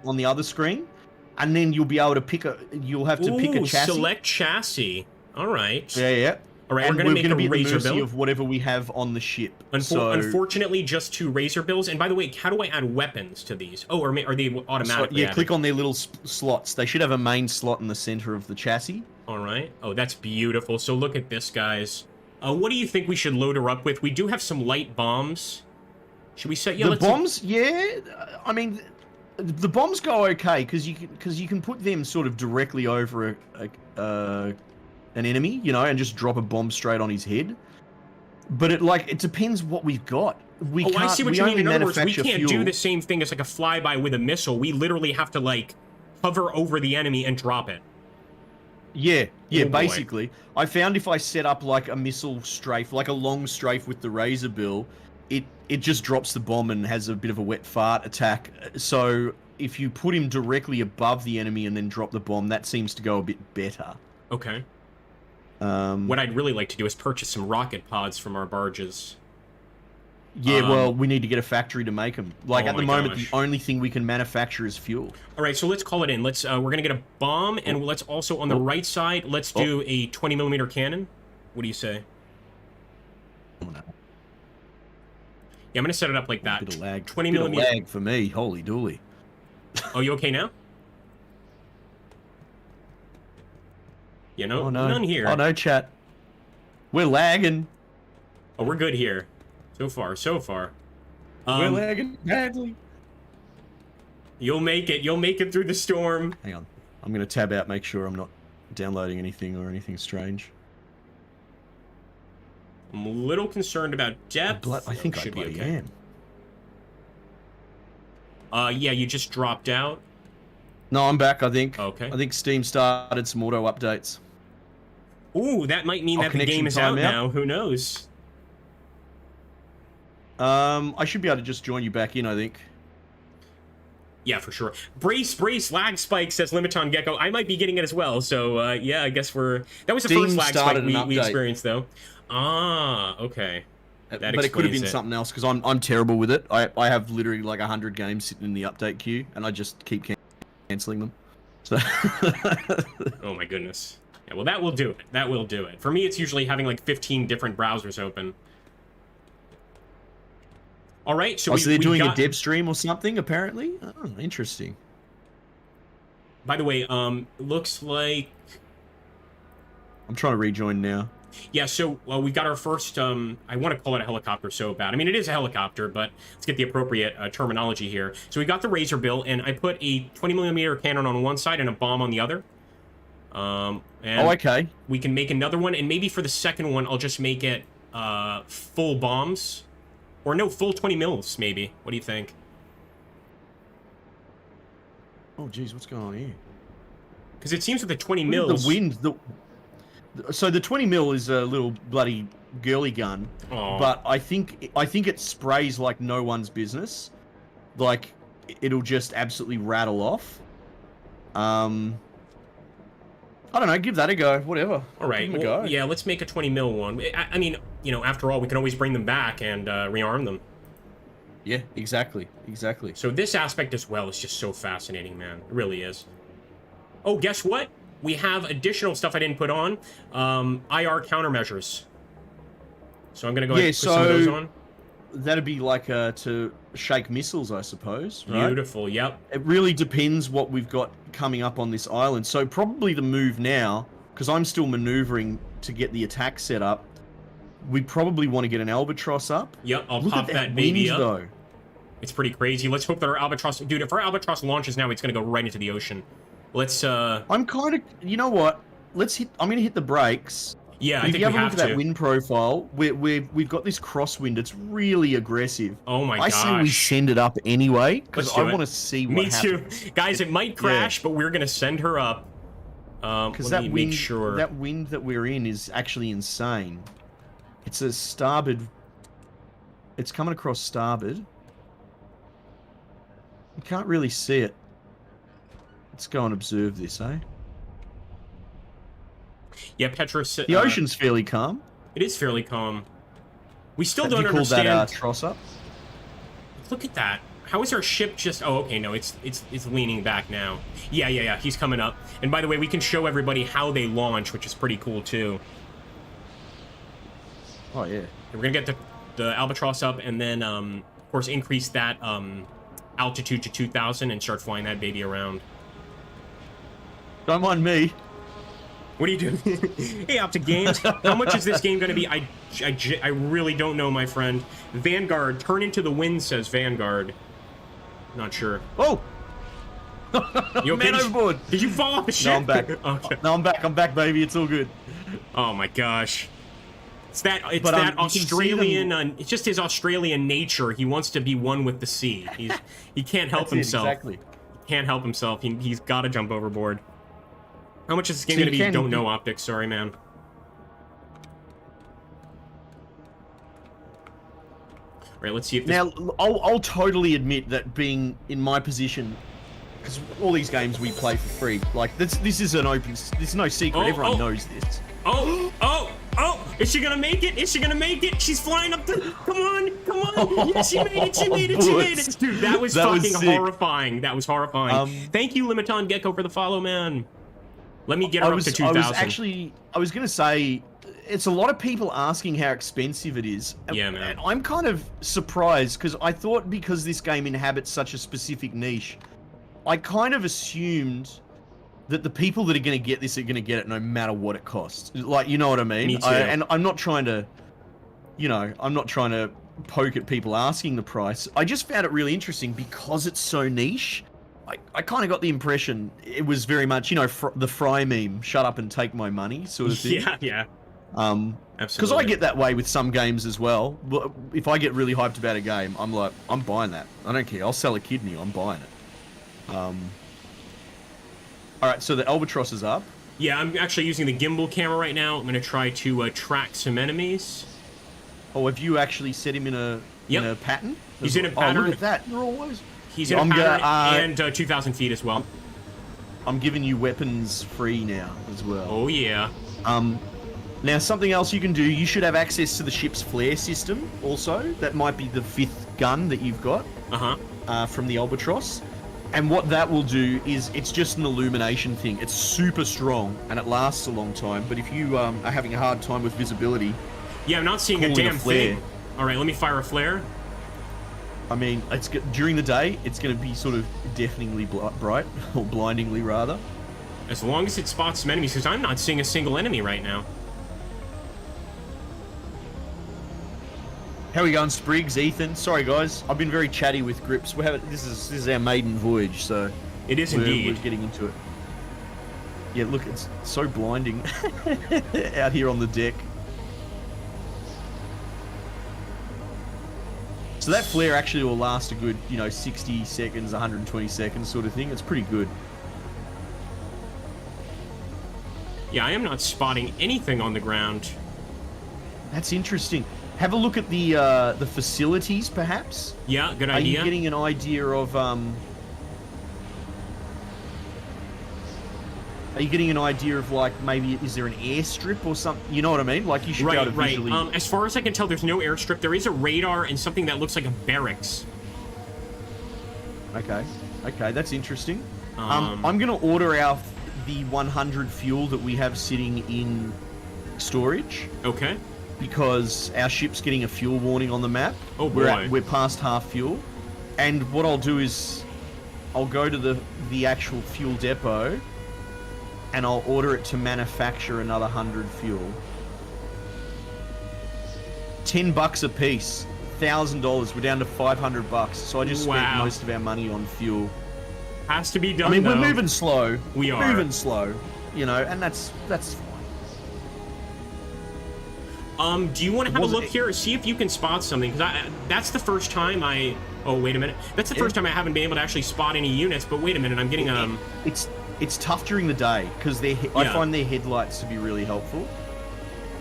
On the other screen, and then you'll be able to pick a. You'll have to pick a chassis. Select chassis. All right. Yeah. All right, we're going to make a be at the razor mercy bill of whatever we have on the ship. Unfortunately, just 2 razor bills. And by the way, how do I add weapons to these? Oh, are they automatically added? Click on their little slots. They should have a main slot in the center of the chassis. All right. Oh, that's beautiful. So look at this, guys. What do you think we should load her up with? We do have some light bombs. Should we set? Yeah, the bombs. Yeah, I mean, the bombs go okay because you can put them sort of directly over an enemy, you know, and just drop a bomb straight on his head. But it depends what we've got. I see what you mean. In other words, we can't do the same thing as like a flyby with a missile. We literally have to like hover over the enemy and drop it. Yeah, basically. I found if I set up like a missile strafe, like a long strafe with the razor bill, it just drops the bomb and has a bit of a wet fart attack. So if you put him directly above the enemy and then drop the bomb, that seems to go a bit better. Okay. What I'd really like to do is purchase some rocket pods from our barges. Yeah, well, we need to get a factory to make them. Like, at the moment, the only thing we can manufacture is fuel. All right, so let's call it in. Let's we're going to get a bomb, and let's also, on the right side, let's do a 20mm cannon. What do you say? Oh, no. Yeah, I'm going to set it up like that. A bit of lag. 20mm. Bit of lag for me. Holy dooly. Oh, you okay now? You know, none here. Oh, no, chat. We're lagging. Oh, we're good here. So far. We're lagging badly. You'll make it. You'll make it through the storm. Hang on. I'm going to tab out, make sure I'm not downloading anything or anything strange. I'm a little concerned about depth. I think I bloody am. Yeah, you just dropped out. No, I'm back, I think. Okay. I think Steam started some auto updates. Ooh, that might mean that the game is out now. Who knows? I should be able to just join you back in, I think. Yeah, for sure. Brace, lag spike, says Limiton Gecko. I might be getting it as well, so yeah, I guess we're... That was the first lag spike we experienced, though. Ah, okay. But it could have been something else, because I'm terrible with it. I have literally like 100 games sitting in the update queue, and I just keep cancelling them. So oh my goodness. Yeah, well, that will do it. That will do it. For me, it's usually having like 15 different browsers open. All right, so so they're doing a dev stream or something, apparently? Oh, interesting. By the way, looks like... I'm trying to rejoin now. Yeah, so we got our first, I want to call it a helicopter so bad. I mean, it is a helicopter, but let's get the appropriate terminology here. So we got the razor bill, and I put a 20mm cannon on one side and a bomb on the other. And okay. We can make another one, and maybe for the second one, I'll just make it full bombs. Or no, full 20 mils, maybe. What do you think? Oh, geez, what's going on here? Because it seems with the 20 mils... The wind... So the 20 mil is a little bloody girly gun, but I think it sprays like no one's business. Like, it'll just absolutely rattle off. I don't know, give that a go, whatever. All right, well, yeah, let's make a 20 mil one. I mean, you know, after all, we can always bring them back and rearm them. Yeah, exactly. So this aspect as well is just so fascinating, man. It really is. Oh, guess what? We have additional stuff I didn't put on. IR countermeasures. So I'm going to go ahead and put some of those on. That'd be like to shake missiles, I suppose, right? Beautiful, yep. It really depends what we've got coming up on this island. So probably the move now, because I'm still maneuvering to get the attack set up, we probably want to get an albatross up. Yep, I'll pop that baby up. Though. It's pretty crazy. Let's hope that our Albatross... Dude, if our Albatross launches now, it's going to go right into the ocean. Let's, I'm kind of... You know what? Let's hit... I'm going to hit the brakes. Yeah, I think if we you have a look have at that to. wind profile, we've got this crosswind. It's really aggressive. Oh my I gosh. say we send it up anyway, because Let's I do it. want to see what Me happens. too. Guys, it might crash, but we're going to send her up. Because Let that me wind, make sure. that wind that we're in is actually insane. It's a starboard... It's coming across starboard. You can't really see it. Let's go and observe this, eh? Yeah, Petros... The ocean's fairly calm. It is fairly calm. We still Have don't you called understand... that tross up? Look at that. How is our ship just... Oh, okay, no, it's leaning back now. Yeah, he's coming up. And by the way, we can show everybody how they launch, which is pretty cool, too. Oh, yeah. We're gonna get the Albatross up, and then, of course, increase that, altitude to 2,000 and start flying that baby around. Don't mind me. What are you doing? Hey, Optic Games. How much is this game going to be? I really don't know, my friend. Vanguard. Turn into the wind, says Vanguard. Not sure. Oh! You okay? Man overboard. Did you fall off the ship? No, I'm back. Okay. No, I'm back. I'm back, baby. It's all good. Oh, my gosh. It's that But, you can see Australian, them- it's just his Australian nature. He wants to be one with the sea. He can't help That's it, himself. exactly. Can't help himself. He's got to jump overboard. How much is this game So going to you be? can- Don't know, Optics. Sorry, man. Right, let's see if this... Now, I'll totally admit that being in my position, because all these games we play for free, like, this is an open... There's no secret. Oh, Everyone oh. knows this. Oh! Is she gonna make it? Is she gonna make it? She's flying up the... Come on! Yeah, she made it! She made it! Dude, that was That was fucking sick. horrifying. That was horrifying. Thank you, Limiton Gecko, for the follow, man. Let me get her up to 2,000. I was gonna say, it's a lot of people asking how expensive it is. Yeah, man. And I'm kind of surprised, because I thought because this game inhabits such a specific niche, I kind of assumed that the people that are going to get this are going to get it no matter what it costs. Like, you know what I mean? Me too. And I'm not trying to, I'm not trying to poke at people asking the price. I just found it really interesting because it's so niche. I kind of got the impression it was very much, the Fry meme, shut up and take my money sort of thing. Yeah. Because Absolutely. I get that way with some games as well. But if I get really hyped about a game, I'm like, I'm buying that. I don't care. I'll sell a kidney. I'm buying it. All right, so the Albatross is up. Yeah, I'm actually using the gimbal camera right now. I'm going to try to track some enemies. Oh, have you actually set him in a pattern? He's in a Oh, pattern. look at that. You're always... He's in a pattern and 2,000 feet as well. I'm giving you weapons free now as well. Oh, yeah. Now, something else you can do, you should have access to the ship's flare system also. That might be the 5th gun that you've got from the Albatross. And what that will do is, it's just an illumination thing. It's super strong, and it lasts a long time. But if you are having a hard time with visibility... Yeah, I'm not seeing a Calling a damn flare. thing. All right, let me fire a flare. I mean, during the day, it's going to be sort of deafeningly bright, or blindingly rather. As long as it spots some enemies, because I'm not seeing a single enemy right now. How are we going, Spriggs, Ethan? Sorry, guys. I've been very chatty with Grips. This is our maiden voyage, so... It is indeed. We're getting into it. Yeah, look, it's so blinding out here on the deck. So that flare actually will last a good, 60 seconds, 120 seconds sort of thing. It's pretty good. Yeah, I am not spotting anything on the ground. That's interesting. Have a look at the facilities, perhaps. Yeah, good Are idea. you getting an idea of like, maybe is there an airstrip or something? You know what I mean? Like, you should be able to visually... As far as I can tell, there's no airstrip. There is a radar and something that looks like a barracks. Okay, that's interesting. I'm going to order the 100 fuel that we have sitting in storage. Okay. Because our ship's getting a fuel warning on the map. Oh, boy. We're past half fuel. And what I'll do is I'll go to the actual fuel depot and I'll order it to manufacture another 100 fuel. $10 a piece. $1,000. We're down to $500. So I just spent most of our money on fuel. Has to be done. I mean, though. we're moving slow. We are moving slow, you know, and that's fine. Do you want to have a look here? See if you can spot something, because that's the first time I. Oh, wait a minute. That's the first time I haven't been able to actually spot any units. But wait a minute, I'm getting It's tough during the day because I find their headlights to be really helpful.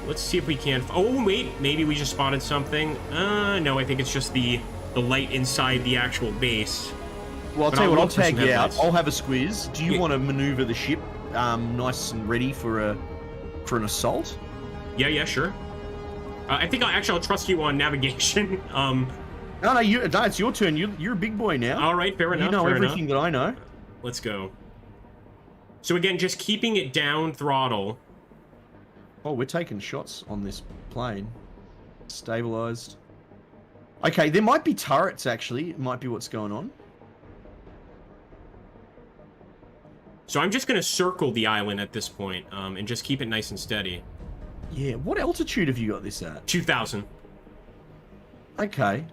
Let's see if we can. Oh wait, maybe we just spotted something. No, I think it's just the light inside the actual base. Well, I'll tell you what. I'll tag you out. I'll have a squiz. Do you want to maneuver the ship, nice and ready for an assault? Yeah, sure. I think I'll trust you on navigation. No, it's your turn. You're a big boy now. All right, fair enough. You know everything that I know. Let's go. So again, just keeping it down throttle. Oh, we're taking shots on this plane. Stabilized. Okay, there might be turrets, actually. It might be what's going on. So I'm just going to circle the island at this point, and just keep it nice and steady. Yeah, what altitude have you got this at? 2,000. Okay.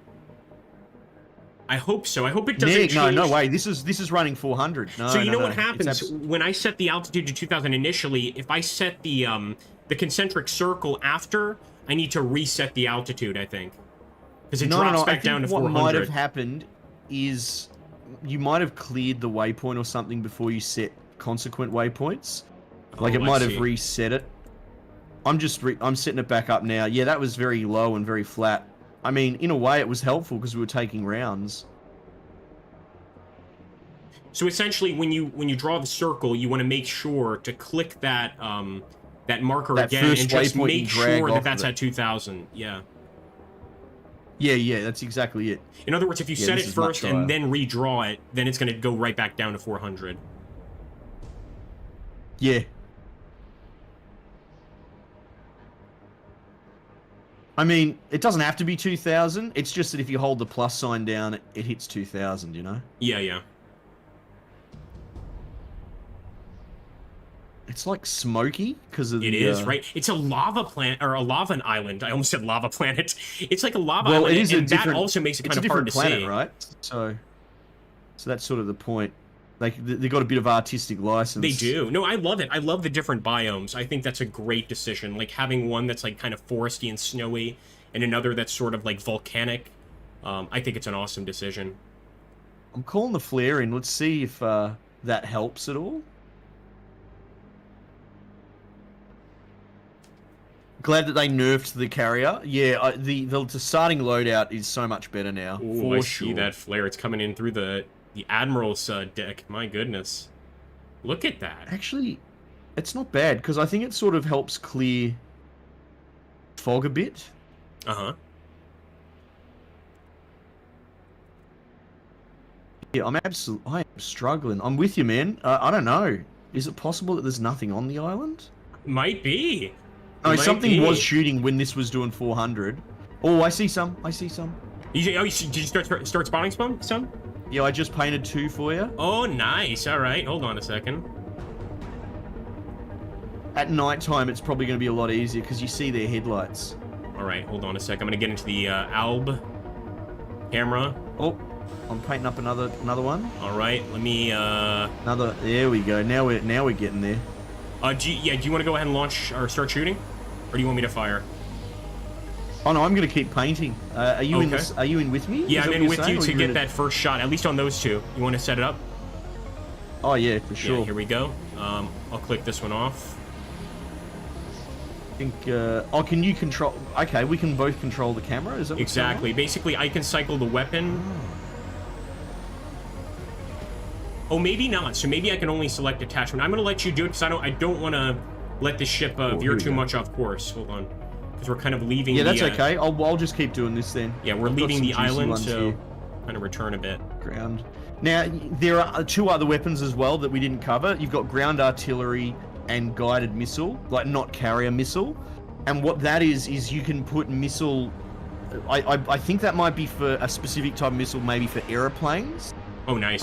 I hope so. I hope it doesn't change. No way. This is running 400. No, so you know what happens when I set the altitude to 2,000 initially? If I set the concentric circle after, I need to reset the altitude, I think, because it drops back down to 400. What might have happened is you might have cleared the waypoint or something before you set consequent waypoints. Like it might have reset it. I'm setting it back up now. Yeah, that was very low and very flat. I mean, in a way, it was helpful because we were taking rounds. So essentially, when you draw the circle, you want to make sure to click that that marker again and just make sure that that's at 2,000. Yeah. Yeah, that's exactly it. In other words, if you set it first and then redraw it, then it's going to go right back down to 400. Yeah. I mean, it doesn't have to be 2,000. It's just that if you hold the plus sign down, it hits 2,000, you know? Yeah. It's like smoky because of the... It is, right? It's a lava planet, or a lava island. I almost said lava planet. It's like a lava island, it is and that also makes it kind of hard to see. Right? So that's sort of the point. They've got a bit of artistic license. They do. No, I love it. I love the different biomes. I think that's a great decision. Like having one that's like kind of foresty and snowy, and another that's sort of like volcanic. I think it's an awesome decision. I'm calling the flare in. Let's see if that helps at all. Glad that they nerfed the carrier. Yeah, the starting loadout is so much better now. Ooh, I see that flare. It's coming in through the Admiral's deck. My goodness. Look at that. Actually, it's not bad, because I think it sort of helps clear fog a bit. Uh-huh. Yeah, I am struggling. I'm with you, man. I don't know. Is it possible that there's nothing on the island? Might be. No, something was shooting when this was doing 400. Oh, I see some. Did you start spotting some? Yeah, I just painted 2 for you. Oh, nice. All right, hold on a second. At night time, it's probably going to be a lot easier because you see their headlights. All right, hold on a sec. I'm going to get into the Alb camera. Oh, I'm painting up another one. All right, let me. Another. There we go. Now we're getting there. Do you want to go ahead and launch or start shooting, or do you want me to fire? Oh no, I'm going to keep painting. Are you in this? Are you in with me? Yeah, I'm in with you to get that first shot. At least on those two. You want to set it up? Oh yeah, for sure. Yeah, here we go. I'll click this one off. I think. Oh, can you control? Okay, we can both control the camera. Is that what's exactly? Going on? Basically, I can cycle the weapon. Oh, maybe not. So maybe I can only select attachment. I'm gonna let you do it because I don't want to let the ship veer too much off course. Hold on, because we're kind of leaving. Yeah, that's okay. I'll just keep doing this then. Yeah, we're leaving the island, so kind of return a bit. Ground. Now there are 2 other weapons as well that we didn't cover. You've got ground artillery and guided missile, like not carrier missile. And what that is you can put missile. I think that might be for a specific type of missile, maybe for airplanes. Oh, nice.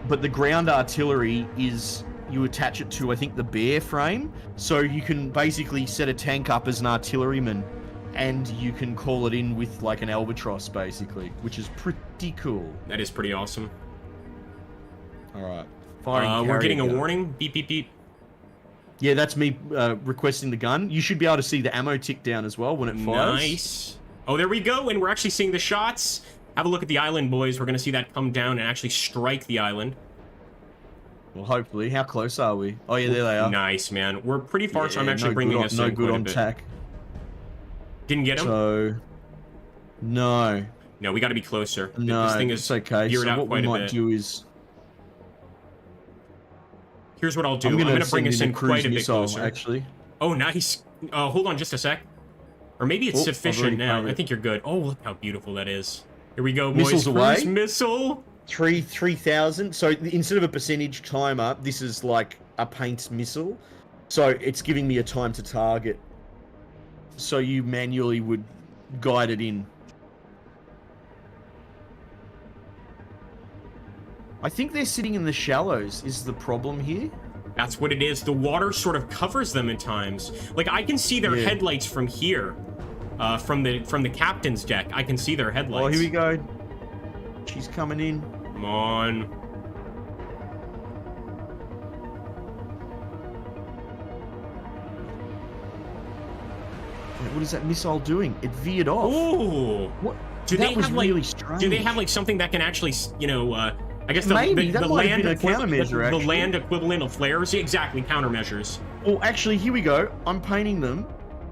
But the ground artillery is you attach it to, I think, the bear frame, so you can basically set a tank up as an artilleryman and you can call it in with like an albatross, basically, which is pretty cool. That is pretty awesome. All right. Firing we're getting a gun. warning. Beep, beep, beep. Yeah, that's me requesting the gun. You should be able to see the ammo tick down as well when it fires. Nice. Oh, there we go, and we're actually seeing the shots. Have a look at the island, boys. We're going to see that come down and actually strike the island. Well, hopefully. How close are we? Oh, yeah, there they are. Nice, man. We're pretty far, so I'm Yeah, actually bringing us no in good quite a on bit. tack. Didn't get him? So, no. No, we got to be closer. No, this thing is it's okay. geared So out what quite we a might bit. do is... Here's what I'll do. I'm going gonna to bring us in cruise quite a bit missile, closer. actually. Oh, nice. Hold on just a sec. Or maybe it's I've sufficient already now. fired I it. think you're good. Oh, look how beautiful that is. Here we go, boys. Missiles Cruise away. missile. 3,000. So instead of a percentage timer, this is like a paint missile. So it's giving me a time to target. So you manually would guide it in. I think they're sitting in the shallows is the problem here. That's what it is. The water sort of covers them at times. Like, I can see their Yeah. headlights from here. From the captain's deck. I can see their headlights. Oh, here we go. She's coming in. Come on. What is that missile doing? It veered off. Ooh. What? Do that they was have like? really strange. Do they have like something that can actually, you know? I guess the Maybe, that the might have land been a equivalent, countermeasure, the actually. land equivalent of flares. Yeah, exactly, countermeasures. Well, actually, here we go. I'm painting them.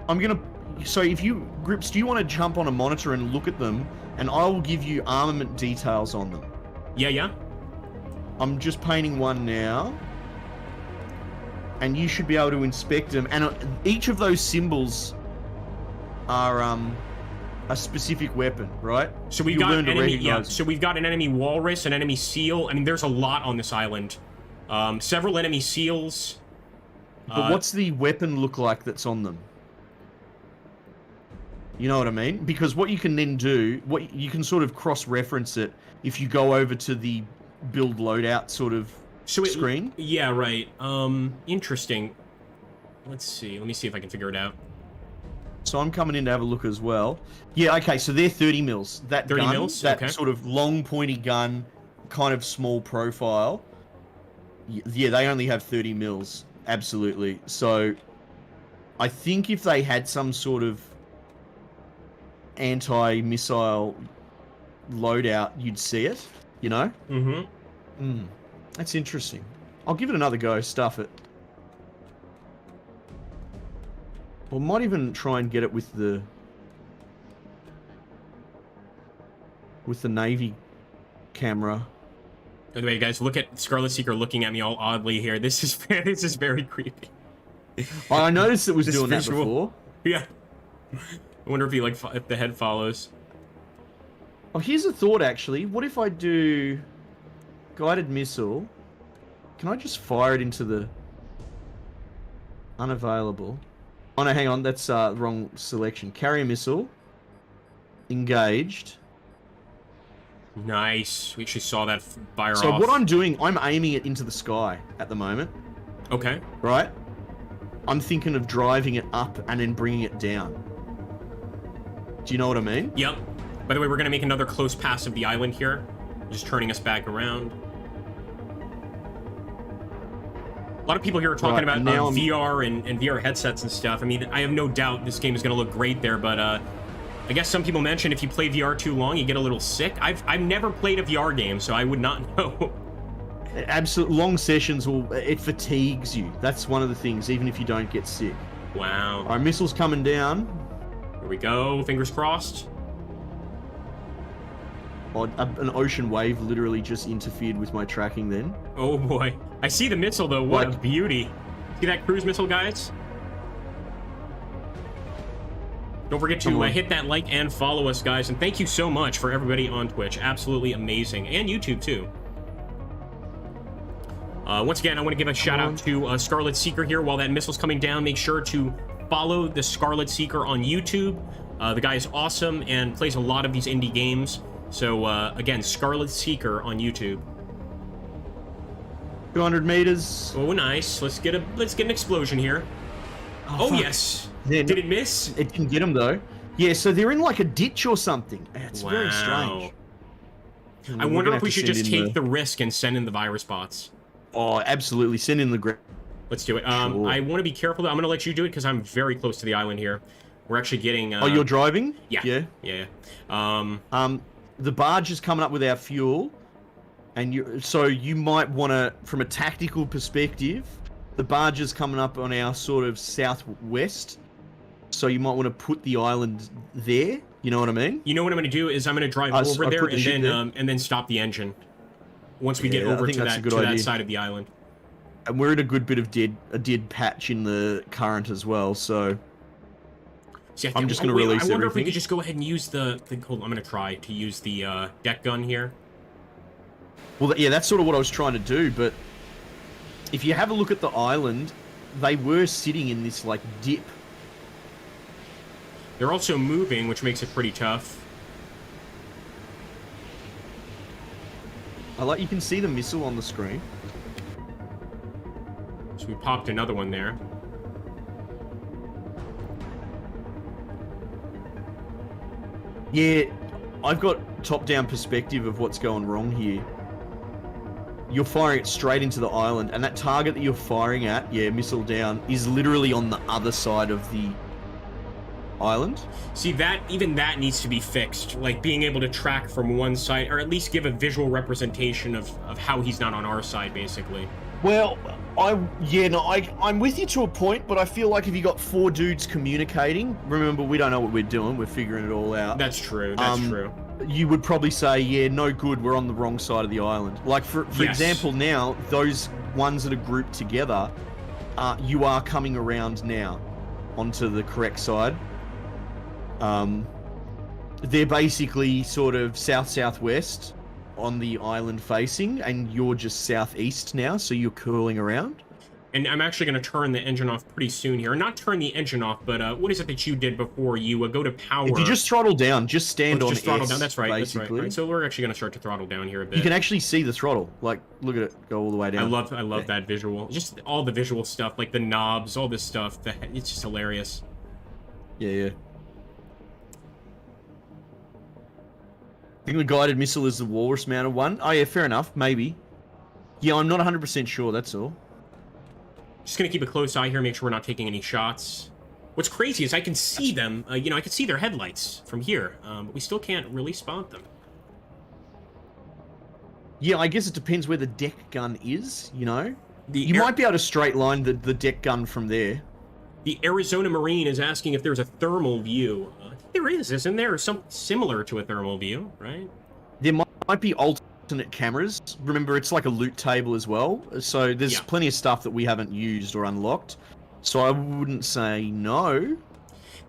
I'm gonna... So if you... Grips, do you want to jump on a monitor and look at them? And I will give you armament details on them. Yeah, yeah. I'm just painting one now. And you should be able to inspect them. And each of those symbols are a specific weapon, right? So we've You'll got learn to enemy. Yeah. recognize So we've got an enemy walrus, an enemy seal. I mean, there's a lot on this island. Several enemy seals. But what's the weapon look like that's on them? You know what I mean? Because what you can then do, what you can sort of cross-reference it if you go over to the build loadout sort of screen. Yeah, right. Interesting. Let's see. Let me see if I can figure it out. So I'm coming in to have a look as well. Yeah, okay, so they're 30 mils. That 30 gun, mils? that Okay. sort of long pointy gun, kind of small profile. Yeah, they only have 30 mils. Absolutely. So I think if they had some sort of anti-missile loadout, you'd see it, you know? Mm-hmm. That's interesting. I'll give it another go, stuff it. Or might even try and get it with the Navy camera. By the way, guys, look at Scarlet Seeker looking at me all oddly here. This is very creepy. I noticed it was This doing visual. that before. Yeah. I wonder if he if the head follows. Oh, here's a thought actually. What if I do guided missile? Can I just fire it into the unavailable? Oh no, hang on, that's wrong selection. Carrier missile. Engaged. Nice. We actually saw that fire So off. what I'm doing, I'm aiming it into the sky at the moment, Okay. right? I'm thinking of driving it up and then bringing it down. Do you know what I mean? Yep. By the way, we're going to make another close pass of the island here. Just turning us back around. A lot of people here are talking about now VR and VR headsets and stuff. I mean, I have no doubt this game is going to look great there, but I guess some people mentioned if you play VR too long, you get a little sick. I've never played a VR game, so I would not know. Absolute long sessions it fatigues you. That's one of the things, even if you don't get sick. Wow. Our missile's coming down. Here we go. Fingers crossed. Oh, an ocean wave literally just interfered with my tracking then. Oh boy. I see the missile though. What a What? beauty. See that cruise missile, guys? Don't forget to hit that like and follow us, guys. And thank you so much for everybody on Twitch. Absolutely amazing. And YouTube, too. Once again, I want to give a shout out to Scarlet Seeker here. While that missile's coming down, make sure to follow the Scarlet Seeker on YouTube. The guy is awesome and plays a lot of these indie games. So, again, Scarlet Seeker on YouTube. 200 meters. Oh, nice. Let's get an explosion here. Oh, fuck. yes. Yeah, Did it miss? It didn't get him though. Yeah, so they're in like a ditch or something. It's very Wow. strange. I wonder if we should just take the risk and send in the virus bots. Oh, absolutely. Send in the ground. Let's do it. Sure. I want to be careful. I'm going to let you do it because I'm very close to the island here. We're actually getting... Oh, you're driving? Yeah. Yeah. The barge is coming up with our fuel, and so you might want to, from a tactical perspective, the barge is coming up on our sort of southwest, so you might want to put the island there. You know what I mean? You know what I'm going to do is I'm going to drive over there and then stop the engine once we get over to that side of the island. And we're in a good bit of dead patch in the current as well, so... See, I'm just going to release everything. I wonder if we could just go ahead and use the hold on, I'm going to try to use the deck gun here. Well, yeah, that's sort of what I was trying to do, but if you have a look at the island, they were sitting in this, like, dip. They're also moving, which makes it pretty tough. You can see the missile on the screen. So we popped another one there. Yeah, I've got top-down perspective of what's going wrong here. You're firing it straight into the island, and that target that you're firing at, yeah, missile down, is literally on the other side of the island. See, even that needs to be fixed. Like, being able to track from one side, or at least give a visual representation of how he's not on our side, basically. Well, I'm with you to a point, but I feel like if you got 4 dudes communicating, remember, we don't know what we're doing, we're figuring it all out. That's true, that's true. You would probably say, yeah, no good, we're on the wrong side of the island. Like, for example, now, those ones that are grouped together, you are coming around now onto the correct side. They're basically sort of south-southwest on the island facing, and you're just southeast now, so you're curling around. And I'm actually going to turn the engine off pretty soon here. Not turn the engine off, but what is it that you did before? You go to power. If you just throttle down, just stand on just throttle S, down. That's right. basically. That's right. Right. So we're actually going to start to throttle down here a bit. You can actually see the throttle. Like, look at it go all the way down. I love that visual. Just all the visual stuff, like the knobs, all this stuff. It's just hilarious. Yeah. I think the guided missile is the walrus-mounted one. Oh, yeah, fair enough. Maybe. Yeah, I'm not 100% sure, that's all. Just gonna keep a close eye here, make sure we're not taking any shots. What's crazy is I can see them, I can see their headlights from here, but we still can't really spot them. Yeah, I guess it depends where the deck gun is, you know? You might be able to straight line the deck gun from there. The Arizona Marine is asking if there's a thermal view. I think there is, isn't there? Or something similar to a thermal view, right? There might be alternate cameras. Remember, it's like a loot table as well. So there's plenty of stuff that we haven't used or unlocked. So I wouldn't say no.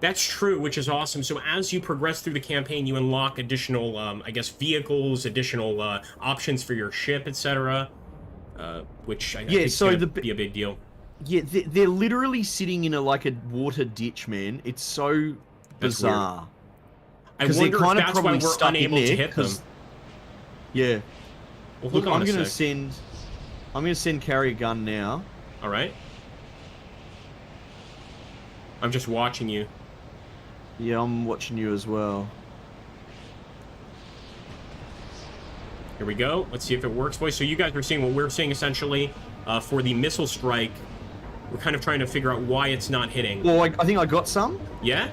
That's true, which is awesome. So as you progress through the campaign, you unlock additional, I guess, vehicles, additional options for your ship, etc. Which I think is going to be a big deal. Yeah, they're literally sitting in a water ditch, man. It's so bizarre. I wonder if that's why we're unable to hit them. Yeah. Well, look, I'm gonna send carry a gun now. All right. I'm just watching you. Yeah, I'm watching you as well. Here we go. Let's see if it works, boys. So you guys are seeing what we're seeing, essentially, for the missile strike. We're kind of trying to figure out why it's not hitting. Well, I think I got some. Yeah?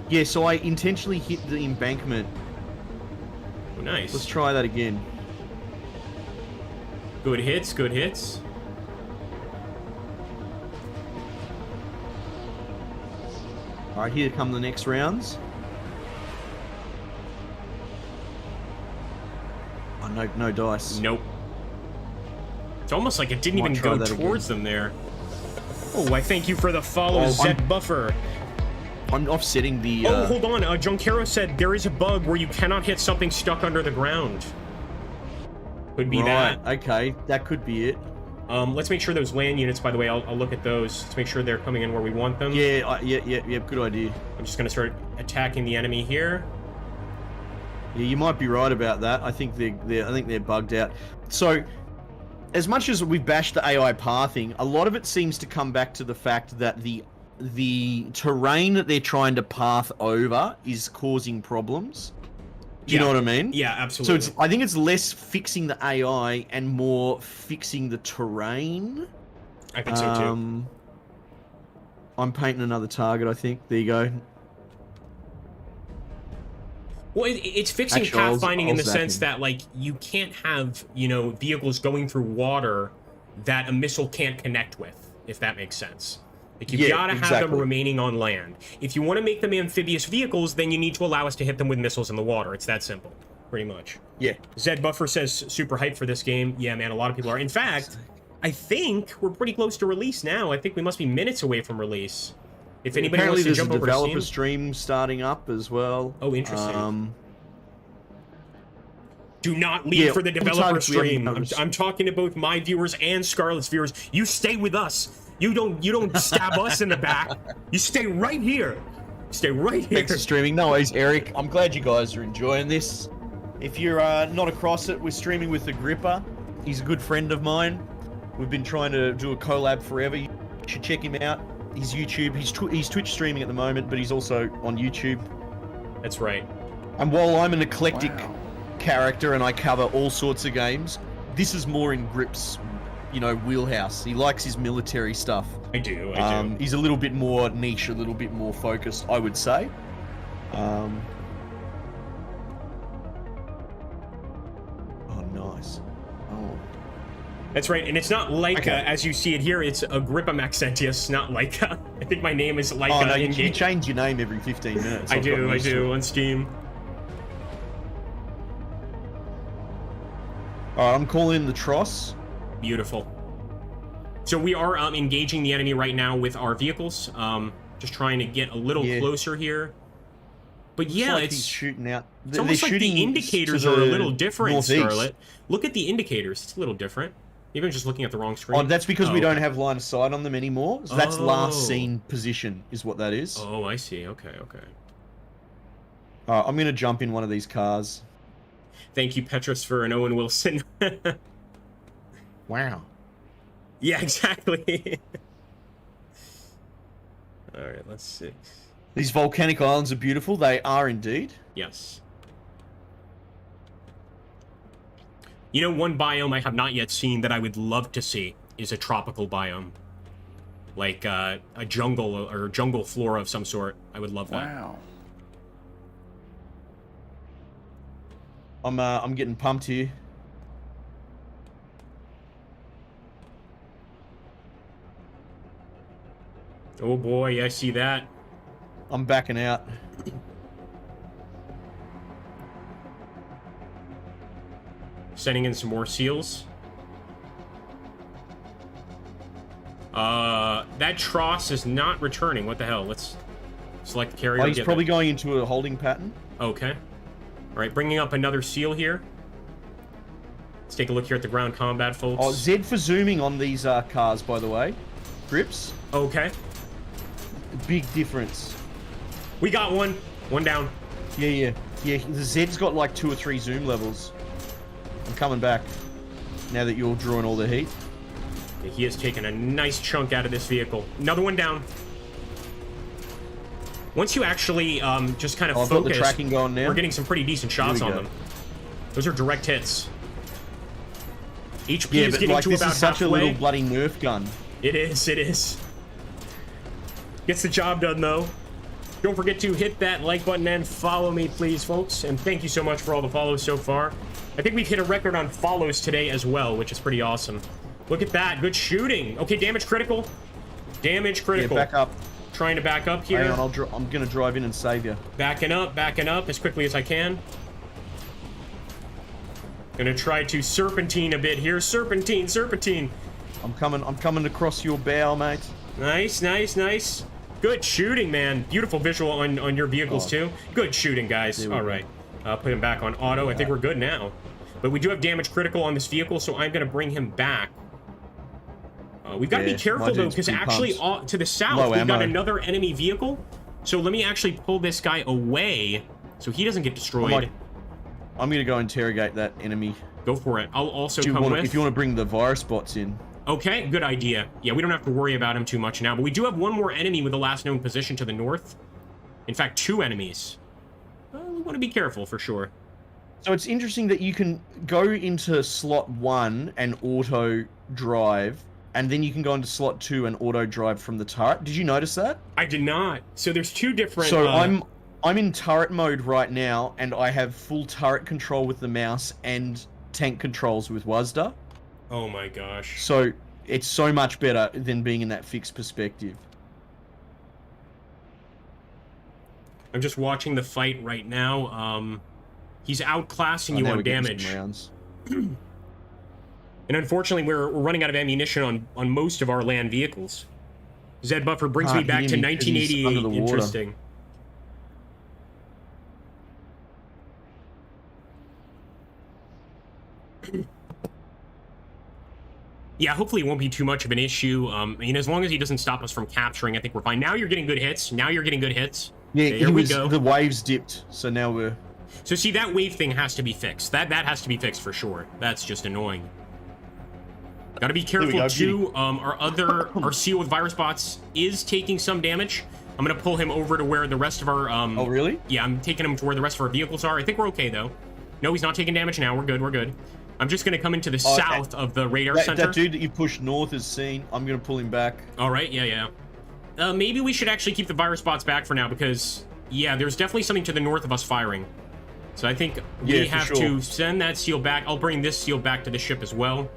Yeah, so I intentionally hit the embankment. Oh, nice. Let's try that again. Good hits, good hits. Alright, here come the next rounds. Oh, no dice. Nope. It's almost like it didn't even go towards them there. Oh, I thank you for the follow, Zet Buffer. I'm offsetting the... Oh, hold on. Junkero said there is a bug where you cannot hit something stuck under the ground. Could be that. Okay, that could be it. Let's make sure those land units, by the way, I'll look at those. Let's make sure they're coming in where we want them. Yeah, good idea. I'm just going to start attacking the enemy here. Yeah, you might be right about that. I think they're bugged out. So, as much as we've bashed the AI pathing, a lot of it seems to come back to the fact that the the terrain that they're trying to path over is causing problems. Do you know what I mean? Yeah, absolutely. So I think it's less fixing the AI and more fixing the terrain. I think so too. I'm painting another target, I think. There you go. Well, it's fixing pathfinding in the sense that, like, you can't have, you know, vehicles going through water that a missile can't connect with, if that makes sense. Like, you've got to have them remaining on land. If you want to make them amphibious vehicles, then you need to allow us to hit them with missiles in the water. It's that simple, pretty much. Yeah. Zed Buffer says, super hyped for this game. Yeah, man, a lot of people are. In fact, I think we're pretty close to release now. I think we must be minutes away from release. If anybody wants to jump over to Steam. Apparently there's a developer stream starting up as well. Oh, interesting. Do not leave for the developer stream. I'm talking to both my viewers and Scarlet's viewers. You stay with us. You don't stab us in the back. You stay right here. Stay right here. Thanks for streaming. No worries, Eric. I'm glad you guys are enjoying this. If you're not across it, we're streaming with the Gripper. He's a good friend of mine. We've been trying to do a collab forever. You should check him out. His YouTube. He's Twitch streaming at the moment, but he's also on YouTube. That's right. And while I'm an eclectic character and I cover all sorts of games, this is more in Grip's, you know, wheelhouse. He likes his military stuff. I do. He's a little bit more niche, a little bit more focused, I would say. Oh, nice. Oh. That's right, and it's not Leica as you see it here. It's Agrippa Maxentius, not Leica. I think my name is Leica. Oh no, you change your name every 15 minutes. I do on Steam. Alright, I'm calling in the Tross. Beautiful. So we are engaging the enemy right now with our vehicles. Just trying to get a little closer here. But yeah, like he's shooting out. It's almost like the indicators are a little different, Scarlet. Look at the indicators. It's a little different. Even just looking at the wrong screen. Oh, that's because we don't have line of sight on them anymore. So that's last seen position is what that is. Oh, I see. Okay. I'm going to jump in one of these cars. Thank you, Petrus, for an Owen Wilson. Wow. Yeah, exactly. All right, let's see. These volcanic islands are beautiful. They are indeed. Yes. You know, one biome I have not yet seen that I would love to see is a tropical biome. Like a jungle or jungle flora of some sort. I would love that. Wow. I'm getting pumped here. Oh boy, I see that. I'm backing out. Sending in some more seals. That Tross is not returning. What the hell? Let's select the carrier. Oh, he's probably going into a holding pattern. Okay. All right, bringing up another seal here. Let's take a look here at the ground combat, folks. Oh, Z for zooming on these cars, by the way. Grips. Okay. Big difference. We got one. One down. Yeah. The Z's got like 2 or 3 zoom levels. I'm coming back. Now that you're drawing all the heat. Yeah, he has taken a nice chunk out of this vehicle. Another one down. Once you actually just kind of focus, got the tracking going now. We're getting some pretty decent shots on them. Those are direct hits. HP is getting to about halfway. This is such a little bloody Nerf gun. It is. Gets the job done, though. Don't forget to hit that like button and follow me, please, folks. And thank you so much for all the follows so far. I think we've hit a record on follows today as well, which is pretty awesome. Look at that. Good shooting. Okay, damage critical. Damage critical. Yeah, back up. Trying to back up here. Hang on, I'm going to drive in and save you. Backing up as quickly as I can. Gonna try to serpentine a bit here. Serpentine. I'm coming across your bow, mate. Nice. Good shooting, man. Beautiful visual on your vehicles, too. Good shooting, guys. All right. Put him back on auto. I think we're good now. But we do have damage critical on this vehicle, so I'm going to bring him back. We've got to be careful, though, because actually to the south, we've got another enemy vehicle. So let me actually pull this guy away so he doesn't get destroyed. I'm going to go interrogate that enemy. Go for it. I'll also come with. If you want to bring the virus bots in. Okay, good idea. Yeah, we don't have to worry about him too much now, but we do have one more enemy with the last known position to the north. In fact, 2 enemies. We want to be careful for sure. So it's interesting that you can go into slot 1 and auto drive, and then you can go into slot 2 and auto drive from the turret. Did you notice that? I did not. So there's 2 different... So I'm in turret mode right now, and I have full turret control with the mouse and tank controls with WASD. Oh my gosh. So it's so much better than being in that fixed perspective. I'm just watching the fight right now. He's outclassing you on damage. And unfortunately, we're running out of ammunition on most of our land vehicles. Zed Buffer brings me back to 1988. Interesting. Yeah, hopefully it won't be too much of an issue. I mean, as long as he doesn't stop us from capturing, I think we're fine. Now you're getting good hits. Yeah, here we go. The waves dipped, so now we're... So see, that wave thing has to be fixed. That has to be fixed for sure. That's just annoying. Gotta be careful too. Our seal with virus bots is taking some damage. I'm gonna pull him over to where the rest of our Oh really? Yeah, I'm taking him to where the rest of our vehicles are. I think we're okay though. No, he's not taking damage now. We're good. I'm just gonna come into the south of the radar center. That dude that you pushed north is seen. I'm gonna pull him back. All right, yeah. Maybe we should actually keep the virus bots back for now because, yeah, there's definitely something to the north of us firing. So I think we have to send that seal back. I'll bring this seal back to the ship as well.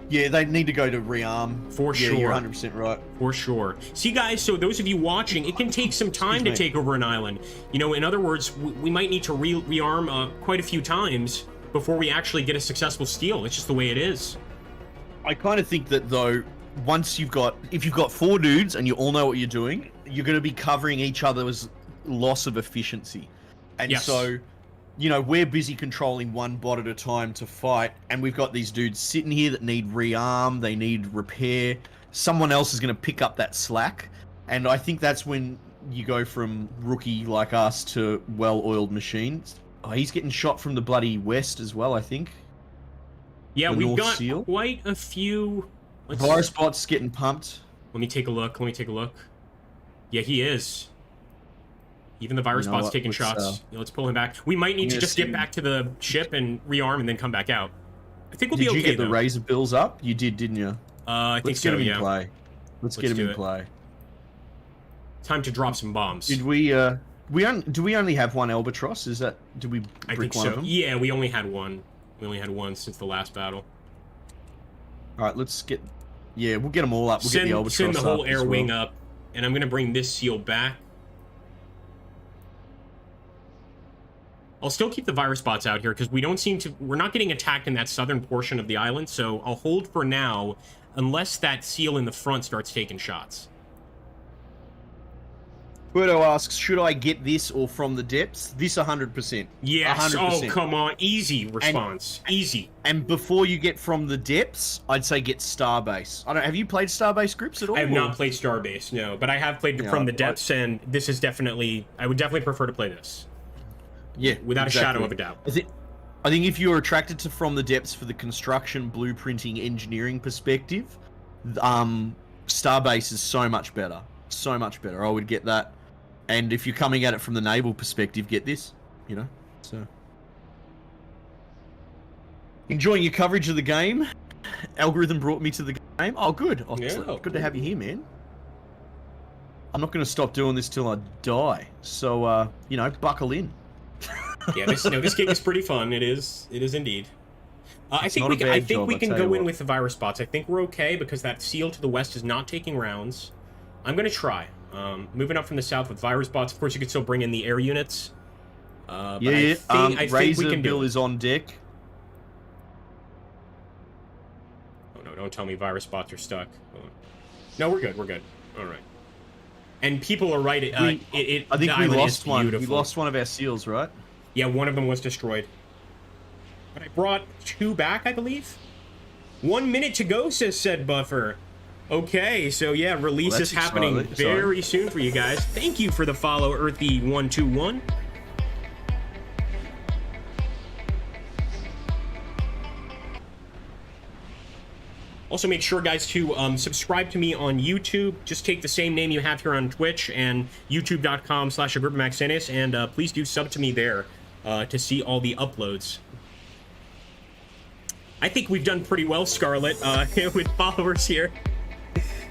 Yeah, they need to go to rearm. For sure. You're 100% right. For sure. See, guys, so those of you watching, it can take some time to take over an island. You know, in other words, we might need to rearm quite a few times before we actually get a successful steal. It's just the way it is. I kind of think that, though, if you've got 4 dudes and you all know what you're doing, you're going to be covering each other's loss of efficiency. And so, you know, we're busy controlling one bot at a time to fight, and we've got these dudes sitting here that need rearm, they need repair. Someone else is going to pick up that slack, and I think that's when you go from rookie like us to well-oiled machines. Oh, he's getting shot from the bloody west as well, I think. Yeah, we've got quite a few... Virus bots getting pumped. Let me take a look. Yeah, he is. Even the virus bot's taking shots. Let's pull him back. We might need to just get back to the ship and rearm and then come back out. I think we'll be okay, Did you get the razor bills up? You did, didn't you? I think so, yeah. Let's get him in play. Time to drop some bombs. Did we, do we only have one Albatross? Did we brick one of them? Yeah, we only had one. We only had one since the last battle. Alright, let's get... Yeah, we'll get them all up. We'll get the Albatross send the whole air wing well. up. And I'm going to bring this seal back. I'll still keep the virus bots out here because we're not getting attacked in that southern portion of the island, so I'll hold for now unless that seal in the front starts taking shots. Puerto asks, should I get this or from the depths? This 100%. Yes. 100%. Oh, come on. Easy response. Easy. And before you get from the depths, I'd say get Starbase. Have you played Starbase scripts at all? I have not played Starbase, no. But I have played from the depths, and this is definitely... I would definitely prefer to play this. Yeah, without a shadow of a doubt. I think if you're attracted to From the Depths for the construction, blueprinting, engineering perspective, Starbase is so much better. So much better. I would get that. And if you're coming at it from the naval perspective, get this. You know? So. Enjoying your coverage of the game. Algorithm brought me to the game. Oh, good. Oh, yeah, good to have you here, man. I'm not going to stop doing this till I die. So, you know, buckle in. Yeah, this game is pretty fun. It is indeed. I think we can go in with the virus bots. I think we're okay because that seal to the west is not taking rounds. I'm gonna try. Moving up from the south with virus bots. Of course, you could still bring in the air units. I think we can do Bill is on deck. Oh no! Don't tell me virus bots are stuck. No, we're good. All right. And people are right. I think we lost one. We lost one of our seals, right? Yeah, one of them was destroyed. But I brought 2 back, I believe. 1 minute to go, said Buffer. Okay, so yeah, release is happening very soon for you guys. Thank you for the follow, Earthy121. Also, make sure, guys, to subscribe to me on YouTube. Just take the same name you have here on Twitch and youtube.com/agrippaMaxinis, and please do sub to me there to see all the uploads. I think we've done pretty well, Scarlet, with followers here.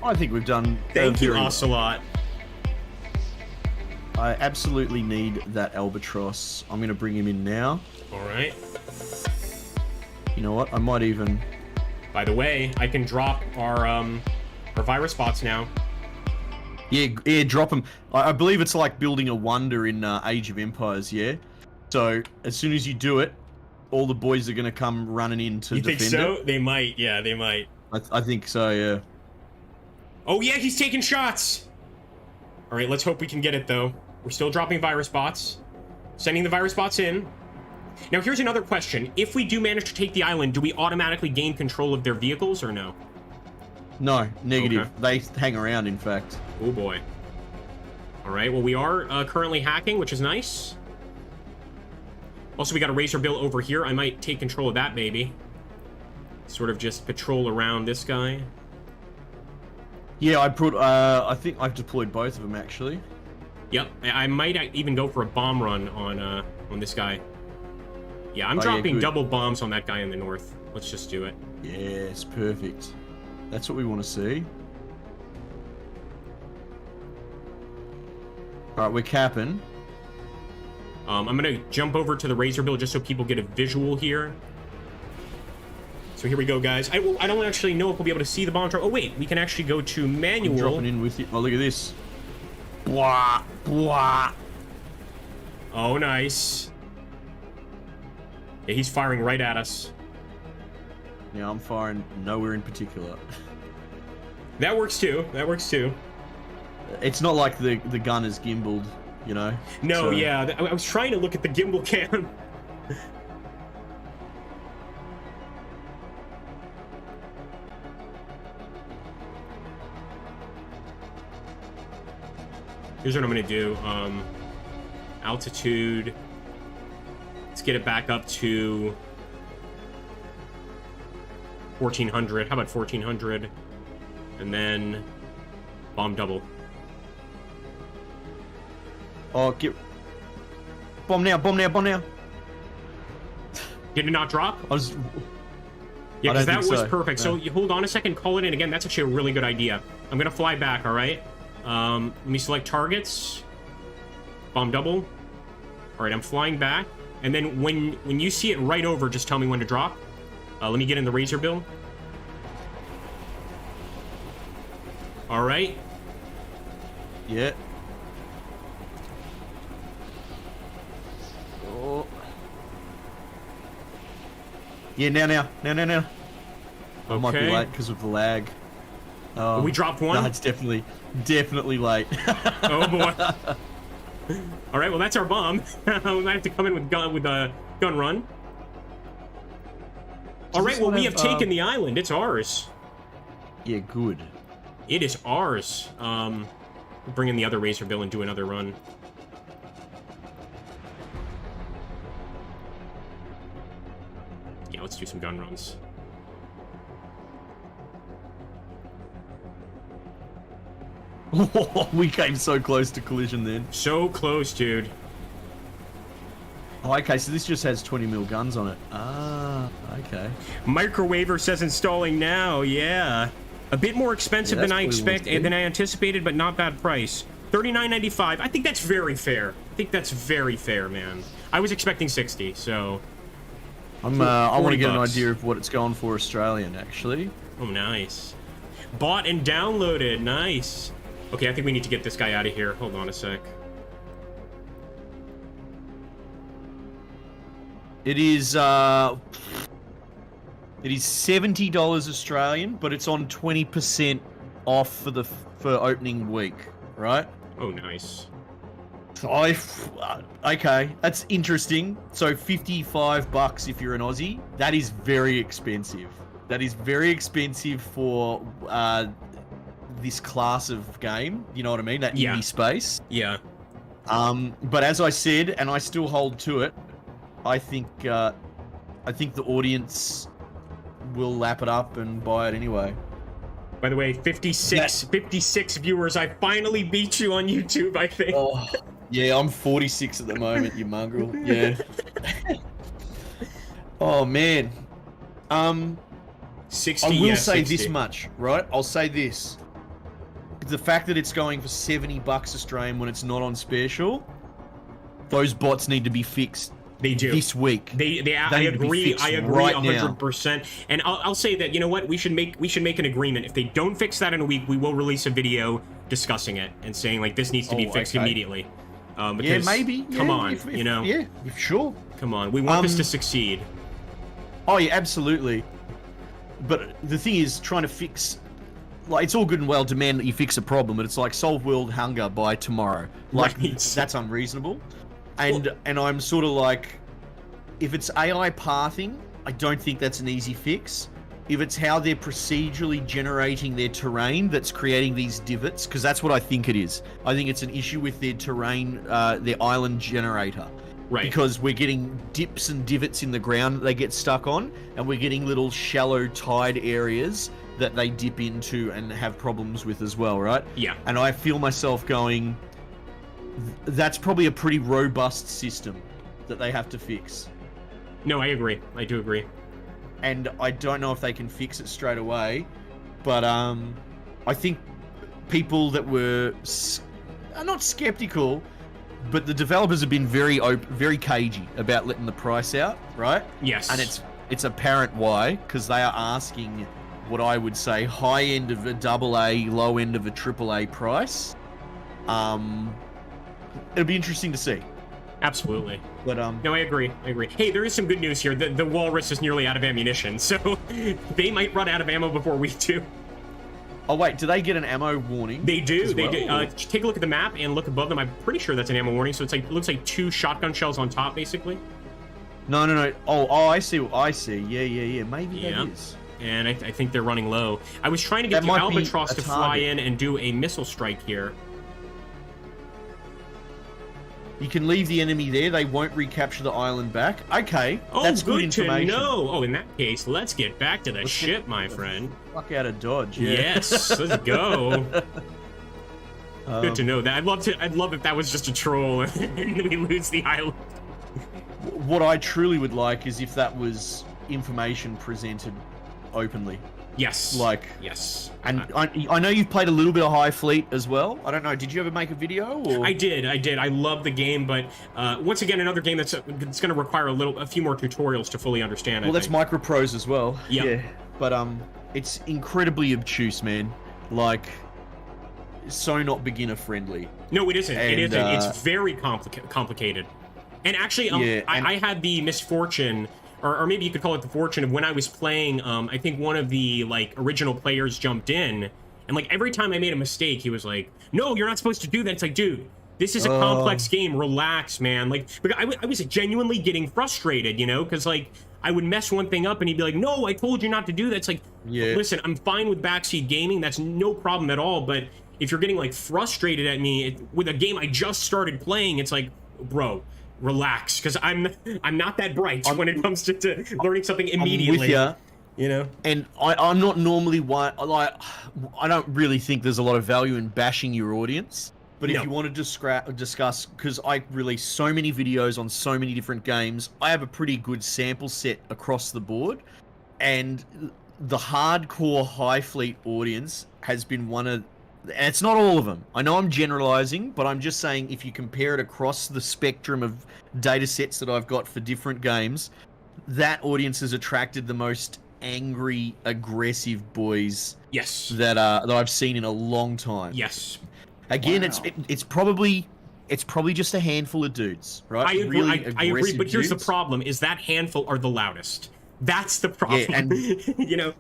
I think we've done. Thank you, Ocelot. I absolutely need that albatross. I'm going to bring him in now. All right. You know what? I might even... By the way, I can drop our virus bots now. Yeah, drop them. I believe it's like building a wonder in Age of Empires, yeah? So, as soon as you do it, all the boys are going to come running in to defend it. You think so? They might. Yeah, they might. I think so, yeah. Oh, yeah, he's taking shots! All right, let's hope we can get it, though. We're still dropping virus bots. Sending the virus bots in. Now, here's another question. If we do manage to take the island, do we automatically gain control of their vehicles, or no? No, negative. Okay. They hang around, in fact. Oh, boy. All right, well, we are currently hacking, which is nice. Also, we got a Razor Bill over here. I might take control of that baby. Sort of just patrol around this guy. Yeah, I think I've deployed both of them, actually. Yep, I might even go for a bomb run on this guy. Yeah, I'm dropping double bombs on that guy in the north. Let's just do it. Yes, perfect. That's what we want to see. All right, we're capping. I'm gonna jump over to the Razor Bill just so people get a visual here. So here we go, guys. I don't actually know if we'll be able to see the bomb drop. Oh, wait, we can actually go to manual. I'm dropping in with you. Oh, look at this. Blah, blah. Oh, nice. Yeah, he's firing right at us. Yeah, I'm firing nowhere in particular. That works too. That works too. It's not like the gun is gimbaled, you know? No, so... yeah. I was trying to look at the gimbal cam. Here's what I'm gonna do. Altitude. Let's get it back up to 1400. How about 1400? And then bomb double. Oh, get bomb now! Bomb now! Bomb now! Did it not drop? I was. Yeah, because that was perfect. No. So you hold on a second, call it in again. That's actually a really good idea. I'm gonna fly back. All right. Let me select targets. Bomb double. All right, I'm flying back. And then when you see it right over, just tell me when to drop. Let me get in the Razor Bill. All right. Yeah. Oh. Yeah, now. Okay. I might be late because of the lag. We dropped one? No, it's definitely late. Oh, boy. All right, well, that's our bomb. We might have to come in with a gun run. All right, well, we have taken the island. It's ours. Yeah, good. It is ours. Bring in the other Razor Bill and do another run. Yeah, let's do some gun runs. We came so close to collision then. So close, dude. Oh, okay, so this just has 20mm guns on it. Ah, okay. Microwaver says installing now, yeah. A bit more expensive than I anticipated, but not bad price. $39.95. I think that's very fair. I think that's very fair, man. I was expecting 60, so... I want to get an idea of what it's going for Australian, actually. Oh, nice. Bought and downloaded, nice. Okay, I think we need to get this guy out of here. Hold on a sec. It is $70 Australian, but it's on 20% off for opening week, right? Oh, nice. Okay, that's interesting. So $55 if you're an Aussie. That is very expensive. That is very expensive for this class of game. You know what I mean? That indie space. Yeah. But as I said, and I still hold to it, I think the audience we'll lap it up and buy it anyway. By the way, 56 viewers. I finally beat you on YouTube, I think. Oh, yeah, I'm 46 at the moment, you mongrel. Yeah. Oh, man. 60, I will yeah, say 60. this much, right? I'll say this. The fact that it's going for $70 Australian when it's not on special, those bots need to be fixed. They do. This week. I agree. I agree right 100%. And I'll say that, you know what? We should make an agreement. If they don't fix that in a week, we will release a video discussing it and saying like this needs to be fixed immediately. Because, yeah, maybe. Come yeah, on, you know. Yeah, sure. Come on. We want this to succeed. Oh yeah, absolutely. But the thing is, trying to fix, like, it's all good and well demand that you fix a problem, but it's like solve world hunger by tomorrow. Like, right. That's unreasonable. And I'm sort of like, if it's AI pathing, I don't think that's an easy fix. If it's how they're procedurally generating their terrain that's creating these divots, because that's what I think it is. I think it's an issue with their terrain, their island generator. Right. Because we're getting dips and divots in the ground that they get stuck on, and we're getting little shallow tide areas that they dip into and have problems with as well, right? Yeah. And I feel myself going, that's probably a pretty robust system that they have to fix. No, I agree. I do agree. And I don't know if they can fix it straight away, but I think people that were not skeptical, but the developers have been very cagey about letting the price out, right? Yes. And it's apparent why, because they are asking what I would say high end of a AA, low end of a AAA price. It'll be interesting to see. Absolutely. But no, I agree. Hey, there is some good news here. The walrus is nearly out of ammunition, so they might run out of ammo before we do. Oh wait, do they get an ammo warning? They do. They do. Take a look at the map and look above them. I'm pretty sure that's an ammo warning. So it's like, looks like 2 shotgun shells on top, basically. No. Oh, I see. Yeah. Maybe that is. And I think they're running low. I was trying to get the Albatross to fly in and do a missile strike here. You can leave the enemy there. They won't recapture the island back. Okay, oh, that's good information. To know. Oh, in that case, let's get back to the ship, my friend. Fuck out of Dodge. Yeah. Yes, let's go. Good to know that. I'd love if that was just a troll and we lose the island. What I truly would like is if that was information presented openly. Yes. Yes. And I know you've played a little bit of High Fleet as well. I don't know. Did you ever make a video? Or? I did. I love the game, but once again, another game that's going to require a few more tutorials to fully understand. Well, that's Microprose as well. Yep. Yeah. But it's incredibly obtuse, man. Like, so not beginner friendly. No, it isn't. It isn't. It's very complicated. And actually, I had the misfortune. Or maybe you could call it the fortune of when I was playing, I think one of the, like, original players jumped in, and, like, every time I made a mistake, he was like, no, you're not supposed to do that. It's like, dude, this is a complex game. Relax, man. Like, I was genuinely getting frustrated, you know, because, like, I would mess one thing up, and he'd be like, no, I told you not to do that. It's like, listen, I'm fine with backseat gaming. That's no problem at all, but if you're getting, like, frustrated at me with a game I just started playing, it's like, bro, relax, because I'm not that bright when it comes to learning something immediately. I'm with you know. And I'm not normally one, like, I don't really think there's a lot of value in bashing your audience. But if you want to discuss, because I release so many videos on so many different games, I have a pretty good sample set across the board, and the hardcore High Fleet audience has been one of. And it's not all of them. I know I'm generalizing, but I'm just saying if you compare it across the spectrum of data sets that I've got for different games, that audience has attracted the most angry, aggressive boys that I've seen in a long time. Yes. Again, it's probably just a handful of dudes, right? I agree. I agree. But here's the dudes. problem: is that handful are the loudest. That's the problem. Yeah, and you know,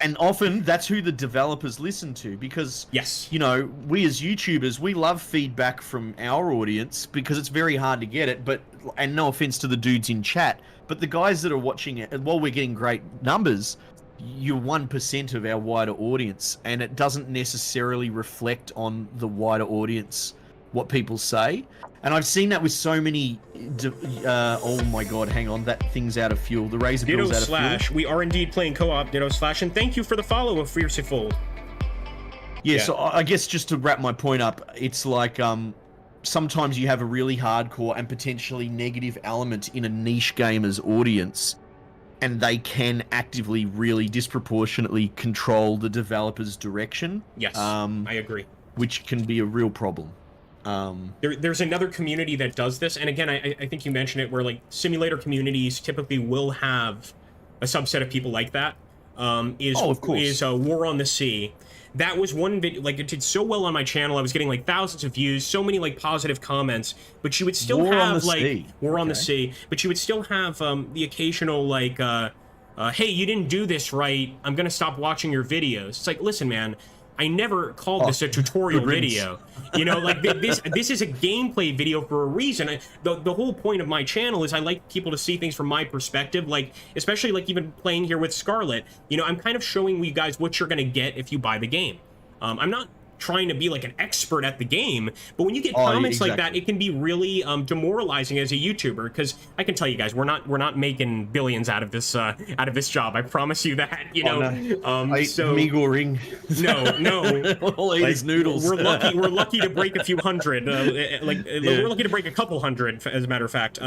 and often that's who the developers listen to, because you know, we as YouTubers, we love feedback from our audience because it's very hard to get it. But, and no offense to the dudes in chat, but the guys that are watching it, while we're getting great numbers, you're 1% of our wider audience, and it doesn't necessarily reflect on the wider audience what people say. And I've seen that with so many. Oh my god, hang on, that thing's out of fuel. The Razor Bill's out of fuel. We are indeed playing co-op, Ditto Slash, and thank you for the follow of Fiercely. Yeah, so I guess just to wrap my point up, it's like sometimes you have a really hardcore and potentially negative element in a niche gamer's audience, and they can actively really disproportionately control the developer's direction. Yes, I agree. Which can be a real problem. There's another community that does this, and again, I think you mentioned it, where like simulator communities typically will have a subset of people like that. Of course. Is War on the Sea. That was one video, like it did so well on my channel. I was getting like thousands of views, so many like positive comments, but you would still have like War on the Sea, but you would still have the occasional like, hey, you didn't do this right, I'm gonna stop watching your videos. It's like, listen, man, I never called this a tutorial video. You know, like this is a gameplay video for a reason. The whole point of my channel is I like people to see things from my perspective, like especially like even playing here with Scarlet. You know, I'm kind of showing you guys what you're gonna get if you buy the game. I'm not trying to be like an expert at the game, but when you get comments like that, it can be really demoralizing as a YouTuber, because I can tell you guys, we're not making billions out of this job. I promise you that. You know, so Meagoring. No. All these noodles. We're lucky to break a few hundred. We're lucky to break a couple hundred, as a matter of fact.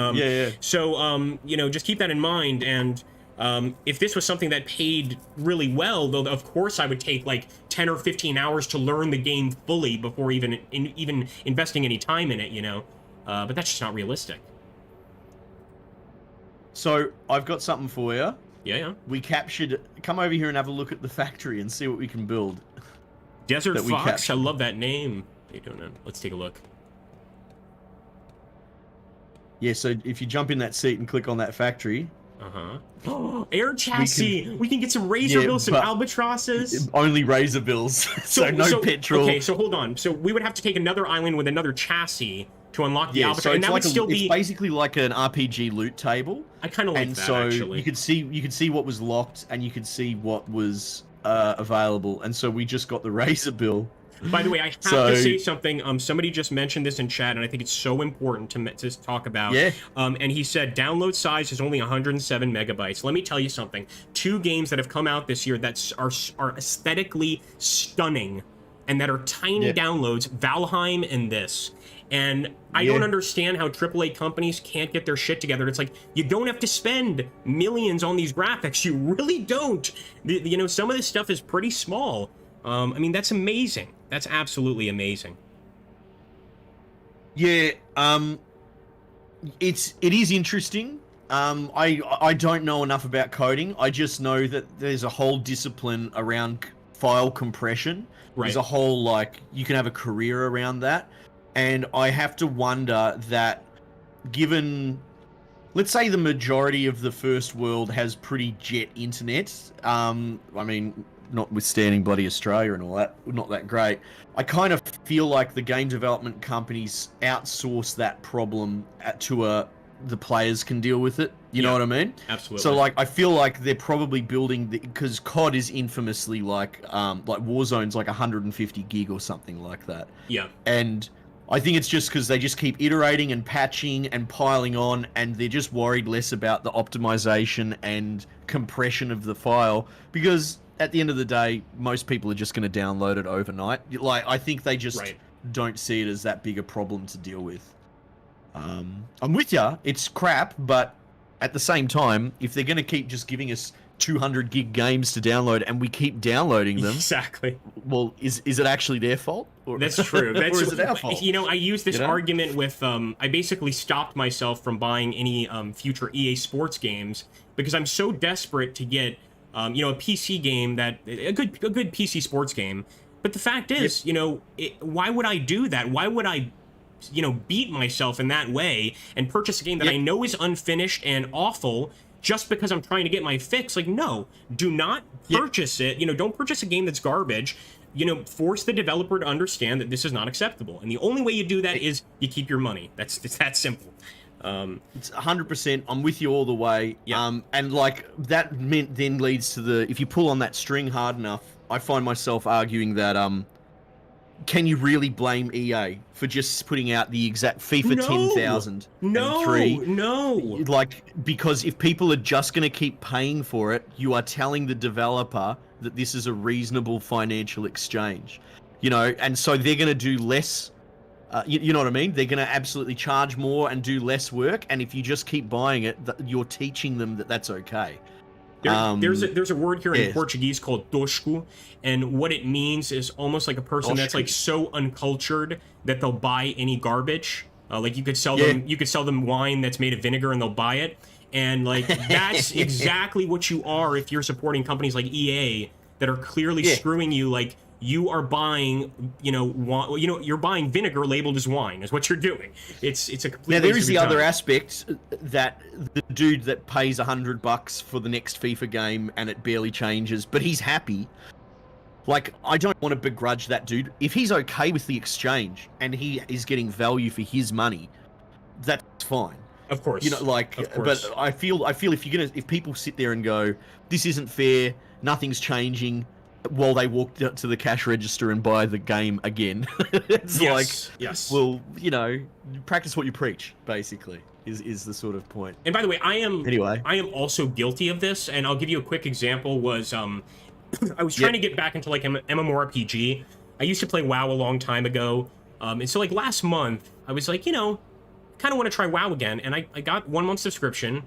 So you know, just keep that in mind. And if this was something that paid really well, though, of course I would take like 10 or 15 hours to learn the game fully before even investing any time in it, you know. But that's just not realistic. So I've got something for you. Yeah. We captured. Come over here and have a look at the factory and see what we can build. Desert Fox. I love that name. You don't know. Let's take a look. Yeah. So if you jump in that seat and click on that factory. Air chassis. We can get some Razor Bills, some albatrosses. Only Razor Bills. so no petrol. Okay, so hold on. So we would have to take another island with another chassis to unlock the albatross, so and that would still be. It's basically like an RPG loot table. I kind of like that, actually. You could see what was locked, and you could see what was available, and so we just got the Razor Bill. By the way, I have to say something. Somebody just mentioned this in chat, and I think it's so important to talk about. Yeah. And he said download size is only 107 megabytes. Let me tell you something. Two games that have come out this year that are aesthetically stunning and that are tiny downloads, Valheim and this. And I don't understand how AAA companies can't get their shit together. It's like, you don't have to spend millions on these graphics. You really don't. You know, some of this stuff is pretty small. I mean, that's amazing. That's absolutely amazing. Yeah, it is interesting. I don't know enough about coding. I just know that there's a whole discipline around file compression. Right. There's a whole, like, you can have a career around that. And I have to wonder that, given, let's say the majority of the first world has pretty jet internet, I mean, notwithstanding bloody Australia and all that, not that great. I kind of feel like the game development companies outsource that problem to the players can deal with it. You know what I mean? Absolutely. So like, I feel like they're probably building because COD is infamously like Warzone's like 150 gig or something like that. Yeah. And I think it's just because they just keep iterating and patching and piling on, and they're just worried less about the optimization and compression of the file, because at the end of the day, most people are just going to download it overnight. Like, I think they just don't see it as that big a problem to deal with. I'm with ya. It's crap, but at the same time, if they're going to keep just giving us 200 gig games to download and we keep downloading them, exactly. Well, is it actually their fault? That's true. Or is it our fault? You know, I use this argument with I basically stopped myself from buying any future EA Sports games because I'm so desperate to get you know, a PC game a good PC sports game. But the fact is, you know, why would I do that? Why would I, you know, beat myself in that way and purchase a game that I know is unfinished and awful just because I'm trying to get my fix? Like, no, do not purchase it. You know, don't purchase a game that's garbage. You know, force the developer to understand that this is not acceptable. And the only way you do that is you keep your money. It's that simple. It's 100%. I'm with you all the way. Yeah. And like that then leads to if you pull on that string hard enough, I find myself arguing that can you really blame EA for just putting out the exact FIFA 10,000 and 3? No. Like, because if people are just going to keep paying for it, you are telling the developer that this is a reasonable financial exchange, you know, and so they're going to do less. You know what I mean? They're going to absolutely charge more and do less work. And if you just keep buying it, you're teaching them that that's okay. There's a word here in Portuguese called tosco, and what it means is almost like a person that's like so uncultured that they'll buy any garbage. Like you could sell them wine that's made of vinegar and they'll buy it. And like that's exactly what you are if you're supporting companies like EA that are clearly screwing you. Like you are buying, you're buying vinegar labeled as wine is what you're doing. It's a complete. Now there is the other aspect that the dude that pays $100 for the next FIFA game and it barely changes, but he's happy. Like, I don't want to begrudge that dude. If he's okay with the exchange and he is getting value for his money, that's fine. Of course. You know, like, but I feel if people sit there and go, this isn't fair, nothing's changing, while they walk to the cash register and buy the game again, it's well, practice what you preach, basically, is the sort of point. And by the way, I am also guilty of this, and I'll give you a quick example. Was I was trying to get back into like MMORPG. I used to play WoW a long time ago, and so like last month I was like, kind of want to try WoW again, and I got 1 month subscription,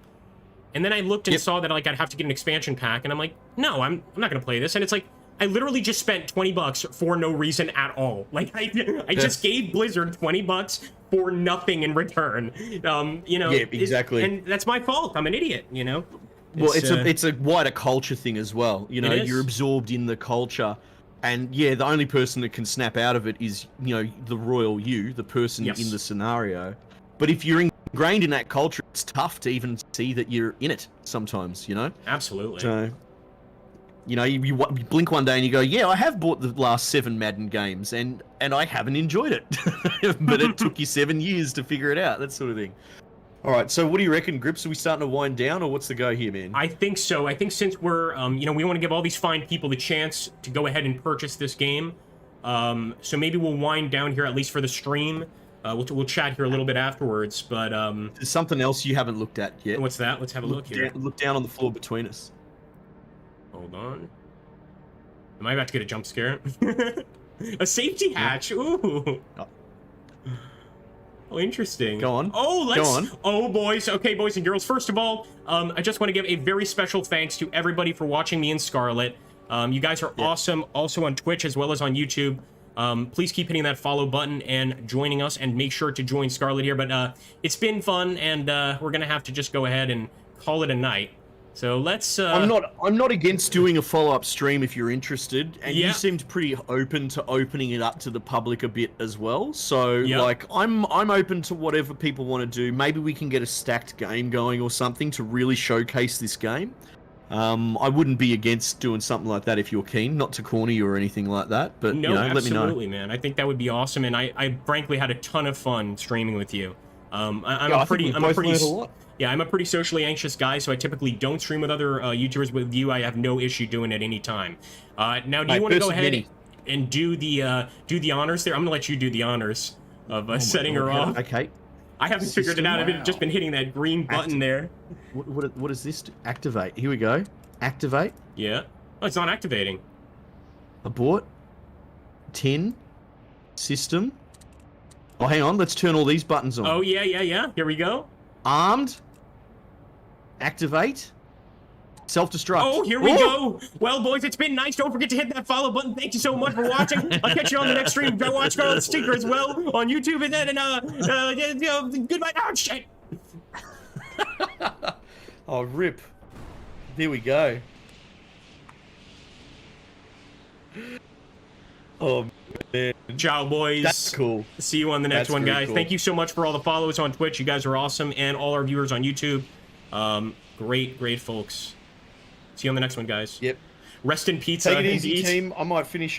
and then I looked and saw that like I'd have to get an expansion pack, and I'm like, no, I'm not gonna play this, and it's like I literally just spent $20 for no reason at all. Like I just gave Blizzard $20 for nothing in return. Yeah, exactly. And that's my fault. I'm an idiot. Well, it's a wider culture thing as well. You're absorbed in the culture, and the only person that can snap out of it is the royal you, the person in the scenario. But if you're ingrained in that culture, it's tough to even see that you're in it sometimes. Absolutely. So. You blink one day and you go, I have bought the last 7 Madden games and I haven't enjoyed it. But it took you 7 years to figure it out, that sort of thing. All right, so what do you reckon, Grips? Are we starting to wind down, or what's the go here, man? I think so. I think since we're, we want to give all these fine people the chance to go ahead and purchase this game. So maybe we'll wind down here, at least for the stream. We'll chat here a little bit afterwards, but... There's something else you haven't looked at yet. What's that? Let's have a look here. Look down on the floor between us. Hold on. Am I about to get a jump scare? A safety hatch. Ooh. Oh, interesting. Go on. Oh, Go on. Oh, boys. Okay, boys and girls. First of all, I just want to give a very special thanks to everybody for watching me and Scarlet. You guys are awesome. Also on Twitch as well as on YouTube. Please keep hitting that follow button and joining us, and make sure to join Scarlet here. But it's been fun, and we're gonna have to just go ahead and call it a night. So let's. I'm not against doing a follow-up stream if you're interested, and you seemed pretty open to opening it up to the public a bit as well. So like, I'm open to whatever people want to do. Maybe we can get a stacked game going or something to really showcase this game. I wouldn't be against doing something like that if you're keen. Not to corner you or anything like that, but no, let me know. Absolutely, man. I think that would be awesome, and I frankly had a ton of fun streaming with you. I'm a pretty socially anxious guy, so I typically don't stream with other YouTubers. With you, I have no issue doing it any time. Now, do you want to go ahead and do the honors there? I'm gonna let you do the honors of setting her off. Okay. I haven't figured it out. I've just been hitting that green button there. What is this? Activate. Here we go. Activate. Yeah. Oh, it's not activating. Abort. 10. System. Oh, hang on. Let's turn all these buttons on. Oh, yeah. Here we go. Armed. Activate. Self-destruct. Oh, here we go. Well, boys, it's been nice. Don't forget to hit that follow button. Thank you so much for watching. I'll catch you on the next stream. Go watch Scarlet Stinker as well on YouTube, and then, goodbye. Oh, shit. Oh, rip. There we go. Oh, man. Ciao, boys. That's cool. See you on the next one, guys. Cool. Thank you so much for all the followers on Twitch. You guys are awesome, and all our viewers on YouTube. Great folks. See you on the next one, guys. Yep. Rest in pizza. Take it easy, team. I might finish up